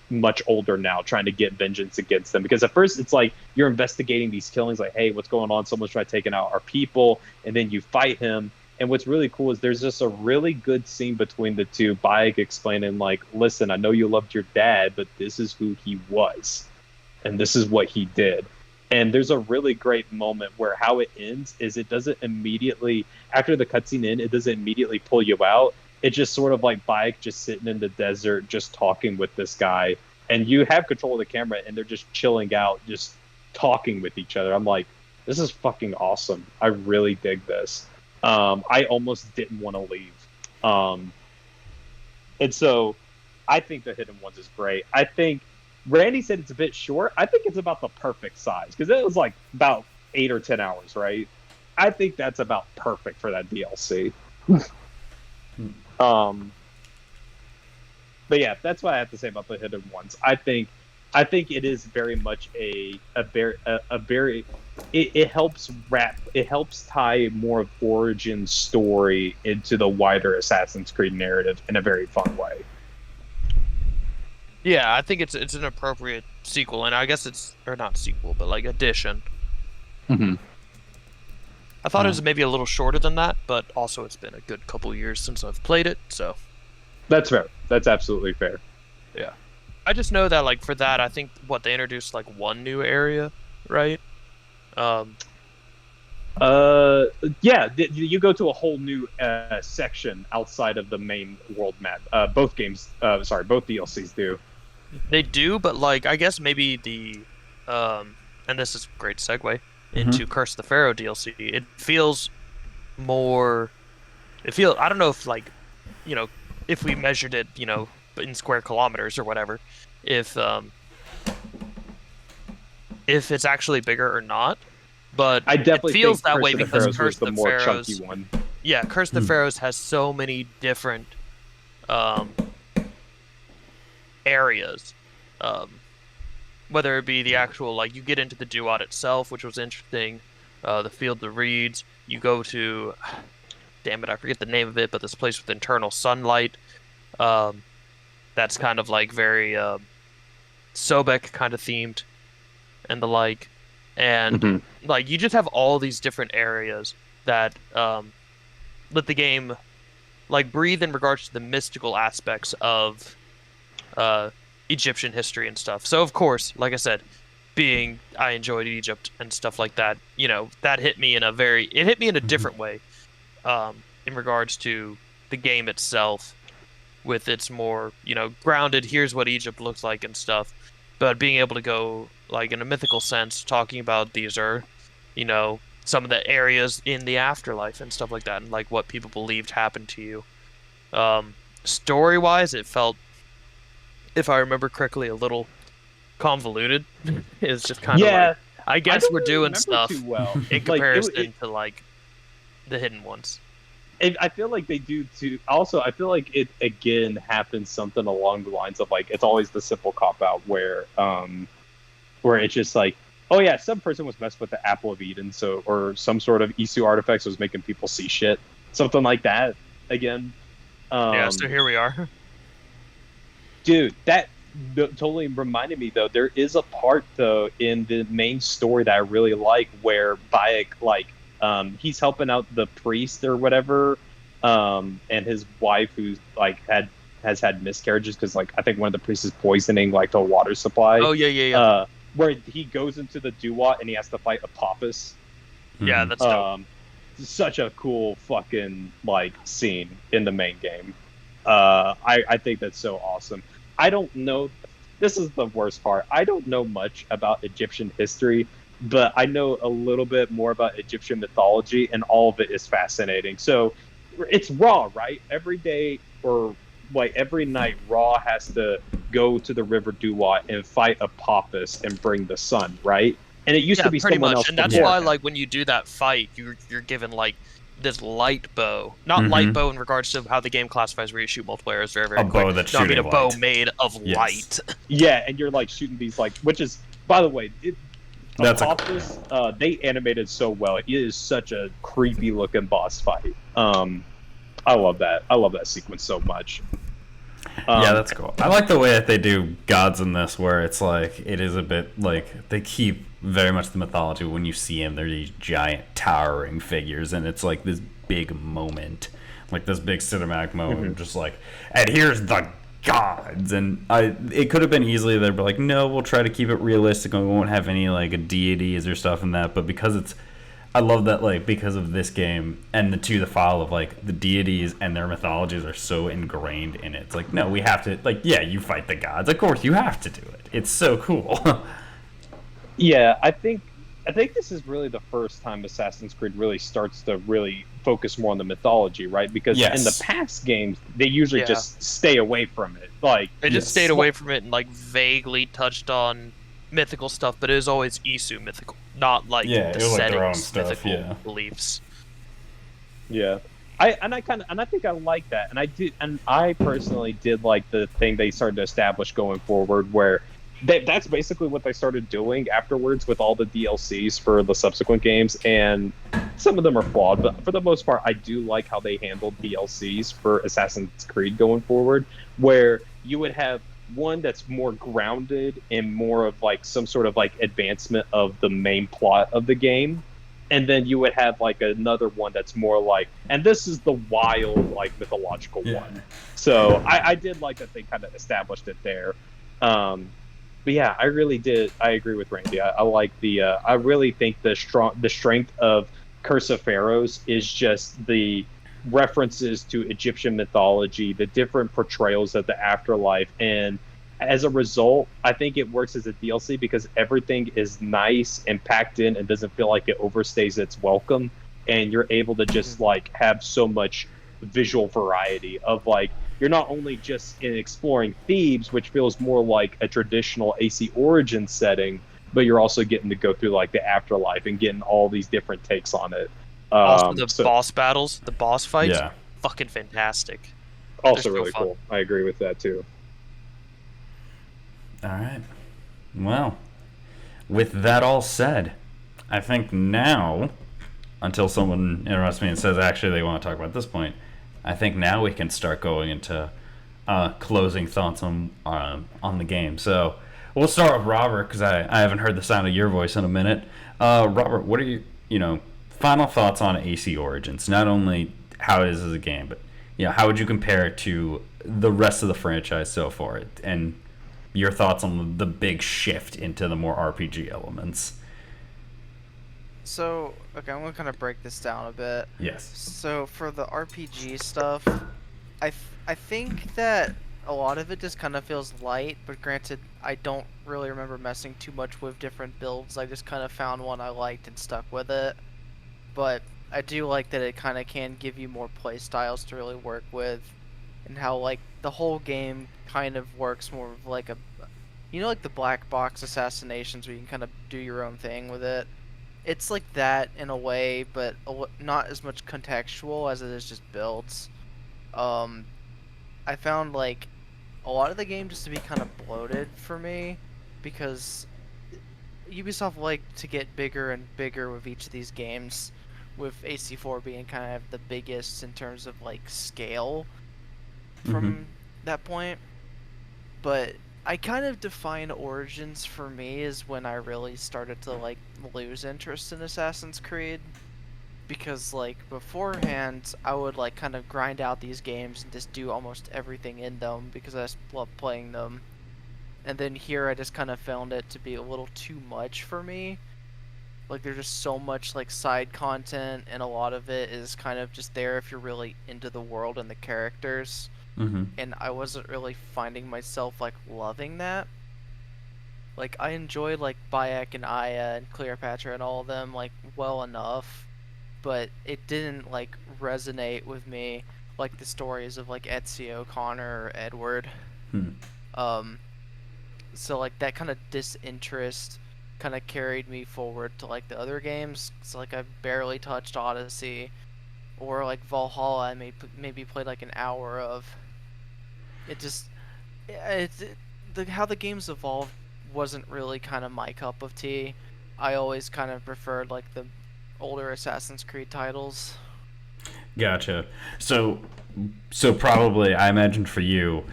much older now, trying to get vengeance against them. Because at first it's like you're investigating these killings, like, hey, what's going on? Someone's trying to take out our people, and then you fight him. And what's really cool is there's just a really good scene between the two. Bayek explaining like, listen, I know you loved your dad, but this is who he was, and this is what he did. And there's a really great moment where how it ends is it doesn't immediately, after the cutscene ends, it doesn't immediately pull you out. It's just sort of like Bayek just sitting in the desert, just talking with this guy. And you have control of the camera, and they're just chilling out, just talking with each other. I'm like, this is fucking awesome. I really dig this. I almost didn't want to leave. And so I think the Hidden Ones is great. I think Randy said it's a bit short. I think it's about the perfect size, because it was like about 8 or 10 hours, right? I think that's about perfect for that DLC. But yeah, that's what I have to say about the Hidden Ones. I think it is very much it helps tie more of Origin's story into the wider Assassin's Creed narrative in a very fun way. Yeah, I think it's an appropriate sequel, and I guess or not sequel, but like addition. Mm-hmm. I thought it was maybe a little shorter than that, but also it's been a good couple years since I've played it, so. That's fair. That's absolutely fair. Yeah. I just know that, like, for that, I think, they introduced, like, one new area, right? Yeah, you go to a whole new section outside of the main world map. Both DLCs do. They do, but, like, I guess maybe and this is a great segue into Curse of the Pharaoh DLC. It feels more... I don't know if, like, if we measured it, in square kilometers or whatever, if it's actually bigger or not, but I definitely it feels think that Curse way of the because Pharaohs Curse was of the the more Pharaohs, chunky one. yeah, Curse of the Pharaohs has so many different areas, whether it be the actual, like, you get into the Duat itself, which was interesting, the Field of Reeds, you go to, damn it, I forget the name of it, but this place with internal sunlight, that's kind of like very Sobek kind of themed and the like, and like you just have all these different areas that let the game like breathe in regards to the mystical aspects of Egyptian history and stuff. So of course, like I said, I enjoyed Egypt and stuff like that, that hit me in a different way in regards to the game itself, with its more, grounded, here's what Egypt looks like and stuff, but being able to go, like, in a mythical sense, talking about these are, some of the areas in the afterlife and stuff like that, and, like, what people believed happened to you. Story-wise, it felt, if I remember correctly, a little convoluted. It's just kind of like, I guess we're doing stuff in comparison to, like, the Hidden Ones. I feel like they do too. Also, I feel like it again happens something along the lines of, like, it's always the simple cop out where it's just like, oh yeah, some person was messed with the Apple of Eden, or some sort of Isu artifacts was making people see shit, something like that. Again, so here we are, dude. That totally reminded me though. There is a part though in the main story that I really like where Bayek, like, he's helping out the priest or whatever, and his wife who's like has had miscarriages because, like, I think one of the priests is poisoning, like, the water supply. Oh yeah. Where he goes into the Duat and he has to fight Apophis. Yeah, that's dope. Such a cool fucking, like, scene in the main game. I think that's so awesome. I don't know. This is the worst part. I don't know much about Egyptian history, but I know a little bit more about Egyptian mythology, and all of it is fascinating. So it's Ra, right? Every day, or like every night, Ra has to go to the River Duat and fight Apophis and bring the sun, right? And it used to be someone else. And that's why, like, when you do that fight, you're given, like, this light bow. Not light bow in regards to how the game classifies where you shoot multiple arrows very, very quick. Bow that's no, I mean a bow light. made of light. Yeah, and you're, like, shooting these, like, which is, by the way, Apophis, they animated so well. It is such a creepy looking boss fight. I love that. I love that sequence so much. Yeah, that's cool. I like the way that they do gods in this, where it's like, it is a bit like they keep very much the mythology. When you see them, they're these giant towering figures, and it's like this big moment, like this big cinematic moment, just like, and here's the gods. And it could have been easily they'd be like, no, we'll try to keep it realistic and we won't have any, like, deities or stuff in that. But because I love that, like, because of this game and the file of, like, the deities and their mythologies are so ingrained in it. It's like, no, we have to, like, yeah, you fight the gods. Of course, you have to do it. It's so cool. Yeah, I think this is really the first time Assassin's Creed really starts to really focus more on the mythology, right? Because in the past games, they usually just stay away from it. Like, they just stayed away from it and, like, vaguely touched on mythical stuff, but it was always Isu mythical. not like Yeah, the it was like their own settings, stuff, mythical yeah. beliefs. Yeah. I think I like that. And I personally did like the thing they started to establish going forward where that's basically what they started doing afterwards with all the DLCs for the subsequent games, and some of them are flawed, but for the most part I do like how they handled DLCs for Assassin's Creed going forward, where you would have one that's more grounded and more of like some sort of like advancement of the main plot of the game, and then you would have like another one that's more like, and this is the wild like mythological one. So I did like that they kind of established it there. But yeah, I really did. I agree with Randy. I like the. I really think the strength of Curse of Pharaohs is just the references to Egyptian mythology, the different portrayals of the afterlife, and as a result, I think it works as a DLC because everything is nice and packed in and doesn't feel like it overstays its welcome, and you're able to just like have so much visual variety of like. You're not only just in exploring Thebes, which feels more like a traditional AC Origins setting, but you're also getting to go through like the afterlife and getting all these different takes on it. Also, the boss battles, the boss fights, Yeah. fucking fantastic. Also They're so really fun. cool. I agree with that too. All right. Well, with that all said, I think now, until someone interrupts me and says actually they want to talk about this point, I think now we can start going into closing thoughts on the game. So we'll start with Robert because I haven't heard the sound of your voice in a minute. Robert, what are your final thoughts on AC Origins? Not only how it is as a game, but how would you compare it to the rest of the franchise so far, and your thoughts on the big shift into the more RPG elements? So, okay, I'm gonna kind of break this down a bit. Yes. So for the RPG stuff, I think that a lot of it just kind of feels light, but granted, I don't really remember messing too much with different builds. I just kind of found one I liked and stuck with it. But I do like that it kind of can give you more play styles to really work with, and how like the whole game kind of works more of like like the black box assassinations where you can kind of do your own thing with it. It's like that in a way, but not as much contextual as it is just builds. I found like a lot of the game just to be kind of bloated for me, because Ubisoft like to get bigger and bigger with each of these games, with AC4 being kind of the biggest in terms of like scale from that point. But I kind of define Origins for me as when I really started to like lose interest in Assassin's Creed, because like beforehand I would like kind of grind out these games and just do almost everything in them because I just love playing them, and then here I just kind of found it to be a little too much for me. Like there's just so much like side content, and a lot of it is kind of just there if you're really into the world and the characters. And I wasn't really finding myself like loving that. Like I enjoyed like Bayek and Aya and Cleopatra and all of them like well enough, but it didn't like resonate with me like the stories of like Ezio, Connor, or Edward. So like that kind of disinterest kind of carried me forward to like the other games. So like I barely touched Odyssey, or like Valhalla I maybe played like an hour of. It just, how the games evolved wasn't really kind of my cup of tea. I always kind of preferred like the older Assassin's Creed titles. Gotcha. So probably I imagine for you,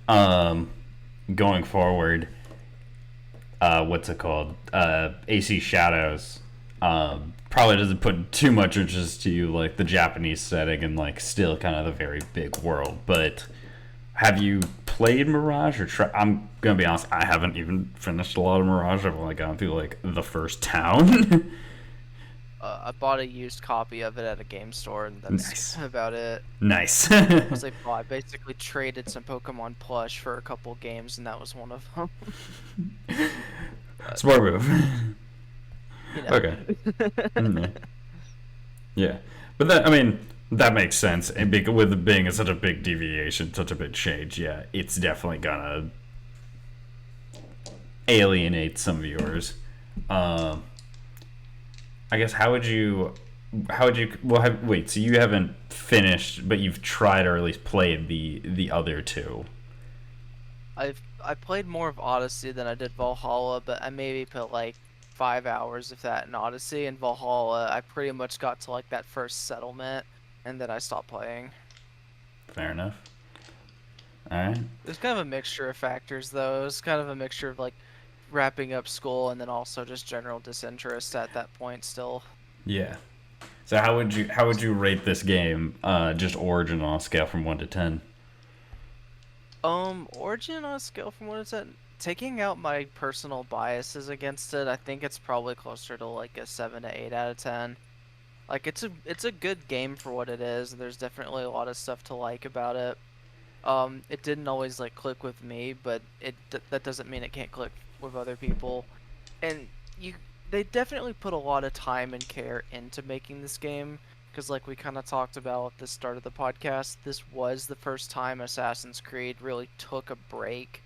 going forward, what's it called? AC Shadows. Probably doesn't put too much interest to you, like the Japanese setting and like still kind of the very big world, but. Have you played Mirage or I'm gonna be honest, I haven't even finished a lot of Mirage. I've only gone through like the first town. I bought a used copy of it at a game store, and that's about it. Nice. I basically traded some Pokemon plush for a couple games, and that was one of them. Smart move. Okay. Yeah, but that makes sense, and with it being such a big deviation, such a big change, yeah, it's definitely gonna alienate some viewers. I guess how would you well wait, so you haven't finished, but you've tried or at least played the other two. I played more of Odyssey than I did Valhalla, but I maybe put like 5 hours of that in Odyssey. And Valhalla, I pretty much got to like that first settlement, and then I stopped playing. Fair enough. All right. There's kind of a mixture of factors, though. It was kind of a mixture of like wrapping up school and then also just general disinterest at that point still. Yeah. So how would you rate this game, just Origin on a scale from 1 to 10? Origin on a scale from 1 to 10, taking out my personal biases against it, I think it's probably closer to like a 7 to 8 out of 10. Like it's a good game for what it is. There's definitely a lot of stuff to like about it. It didn't always like click with me, but that doesn't mean it can't click with other people. And they definitely put a lot of time and care into making this game. Because like we kind of talked about at the start of the podcast, this was the first time Assassin's Creed really took a break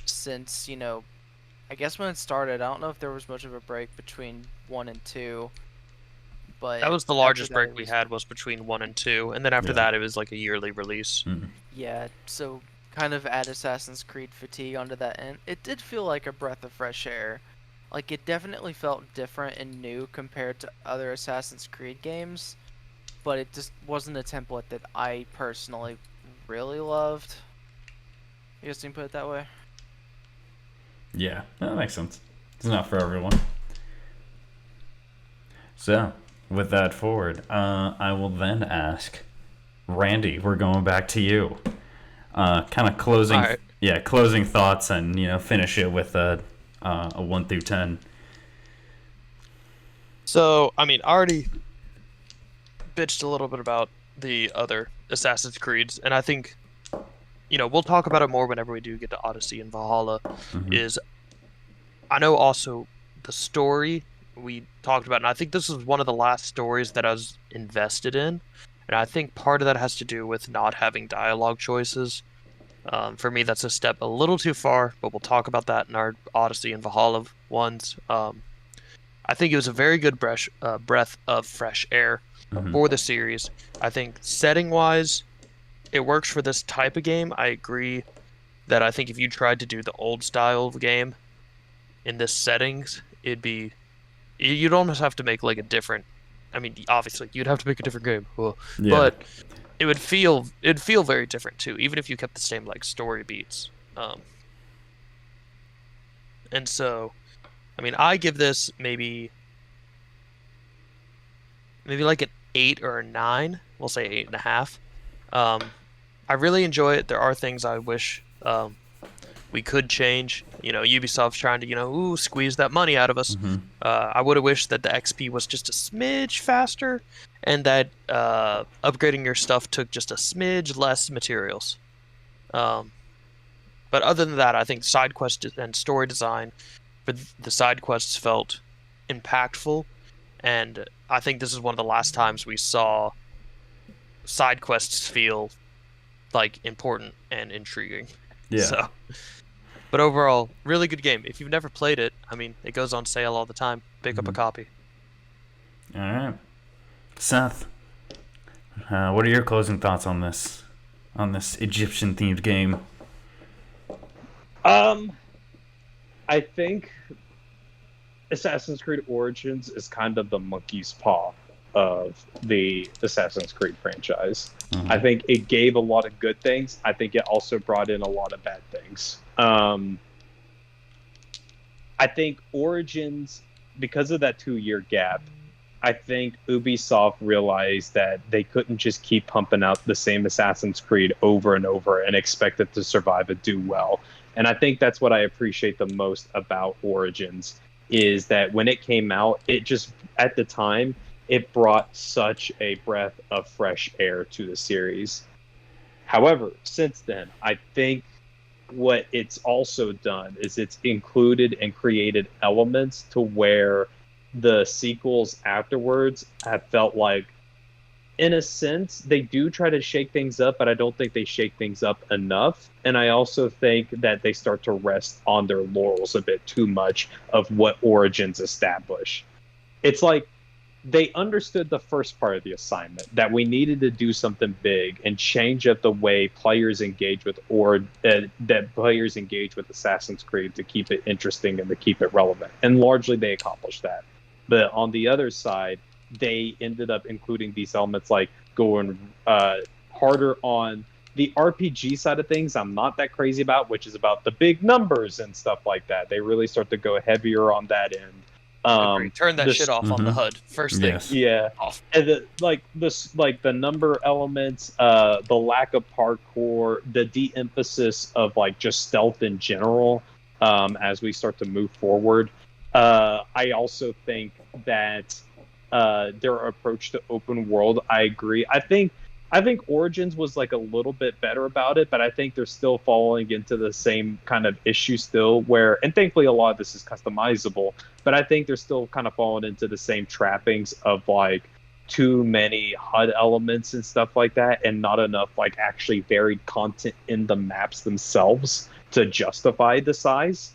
since, I guess when it started. I don't know if there was much of a break between 1 and 2. But that was the largest break we had, was between 1 and 2. And then after that, it was like a yearly release. Mm-hmm. Yeah, so kind of add Assassin's Creed fatigue onto that. And it did feel like a breath of fresh air. Like, it definitely felt different and new compared to other Assassin's Creed games. But it just wasn't a template that I personally really loved. You guys can put it that way? Yeah, that makes sense. It's not for everyone. So, with that forward, I will then ask Randy. We're going back to you. Kind of closing, right. Closing thoughts, and finish it with a 1 through 10. So, I already bitched a little bit about the other Assassin's Creeds, and I think, we'll talk about it more whenever we do get to Odyssey and Valhalla. Mm-hmm. I know also the story we talked about, and I think this was one of the last stories that I was invested in, and I think part of that has to do with not having dialogue choices. For me, that's a step a little too far, but we'll talk about that in our Odyssey and Valhalla ones. I think it was a very good breath of fresh air for the series. I think setting-wise, it works for this type of game. I agree that I think if you tried to do the old style of game in this settings, you'd almost have to make like a different. Obviously, you'd have to make a different game, but it'd feel very different too, even if you kept the same like story beats. And so, I give this maybe like an 8 or a 9. We'll say 8.5. I really enjoy it. There are things I wish we could change. Ubisoft's trying to squeeze that money out of us. I would have wished that the XP was just a smidge faster, and that upgrading your stuff took just a smidge less materials. But other than that, I think side quest and story design for the side quests felt impactful, and I think this is one of the last times we saw side quests feel like important and intriguing. Yeah. So, but overall, really good game. If you've never played it, it goes on sale all the time. Pick up a copy. All right, Seth. What are your closing thoughts on this Egyptian-themed game? I think Assassin's Creed Origins is kind of the monkey's paw of the Assassin's Creed franchise. I think it gave a lot of good things. I think it also brought in a lot of bad things. I think Origins, because of that 2-year gap, I think Ubisoft realized that they couldn't just keep pumping out the same Assassin's Creed over and over and expect it to survive and do well. And I think that's what I appreciate the most about Origins, is that when it came out, it just, at the time, it brought such a breath of fresh air to the series. However, since then, I think what it's also done is it's included and created elements to where the sequels afterwards have felt like, in a sense, they do try to shake things up, but I don't think they shake things up enough. And I also think that they start to rest on their laurels a bit too much of what Origins established. It's like they understood the first part of the assignment, that we needed to do something big and change up the way players engage with that players engage with Assassin's Creed to keep it interesting and to keep it relevant. And largely they accomplished that. But on the other side, they ended up including these elements like going harder on the RPG side of things. I'm not that crazy about, which is about the big numbers and stuff like that. They really start to go heavier on that end. Turn that shit off on the HUD first thing. Yes. Yeah, Off. and the number elements, the lack of parkour, the de-emphasis of like just stealth in general, as we start to move forward. I also think that their approach to open world, I agree. I think Origins was like a little bit better about it, but I think they're still falling into the same kind of issue still where, and thankfully a lot of this is customizable, but I think they're still kind of falling into the same trappings of like too many HUD elements and stuff like that, and not enough like actually varied content in the maps themselves to justify the size.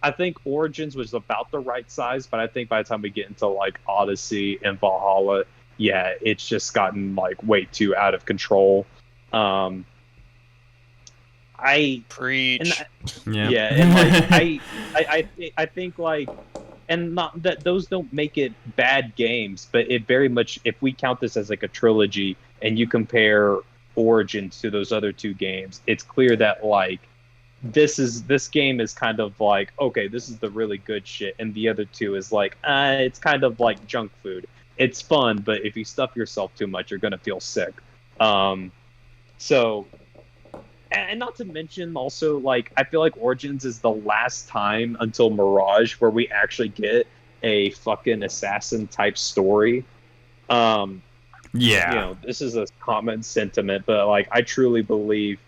I think Origins was about the right size, but I think by the time we get into like Odyssey and Valhalla, yeah, it's just gotten like way too out of control. I Preach. yeah, and like I think like, and not that those don't make it bad games, but it very much, if we count this as like a trilogy and you compare Origins to those other two games, it's clear that like this game is kind of like, okay, this is the really good shit, and the other two is like, it's kind of like junk food. It's fun, but if you stuff yourself too much, you're gonna feel sick. So, and not to mention also, like, I feel like Origins is the last time until Mirage where we actually get a fucking assassin type story. Yeah. You know, this is a common sentiment, but like, I truly believe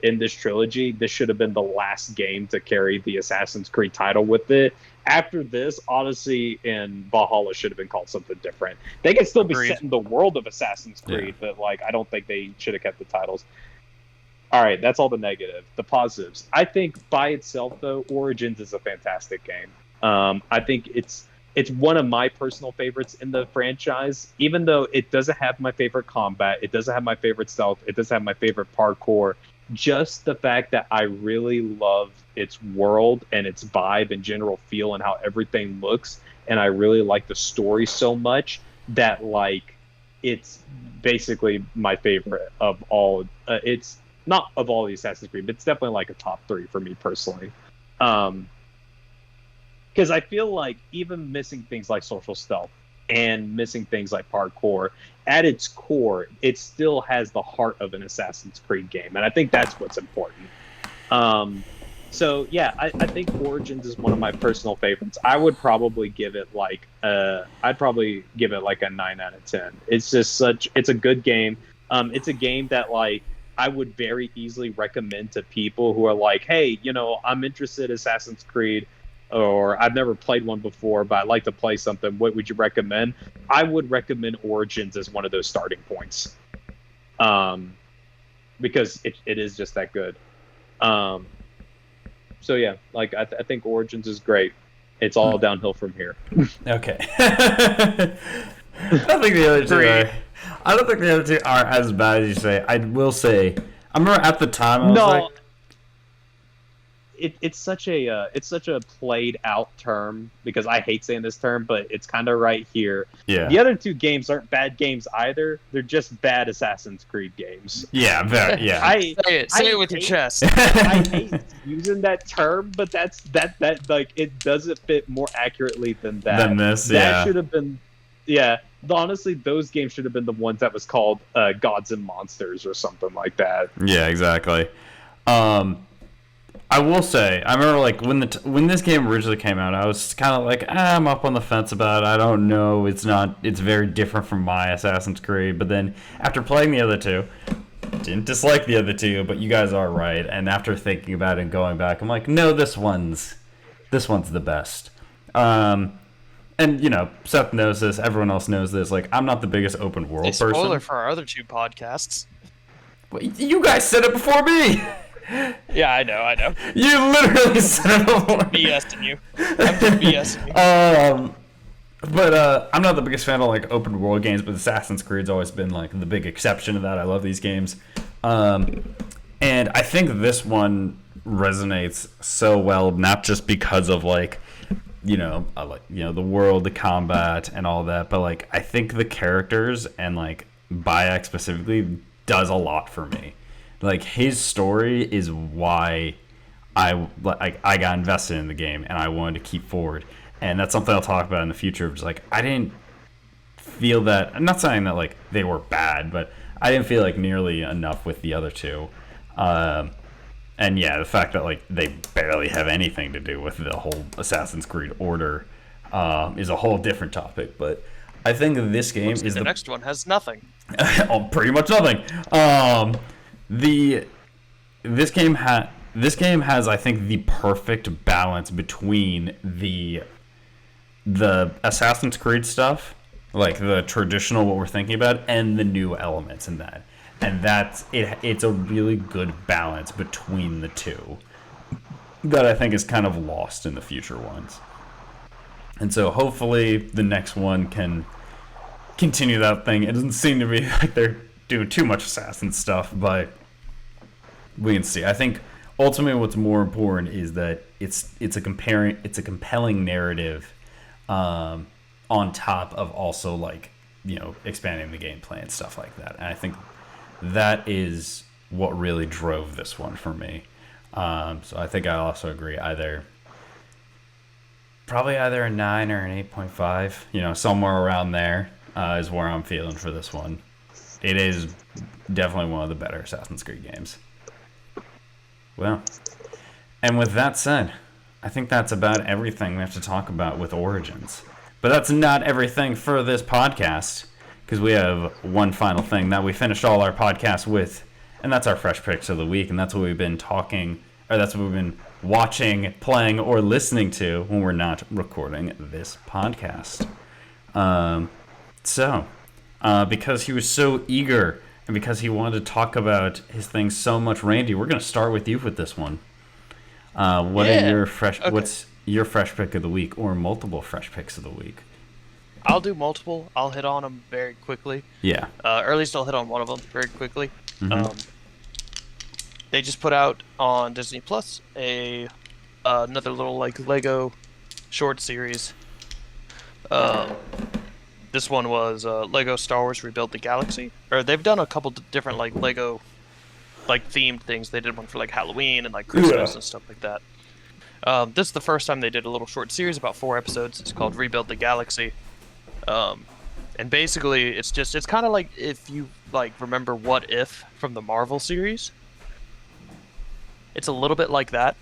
in this trilogy, this should have been the last game to carry the Assassin's Creed title with it. After this, Odyssey and Valhalla should have been called something different. They can still be set in the world of Assassin's Creed, but like, I don't think they should have kept the titles. All right, that's all the negative. The positives. I think by itself, though, Origins is a fantastic game. I think it's one of my personal favorites in the franchise, even though it doesn't have my favorite combat, it doesn't have my favorite stealth, it doesn't have my favorite parkour. Just the fact that I really love its world and its vibe and general feel and how everything looks, and I really like the story so much that like it's basically my favorite of all. It's not of all the Assassin's Creed, but it's definitely like a top 3 for me personally. Because I feel like even missing things like social stealth and missing things like parkour, at its core, it still has the heart of an Assassin's Creed game, and I think that's what's important. So yeah, I think Origins is one of my personal favorites. I would probably give it like I'd probably give it like a 9 out of 10. It's just it's a good game. It's a game that like I would very easily recommend to people who are like, hey, you know, I'm interested in Assassin's Creed, or I've never played one before, but I'd like to play something. What would you recommend? I would recommend Origins as one of those starting points, because it is just that good. So yeah, like I think Origins is great. It's all downhill from here. Okay. I don't think the other two are as bad as you say. I will say, I remember at the time I was like, it's such a played out term, because I hate saying this term, but it's kind of right here. Yeah. The other two games aren't bad games either. They're just bad Assassin's Creed games. Yeah, very, yeah. Say it with your chest. I hate using that term, but that like it doesn't fit more accurately than that. Than this, yeah. That should have been, yeah. Honestly, those games should have been the ones that was called Gods and Monsters or something like that. Yeah, exactly. I will say, I remember like when this game originally came out, I was kind of like, I'm up on the fence about it. I don't know. It's very different from my Assassin's Creed. But then after playing the other two, didn't dislike the other two, but you guys are right. And after thinking about it and going back, I'm like, no, this one's the best. And you know, Seth knows this. Everyone else knows this. Like, I'm not the biggest open world person. Spoiler for our other two podcasts. You guys said it before me. Yeah, I know. You literally said it before. BSing you. I'm just BSing you. But I'm not the biggest fan of like open world games, but Assassin's Creed's always been like the big exception to that. I love these games, and I think this one resonates so well, not just because of like the world, the combat, and all that, but like I think the characters and like Bayek specifically does a lot for me. Like his story is why I got invested in the game and I wanted to keep forward. And that's something I'll talk about in the future. Just like I didn't feel that. I'm not saying that like they were bad, but I didn't feel like nearly enough with the other two. And yeah, the fact that like they barely have anything to do with the whole Assassin's Creed order is a whole different topic. But I think this game is the next one has nothing. Pretty much nothing. This game has I think the perfect balance between the Assassin's Creed stuff, like the traditional what we're thinking about, and the new elements in that. And that's it. It's a really good balance between the two that I think is kind of lost in the future ones. And so hopefully the next one can continue that thing. It doesn't seem to be like they're doing too much assassin stuff, but we can see. I think ultimately what's more important is that it's a compelling narrative on top of also like expanding the gameplay and stuff like that. And I think that is what really drove this one for me. So I think I also agree probably either a 9 or an 8.5, somewhere around there is where I'm feeling for this one. It is definitely one of the better Assassin's Creed games. Well, and with that said, I think that's about everything we have to talk about with Origins. But that's not everything for this podcast, because we have one final thing that we finished all our podcasts with, and that's our Fresh Picks of the Week, and that's what we've been that's what we've been watching, playing, or listening to when we're not recording this podcast. Because he was so eager, and because he wanted to talk about his thing so much, Randy, we're going to start with you with this one. What's your fresh pick of the week, or multiple fresh picks of the week? I'll do multiple. I'll hit on them very quickly. Yeah. Or at least I'll hit on one of them very quickly. Mm-hmm. They just put out on Disney Plus another little like Lego short series. This one was Lego Star Wars Rebuild the Galaxy. Or they've done a couple different like Lego like themed things. They did one for like Halloween and like Christmas and stuff like that. This is the first time they did a little short series, about 4 episodes. It's called Rebuild the Galaxy. And basically it's kind of like if you like remember What If from the Marvel series. It's a little bit like that,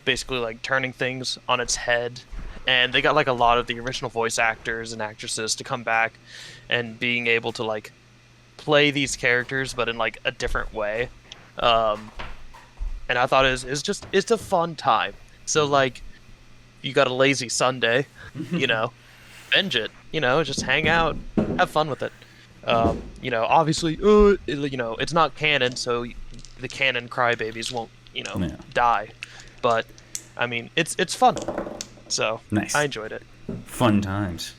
basically like turning things on its head. And they got like a lot of the original voice actors and actresses to come back and being able to like play these characters, but in like a different way. And I thought it's a fun time. So like, you got a lazy Sunday, binge it, just hang out, have fun with it. Obviously, it's not canon, so the canon crybabies won't, die. But I mean, it's fun. So nice. I enjoyed it. Fun times.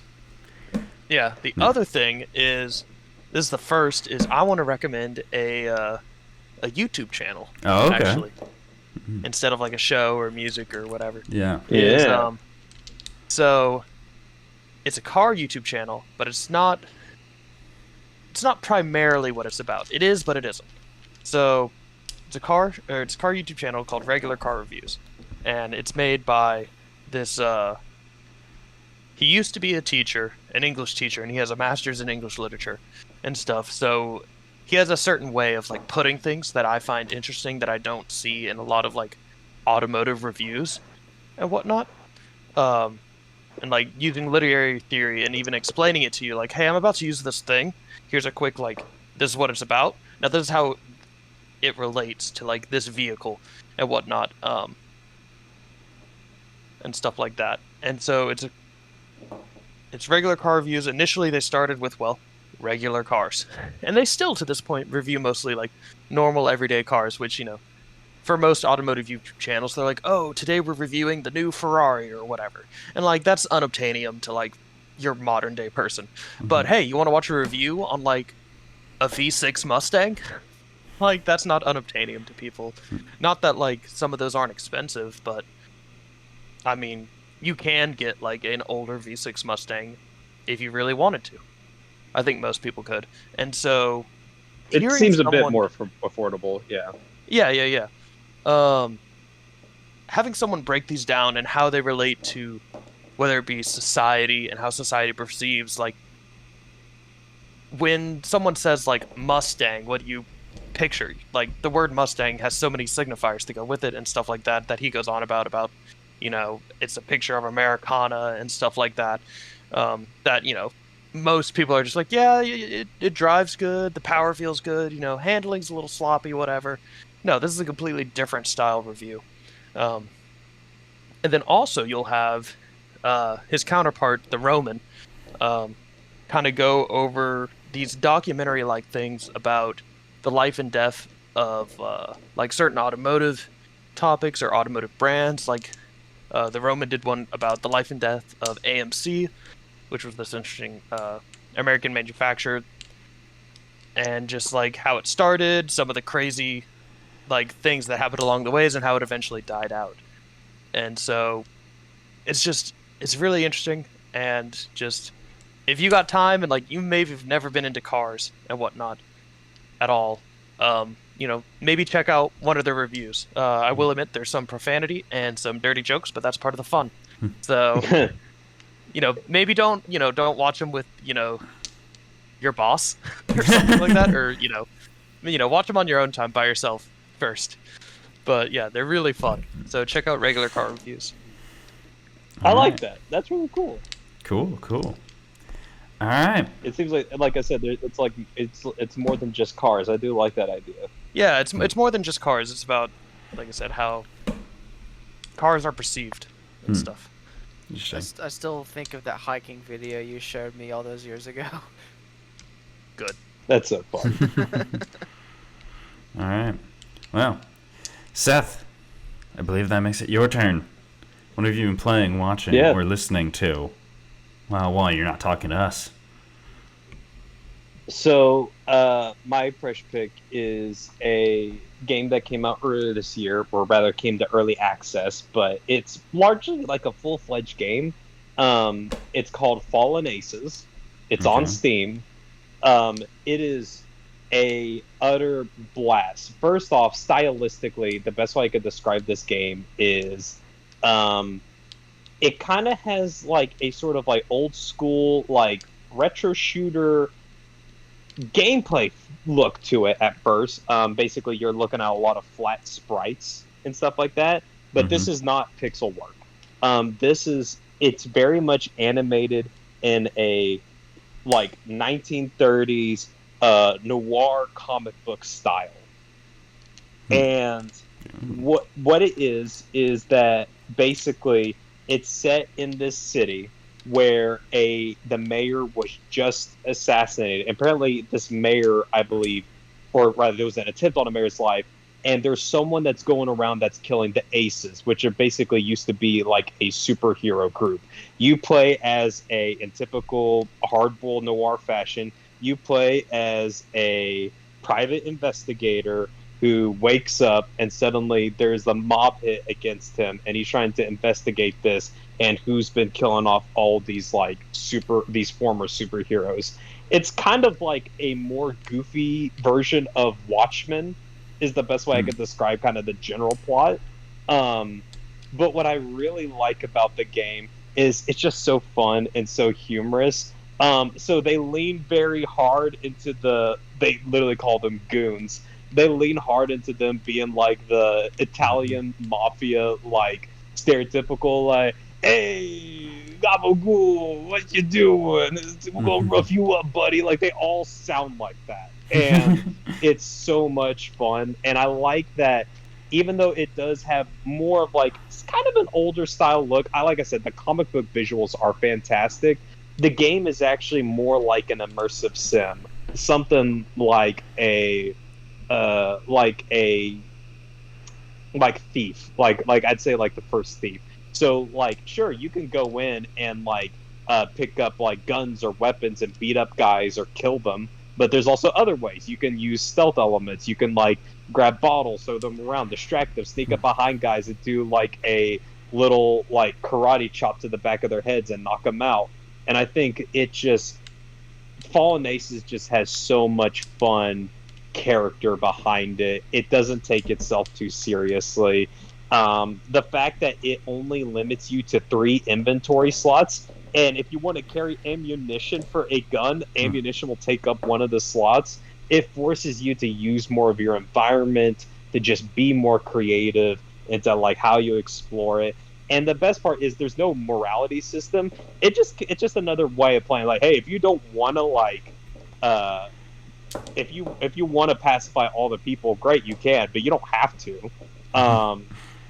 Yeah. The other thing is, this is the first. Is I want to recommend a YouTube channel. Oh, okay. Actually, instead of like a show or music or whatever. Yeah. Yeah. So, it's a car YouTube channel, but it's not primarily what it's about. It is, but it isn't. So, it's a car YouTube channel called Regular Car Reviews, and it's made by this. He used to be a teacher, an English teacher, and he has a master's in English literature and stuff. So he has a certain way of like putting things that I find interesting that I don't see in a lot of like automotive reviews and whatnot. And like using literary theory and even explaining it to you, like, hey, I'm about to use this thing. Here's a quick like, this is what it's about. Now this is how it relates to like this vehicle and whatnot, and stuff like that. And so it's Regular Car Reviews. Initially they started with, regular cars. And they still, to this point, review mostly like normal everyday cars, which, for most automotive YouTube channels, they're like, oh, today we're reviewing the new Ferrari or whatever. And like, that's unobtainium to like, your modern day person. But hey, you want to watch a review on like a V6 Mustang? Like, that's not unobtainium to people. Not that like some of those aren't expensive, but I mean, you can get like an older V6 Mustang if you really wanted to. I think most people could. And so it seems a bit more affordable. Yeah. Having someone break these down and how they relate to whether it be society and how society perceives, like, when someone says like Mustang, what do you picture? Like, the word Mustang has so many signifiers to go with it and stuff like that he goes on about, you know, it's a picture of Americana and stuff like that. That, you know, most people are just like, yeah, it drives good, the power feels good, you know, handling's a little sloppy, whatever. No, this is a completely different style review. And then also you'll have his counterpart, the Roman, kind of go over these documentary-like things about the life and death of like certain automotive topics or automotive brands. Like the Roman did one about the life and death of AMC, which was this interesting American manufacturer, and just like how it started, some of the crazy like things that happened along the ways, and how it eventually died out. And so it's really interesting. And just, if you got time and like you maybe have never been into cars and whatnot at all, you know, maybe check out one of their reviews. I will admit there's some profanity and some dirty jokes, but that's part of the fun. So, you know, maybe don't watch them with, you know, your boss or something like that, or, you know, watch them on your own time by yourself first. But yeah, they're really fun. So check out regular car reviews. I like that. That's really cool. Cool. All right. It seems like I said, it's like it's more than just cars. I do like that idea. Yeah, it's more than just cars. It's about, like I said, how cars are perceived and stuff. I still think of that hiking video you showed me all those years ago. Good. That's so fun. All right. Well, Seth, I believe that makes it your turn. What have you been playing, watching, or listening to? Well, while you're not talking to us. So, my fresh pick is a game that came out earlier this year, or rather came to early access, but it's largely like a full-fledged game. It's called Fallen Aces. It's on Steam. It is a utter blast. First off, stylistically, the best way I could describe this game is it kind of has like a sort of like old school like retro shooter gameplay look to it at first. Basically you're looking at a lot of flat sprites and stuff like that, but this is not pixel work. It's very much animated in a like 1930s noir comic book style. And what it is that basically it's set in this city where the mayor was just assassinated. Apparently this mayor, I believe, or rather there was an attempt on a mayor's life, and there's someone that's going around that's killing the Aces, which are basically used to be like a superhero group. You play as in typical hardball noir fashion, you play as a private investigator who wakes up and suddenly there's a mob hit against him, and he's trying to investigate this and who's been killing off all these like these former superheroes. It's kind of like a more goofy version of Watchmen is the best way I could describe kind of the general plot. But what I really like about the game is it's just so fun and so humorous. So they lean very hard into they literally call them goons. They lean hard into them being like the Italian mafia, like stereotypical, like, hey, gabagool, what you doing? We're gonna rough you up, buddy. Like, they all sound like that. And it's so much fun. And I like that, even though it does have more of like, it's kind of an older style look. Like I said, the comic book visuals are fantastic. The game is actually more like an immersive sim. Something like Thief, like I'd say like the first Thief. So like, sure, you can go in and like pick up like guns or weapons and beat up guys or kill them. But there's also other ways. You can use stealth elements. You can like grab bottles, throw them around, distract them, sneak up behind guys and do like a little like karate chop to the back of their heads and knock them out. And I think it just Fallen Aces just has so much fun character behind it. It doesn't take itself too seriously. The fact that it only limits you to 3 inventory slots, and if you want to carry ammunition for a gun, ammunition will take up one of the slots. It forces you to use more of your environment, to just be more creative into like how you explore it. And the best part is there's no morality system. It's just another way of playing. Like, hey, if you don't want to like, if you want to pacify all the people, great, you can, but you don't have to.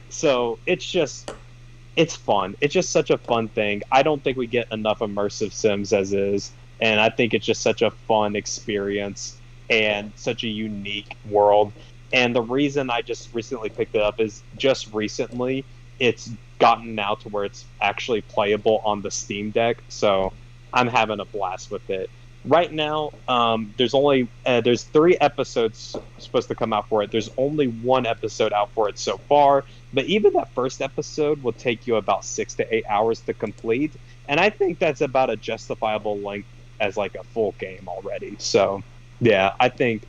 So it's fun. It's just such a fun thing. I don't think we get enough immersive sims as is, and I think it's just such a fun experience and such a unique world. And the reason I just recently picked it up is just recently it's gotten now to where it's actually playable on the Steam Deck, so I'm having a blast with it. Right now, there's 3 episodes supposed to come out for it. There's only 1 episode out for it so far, but even that first episode will take you about 6 to 8 hours to complete, and I think that's about a justifiable length as like a full game already. So yeah, I think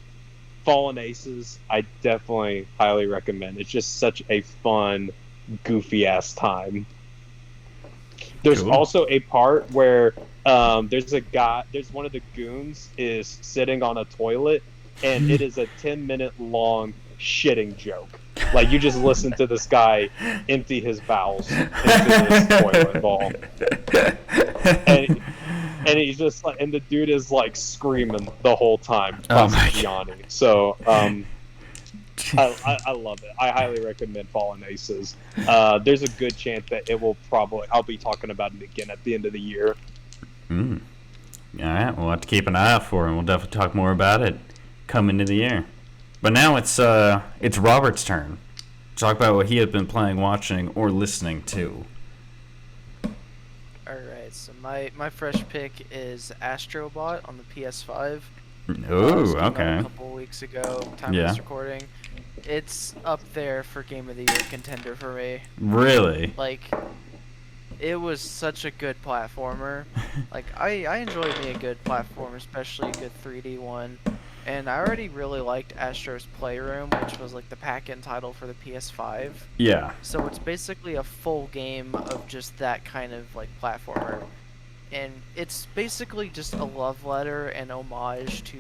Fallen Aces, I definitely highly recommend. It's just such a fun, goofy ass time. There's also a part where there's one of the goons is sitting on a toilet, and it is a 10-minute long shitting joke. Like, you just listen to this guy empty his bowels into this toilet bowl, and he's just like, and the dude is like screaming the whole time, yawning. So I love it. I highly recommend Fallen Aces. There's a good chance that I'll be talking about it again at the end of the year. All right, we'll have to keep an eye out for it, and we'll definitely talk more about it coming into the year. But now it's Robert's turn to talk about what he has been playing, watching, or listening to. Alright, so my fresh pick is Astrobot on the PS5. Ooh, okay. A couple weeks ago, time of this recording. It's up there for Game of the Year contender for me. Really? Like, it was such a good platformer. Like, I enjoy me a good platform, especially a good 3D one. And I already really liked Astro's Playroom, which was like the pack-in title for the PS5. Yeah. So it's basically a full game of just that kind of like platformer. And it's basically just a love letter and homage to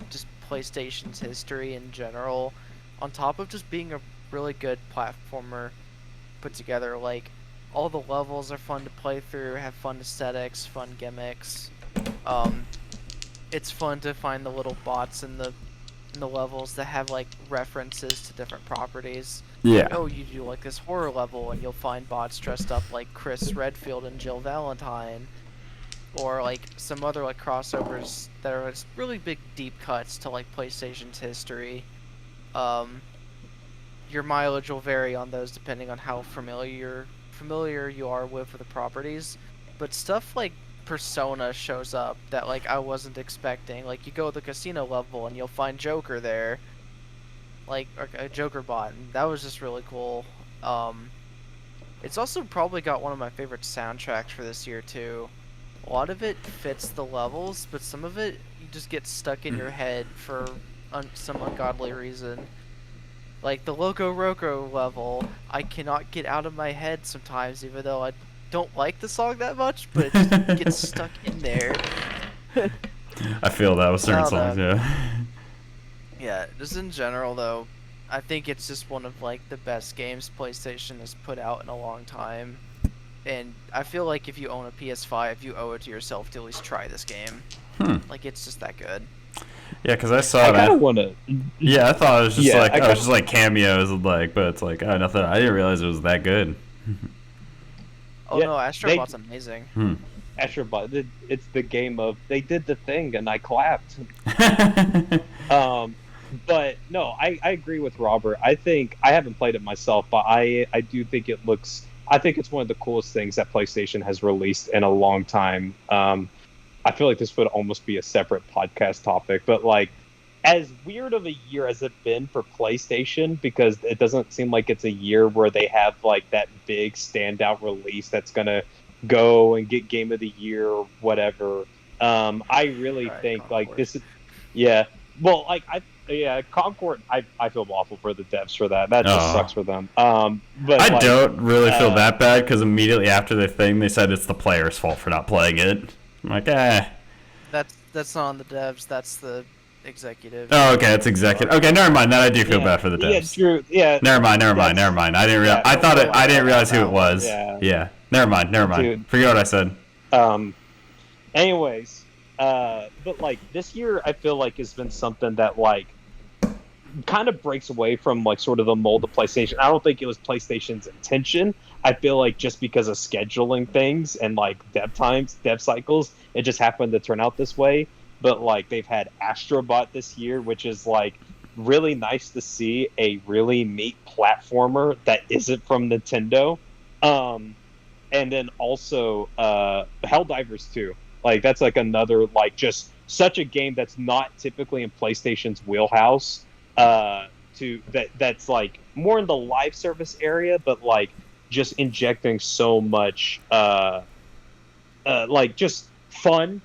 just PlayStation's history in general, on top of just being a really good platformer put together. Like, all the levels are fun to play through, have fun aesthetics, fun gimmicks. It's fun to find the little bots in the levels that have like references to different properties. Yeah. Like, oh, you do like this horror level, and you'll find bots dressed up like Chris Redfield and Jill Valentine, or like some other like crossovers that are just really big deep cuts to like PlayStation's history. Your mileage will vary on those depending on how familiar you are with the properties, but stuff like Persona shows up that like I wasn't expecting. Like, you go to the casino level and you'll find Joker there, like a Joker bot, and that was just really cool. It's also probably got one of my favorite soundtracks for this year too. A lot of it fits the levels, but some of it you just get stuck in your head for some ungodly reason. Like the Loco Roco level, I cannot get out of my head sometimes, even though I don't like the song that much, but it just gets stuck in there. I feel that with certain songs, yeah. Yeah, just in general though, I think it's just one of like the best games PlayStation has put out in a long time. And I feel like if you own a PS5, you owe it to yourself to at least try this game. Like, it's just that good. Yeah, because I saw that. I kind of want to. Yeah, I thought it was just it was just like cameos, like, but it's like, oh, nothing. I didn't realize it was that good. Oh no, Astrobot's amazing. Astrobot, it's the game of they did the thing and I clapped. But no, I agree with Robert. I think I haven't played it myself, but I do think it looks I think it's one of the coolest things that PlayStation has released in a long time. I feel like this would almost be a separate podcast topic, but like, as weird of a year as it been for PlayStation, because it doesn't seem like it's a year where they have like that big standout release that's gonna go and get Game of the Year or whatever. I really think Concord. like this is, yeah. Well, like Concord. I feel awful for the devs for that. That just sucks for them. But I like, don't really feel that bad because immediately after the thing, they said it's the player's fault for not playing it. I'm like, That's not on the devs. That's the executive. Oh, okay, it's executive. Okay, never mind. That I do feel bad for the devs. Yeah, true. Yeah. Never mind. I didn't realize. I thought it. I didn't realize who it was. Yeah. Never mind. Dude. Forget what I said. Anyways, but like this year, I feel like has been something that like kind of breaks away from like sort of the mold of PlayStation. I don't think it was PlayStation's intention. I feel like just because of scheduling things and like dev cycles, it just happened to turn out this way. But like they've had Astrobot this year, which is like really nice to see a really neat platformer that isn't from Nintendo. And then also Helldivers 2. Like that's like another like just such a game that's not typically in PlayStation's wheelhouse. That's like more in the live service area, but like just injecting so much like just fun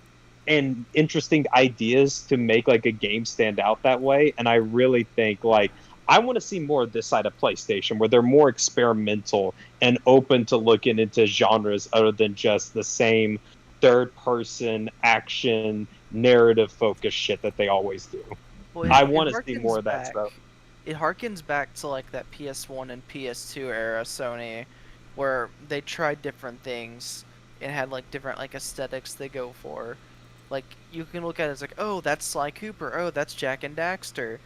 and interesting ideas to make like a game stand out that way. And I really think like I want to see more of this side of PlayStation where they're more experimental and open to looking into genres other than just the same third person action narrative focused shit that they always do. Well, I want to see more of that stuff. It harkens back to like that PS1 and PS2 era Sony, where they tried different things and had like different like aesthetics they go for. Like you can look at it as like, oh, that's Sly Cooper, oh, that's Jack and Daxter,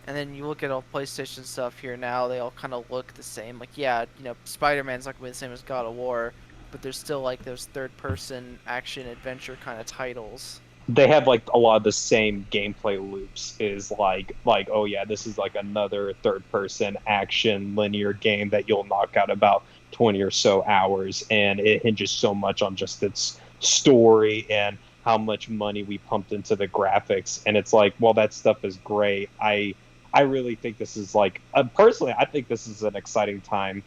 and then you look at all PlayStation stuff here now, they all kind of look the same. Like yeah, Spider-Man's not gonna be the same as God of War, but there's still like those third-person action adventure kind of titles. They have like a lot of the same gameplay loops. Is like oh yeah, this is like another third-person action linear game that you'll knock out about 20 or so hours, and it hinges so much on just its story and how much money we pumped into the graphics. And it's like, well, that stuff is great. I really think this is like personally, I think this is an exciting time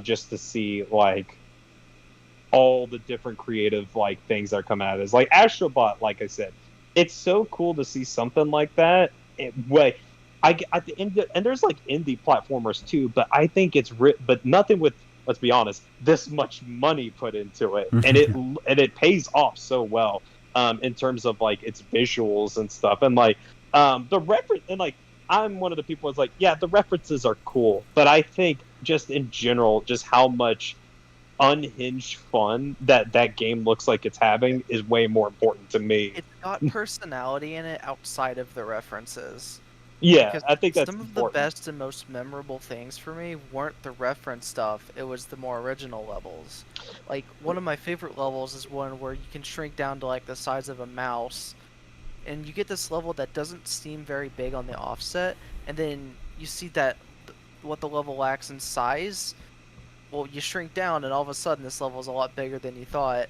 just to see like all the different creative like things that are coming out of this. Like Astrobot, like I said, it's so cool to see something like that. At the end, and there's like indie platformers too, but I think it's but nothing with, let's be honest, this much money put into it, and it pays off so well in terms of like its visuals and stuff, and like the reference, and like I'm one of the people that's like, yeah, the references are cool, but I think just in general, just how much unhinged fun that game looks like it's having is way more important to me. It's got personality in it outside of the references. Yeah, Because I think that's some of important. the best and most memorable things for me weren't the reference stuff, it was the more original levels. Like, one of my favorite levels is one where you can shrink down to like the size of a mouse, and you get this level that doesn't seem very big on the offset, and then you see that what the level lacks in size, well, you shrink down, and all of a sudden this level is a lot bigger than you thought,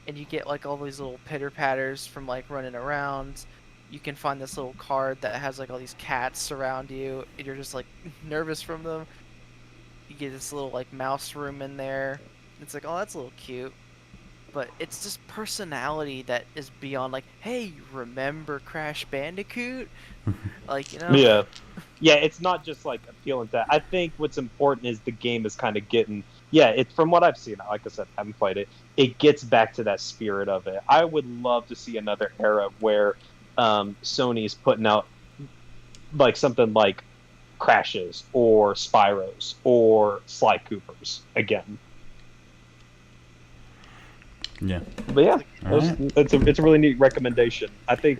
and you get like all these little pitter-patters from like running around. You can find this little card that has like all these cats around you, and you're just like nervous from them. You get this little like mouse room in there. It's like, oh, that's a little cute. But it's just personality that is beyond like, hey, remember Crash Bandicoot? Like, Yeah, it's not just like appealing to that. I think what's important is the game is kind of getting, it's from what I've seen, like I said, I haven't played it, it gets back to that spirit of it. I would love to see another era where Sony's putting out like something like Crashes or Spyros or Sly Coopers again. Yeah. But yeah, Right. it's a really neat recommendation. I think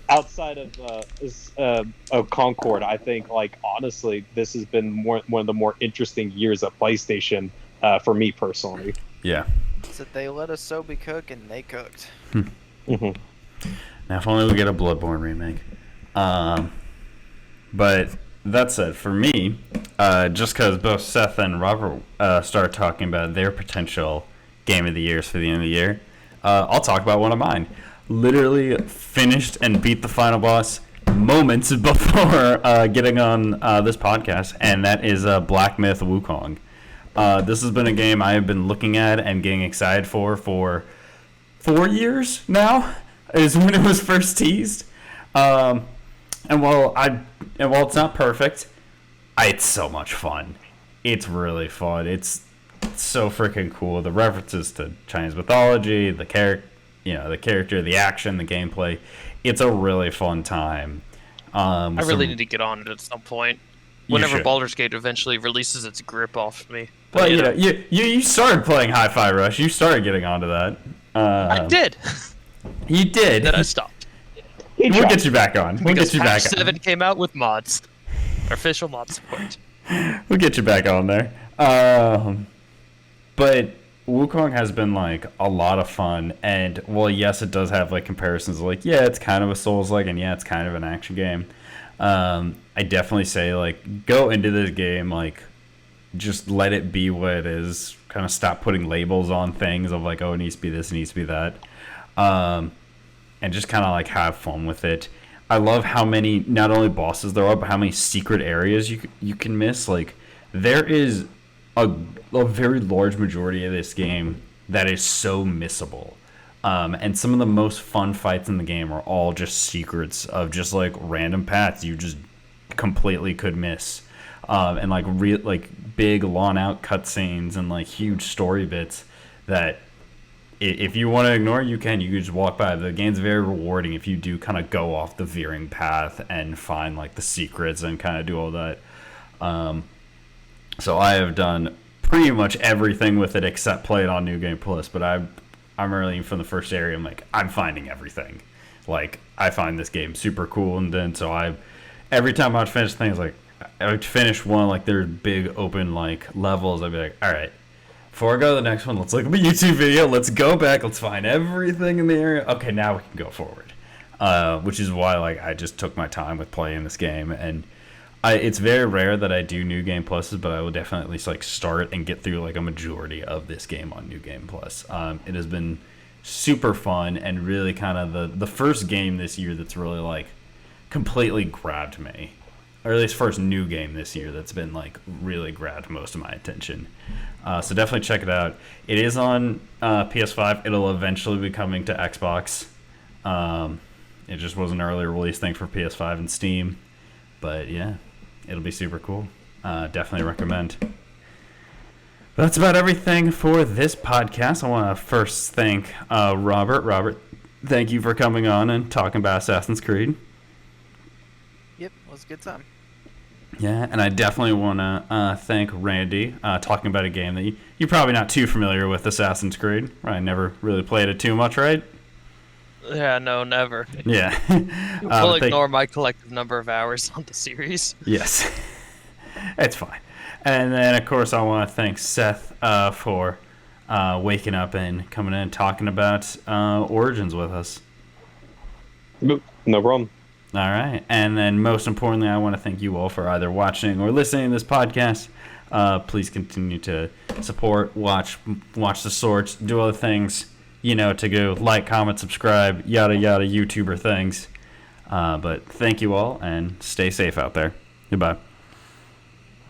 outside of Concord, I think like honestly, this has been one of the more interesting years of PlayStation for me personally. Yeah. So they let us Sobe cook, and they cooked. Now, if only we get a Bloodborne remake. But that said, for me, just because both Seth and Robert started talking about their potential game of the years for the end of the year, I'll talk about one of mine. Literally finished and beat the final boss moments before getting on this podcast, and that is Black Myth Wukong. This has been a game I have been looking at and getting excited for 4 years now, is when it was first teased. And while it's not perfect, it's so much fun. It's really fun. It's so freaking cool. The references to Chinese mythology, the character, the action, the gameplay. It's a really fun time. I really need to get on it at some point. Whenever Baldur's Gate eventually releases its grip off me. But, well, you started playing Hi-Fi Rush. You started getting onto that. I did. You did. Then I stopped. We'll get you back on. We'll get you back on. 7 came out with mods. Official mod support. We'll get you back on there. But Wukong has been like a lot of fun, and well, yes, it does have like comparisons. Like, yeah, it's kind of a Souls-like, and yeah, it's kind of an action game. I definitely say like go into this game like just let it be what it is. Kind of stop putting labels on things of like, oh, it needs to be this, it needs to be that, and just kind of like have fun with it. I love how many not only bosses there are, but how many secret areas you can miss. Like there is a very large majority of this game that is so missable. And some of the most fun fights in the game are all just secrets of just like random paths you just completely could miss. And like big long out cutscenes and like huge story bits that if you want to ignore, you can just walk by. The game's very rewarding if you do kind of go off the veering path and find like the secrets and kind of do all that. So I have done pretty much everything with it except play it on New Game Plus, but I'm really from the first area. I'm finding everything. Like I find this game super cool, and then so every time I'd finish things, like I would finish one like there's big open like levels. I'd be like, all right, before I go to the next one, let's look at the YouTube video. Let's go back. Let's find everything in the area. Okay, now we can go forward. Which is why like I just took my time with playing this game, and it's very rare that I do New Game Pluses, but I will definitely at least like start and get through like a majority of this game on New Game Plus. It has been super fun and really kind of the first game this year that's really like completely grabbed me, or at least first new game this year that's been like really grabbed most of my attention. So definitely check it out. It is on PS5. It'll eventually be coming to Xbox. It just was an early release thing for PS5 and Steam, but yeah. It'll be super cool. Definitely recommend. That's about everything for this podcast. I want to first thank Robert. Robert, thank you for coming on and talking about Assassin's Creed. Yep, it was a good time. Yeah, and I definitely want to thank Randy, talking about a game that you're probably not too familiar with, Assassin's Creed. I never really played it too much, right? Yeah, no, never. Yeah. We'll ignore my collective number of hours on the series. Yes. It's fine. And then, of course, I want to thank Seth for waking up and coming in and talking about Origins with us. No problem. All right. And then, most importantly, I want to thank you all for either watching or listening to this podcast. Please continue to support, watch the sorts, do other things. To go like, comment, subscribe, yada, yada, YouTuber things. But thank you all, and stay safe out there. Goodbye.